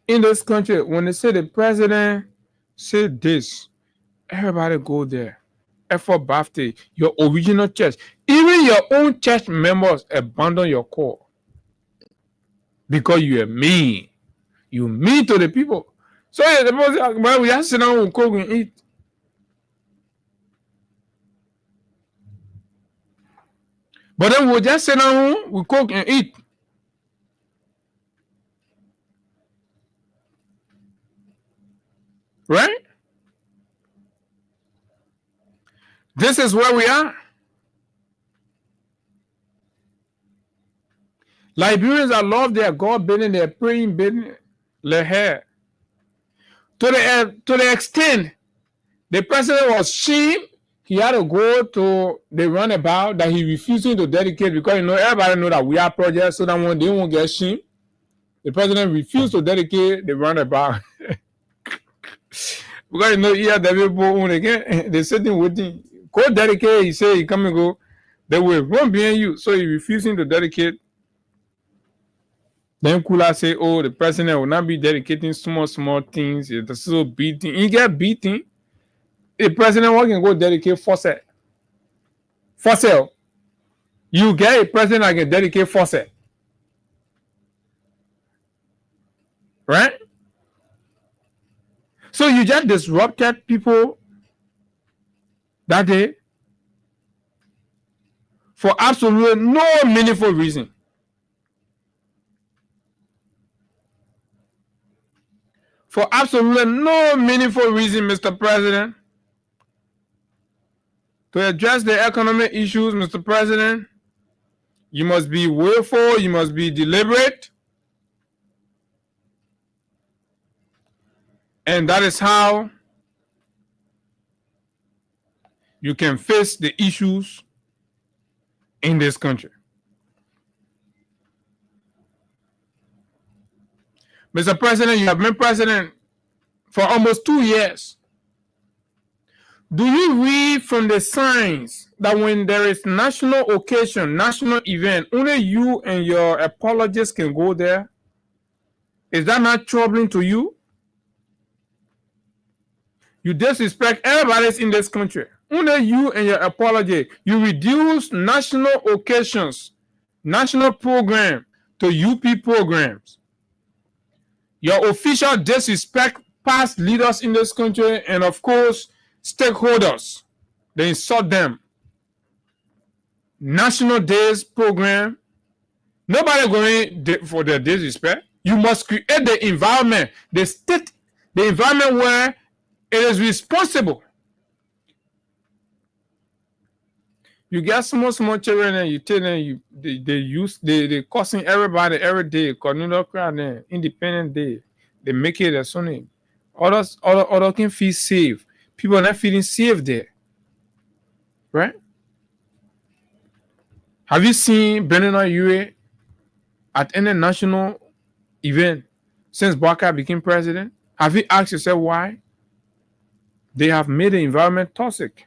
in this country, when they say the president said this, everybody go there. Effort birthday, your original church. Even your own church members abandon your call. Because you are mean. You mean to the people. So yeah, the most, well, we just sit down and cook and eat. But then we'll just sit down, we cook and eat. Right? This is where we are. Liberians that love their God building, their praying building, their hair. To the extent the president was shamed, he had to go to the runabout that he refusing to dedicate because everybody know that we are projects, so that when they won't get shamed, the president refused to dedicate the runabout. Because ERW again, they sitting waiting. Go dedicate, he say he come and go. They will run behind you. So he refusing to dedicate. Then Kula say, oh, the president will not be dedicating small things. It's so beating. He get beaten. The president can go dedicate faucet. Faucet. You get a president that can dedicate faucet. Right? So you just disrupted people that day for absolutely no meaningful reason. For absolutely no meaningful reason, Mr. President. To address the economic issues, Mr. President, you must be willful, you must be deliberate. And that is how you can face the issues in this country. Mr. President, you have been president for almost 2 years. Do you read from the signs that when there is national occasion, national event, only you and your apologists can go there? Is that not troubling to you? You disrespect everybody in this country. Only you and your apology. You reduce national occasions, national program to UP programs. Your official disrespect past leaders in this country and, of course, stakeholders. They insult them. National Days program. Nobody going for their disrespect. You must create the environment, the environment where it is responsible. You get small children and you tell them they cussing everybody every day, communal crowd, Independent Day. They make it a Sunday. Others can feel safe. People are not feeling safe there. Right? Have you seen Bernard Yue at any national event since Baka became president? Have you asked yourself why? They have made the environment toxic.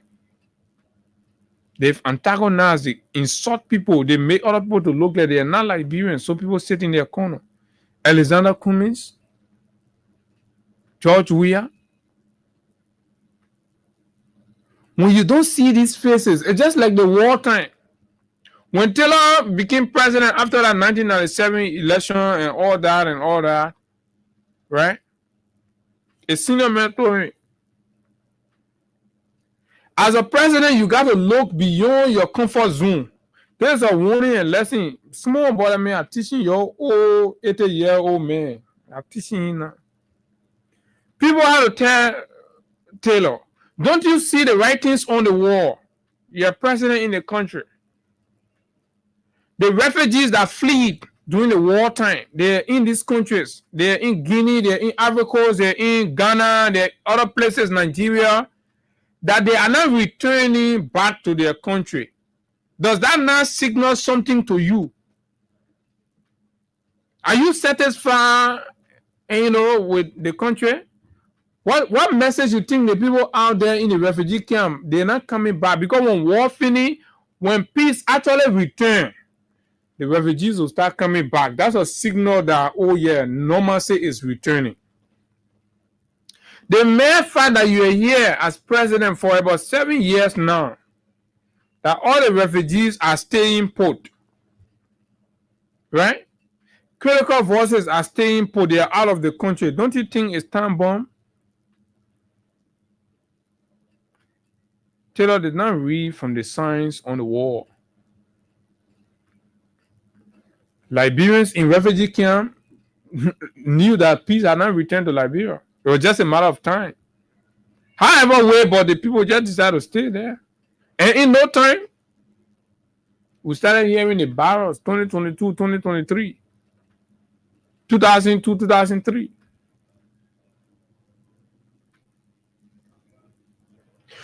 They've antagonized, they insult people. They make other people to look like they are not Liberians. So people sit in their corner. Alexander Cummings, George Weah. When you don't see these faces, it's just like the wartime. When Taylor became president after that 1997 election and all that, right? A senior man told me, as a president, you got to look beyond your comfort zone. There's a warning and lesson. Small boy, man, I'm teaching your old 80-year-old man. I'm teaching him now. People have to tell Taylor, don't you see the writings on the wall? You're president in the country. The refugees that fled during the wartime, they're in these countries. They're in Guinea, they're in Ivory Coast, they're in Ghana, they're other places, Nigeria, that they are not returning back to their country. Does that not signal something to you? Are you satisfied, with the country? What message you think the people out there in the refugee camp, they're not coming back? Because when war finish, when peace actually return, the refugees will start coming back. That's a signal that, oh yeah, normalcy is returning. The mere fact that you are here as president for about 7 years now, that all the refugees are staying put, right? Critical voices are staying put, they are out of the country. Don't you think it's time bomb? Taylor did not read from the signs on the wall. Liberians in refugee camp knew that peace had not returned to Liberia. It was just a matter of time. However way, but the people just decided to stay there. And in no time, we started hearing the barrels 2022, 2023, 2002, 2003.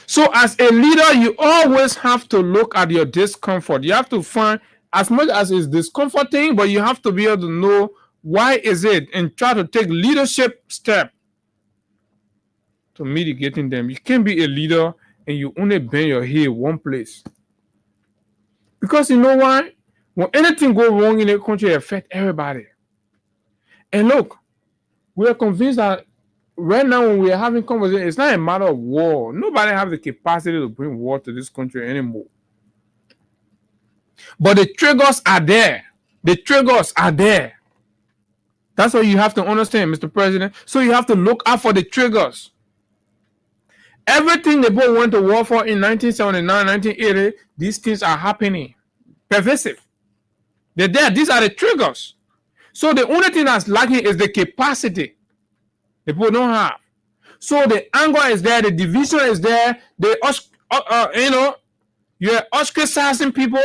So as a leader, you always have to look at your discomfort. You have to find, as much as it's discomforting, but you have to be able to know why is it and try to take leadership step to mitigating them. You can't be a leader and you only bend your head one place. Because you know why? When anything goes wrong in a country, it affects everybody. And look, we are convinced that right now when we are having conversation, it's not a matter of war. Nobody has the capacity to bring war to this country anymore. But the triggers are there. The triggers are there. That's what you have to understand, Mr. President. So you have to look out for the triggers. Everything the boy went to war for in 1979, 1980, these things are happening. Pervasive. They're there. These are the triggers. So the only thing that's lacking is the capacity the people don't have. So the anger is there, the division is there, you're ostracizing people.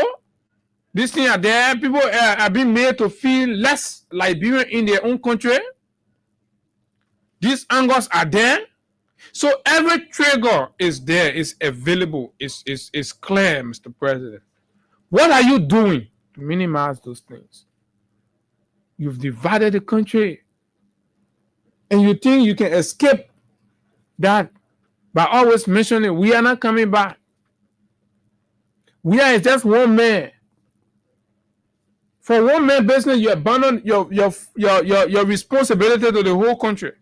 These things are there. People are being made to feel less Liberian in their own country. These angers are there. So every trigger is there, is available, is clear, Mr. President. What are you doing to minimize those things? You've divided the country. And you think you can escape that by always mentioning we are not coming back. We are just one man. For one man business, you abandon your responsibility to the whole country.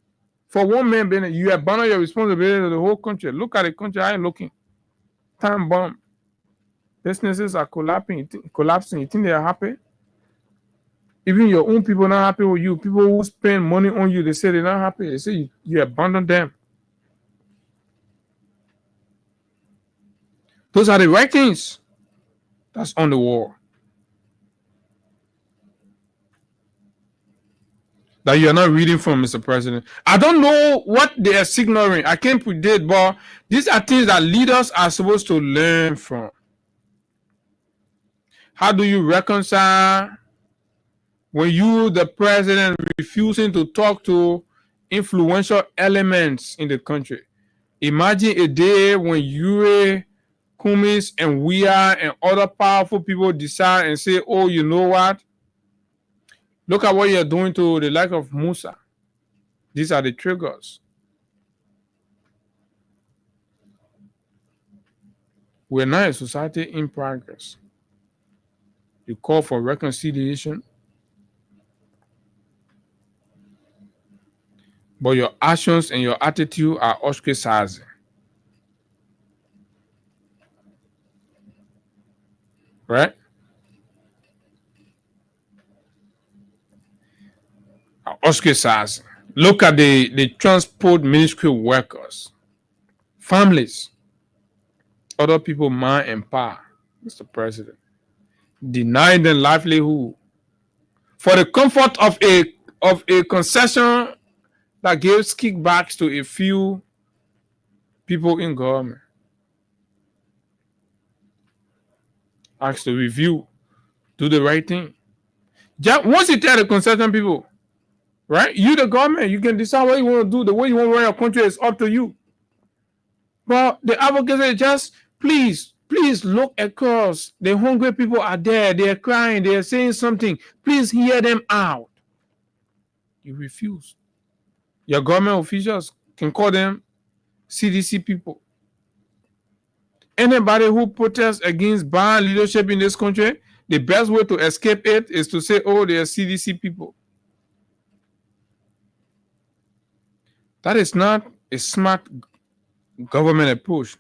For one man business, you abandon your responsibility to the whole country. Look at the country, how it's looking. Time bomb. Businesses are collapsing. You think they are happy? Even your own people not happy with you. People who spend money on you, they say they're not happy. They say you abandon them. Those are the writings that's on the wall that you're not reading from, Mr. President. I don't know what they are signaling. I can't predict, but these are things that leaders are supposed to learn from. How do you reconcile when you, the president, refusing to talk to influential elements in the country? Imagine a day when you, Kumis, and we are, and other powerful people decide and say, oh, you know what? Look at what you're doing to the like of Musa. These are the triggers. We're not a society in progress. You call for reconciliation, but your actions and your attitude are ostracizing. Right? Ostracizing. Look at the transport ministry workers, families, other people, mind and power, Mr. President. Deny them livelihood for the comfort of a concession that gives kickbacks to a few people in government. Ask to review, do the right thing. Just once you tell the concession people, right? You, the government, you can decide what you want to do. The way you want to run your country is up to you. But the advocates say, just please look across. The hungry people are there. They are crying. They are saying something. Please hear them out. You refuse. Your government officials can call them CDC people. Anybody who protests against bad leadership in this country, the best way to escape it is to say, oh, they are CDC people. That is not a smart government approach.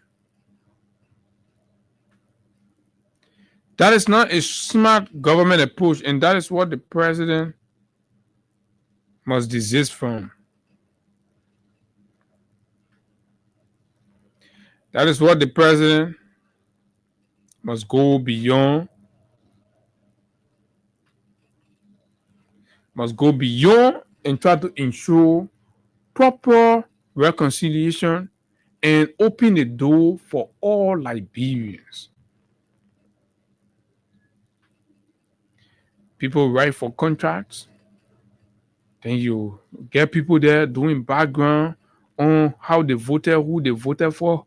That is not a smart government approach, and that is what the president must desist from. That is what the president must go beyond. Must go beyond and try to ensure proper reconciliation and open the door for all Liberians. People write for contracts. Then you get people there doing background on how they voted, who they voted for.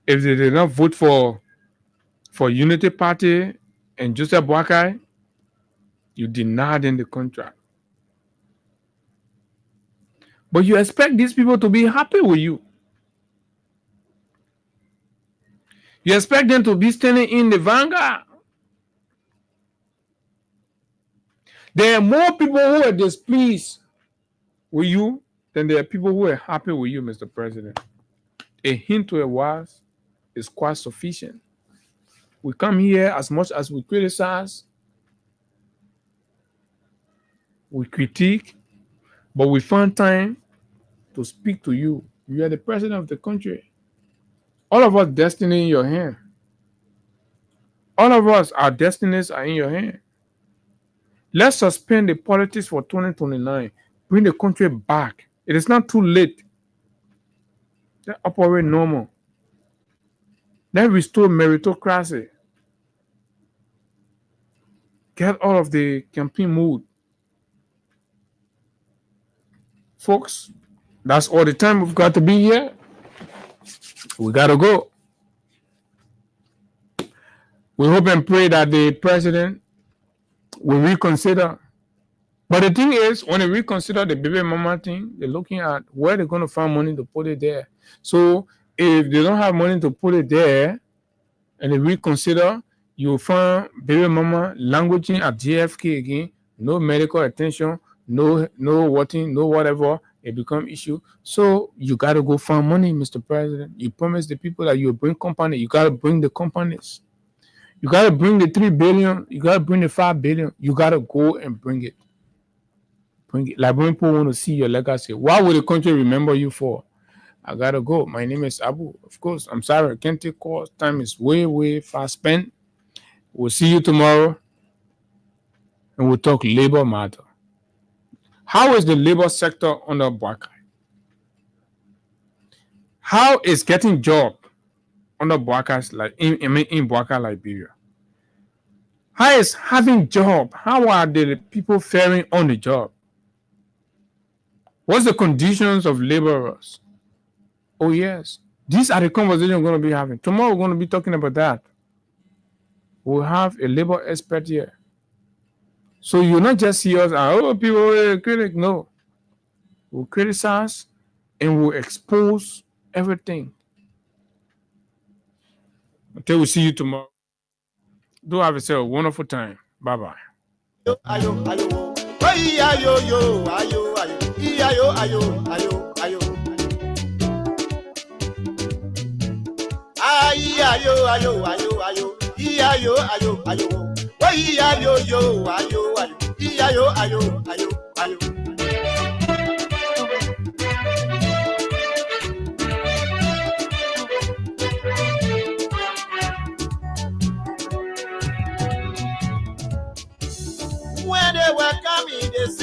If they did not vote for Unity Party and Joseph Boakai, you deny them the contract. But you expect these people to be happy with you. You expect them to be standing in the vanguard. There are more people who are displeased with you than there are people who are happy with you, Mr. President. A hint to a was is quite sufficient. We come here as much as we criticize, we critique, but we find time to speak to you. You are the president of the country. All of us destiny in your hand. All of us, our destinies are in your hand. Let's suspend the politics for 2029. Bring the country back. It is not too late. Let's operate normal. Let's restore meritocracy. Get out of the campaign mood. Folks, that's all the time we've got to be here. We got to go. We hope and pray that the president will reconsider. But the thing is, when they reconsider the baby mama thing, they're looking at where they're going to find money to put it there. So if they don't have money to put it there and they reconsider, you'll find baby mama languaging at JFK again, no medical attention, no whatever. It become issue. So you got to go find money, Mr. President. You promised the people that you'll bring company. You got to bring the companies. You got to bring the 3 billion. You got to bring the 5 billion. You got to go and bring it. Bring it. Like when people want to see your legacy. What would the country remember you for? I got to go. My name is Abu. Of course, I'm sorry. I can't take calls. Time is way fast spent. We'll see you tomorrow. And we'll talk labor matter. How is the labor sector under Boakai? How is getting job under Boakai's like in Boakai, Liberia? How is having job? How are the people faring on the job? What's the conditions of laborers? Oh yes, these are the conversations we're going to be having. Tomorrow we're going to be talking about that. We'll have a labor expert here. So you'll not just see us, people are critic. No. We'll criticize and we'll expose everything. Until we see you tomorrow. Do have yourself a wonderful time. Bye-bye. When they were coming, they said,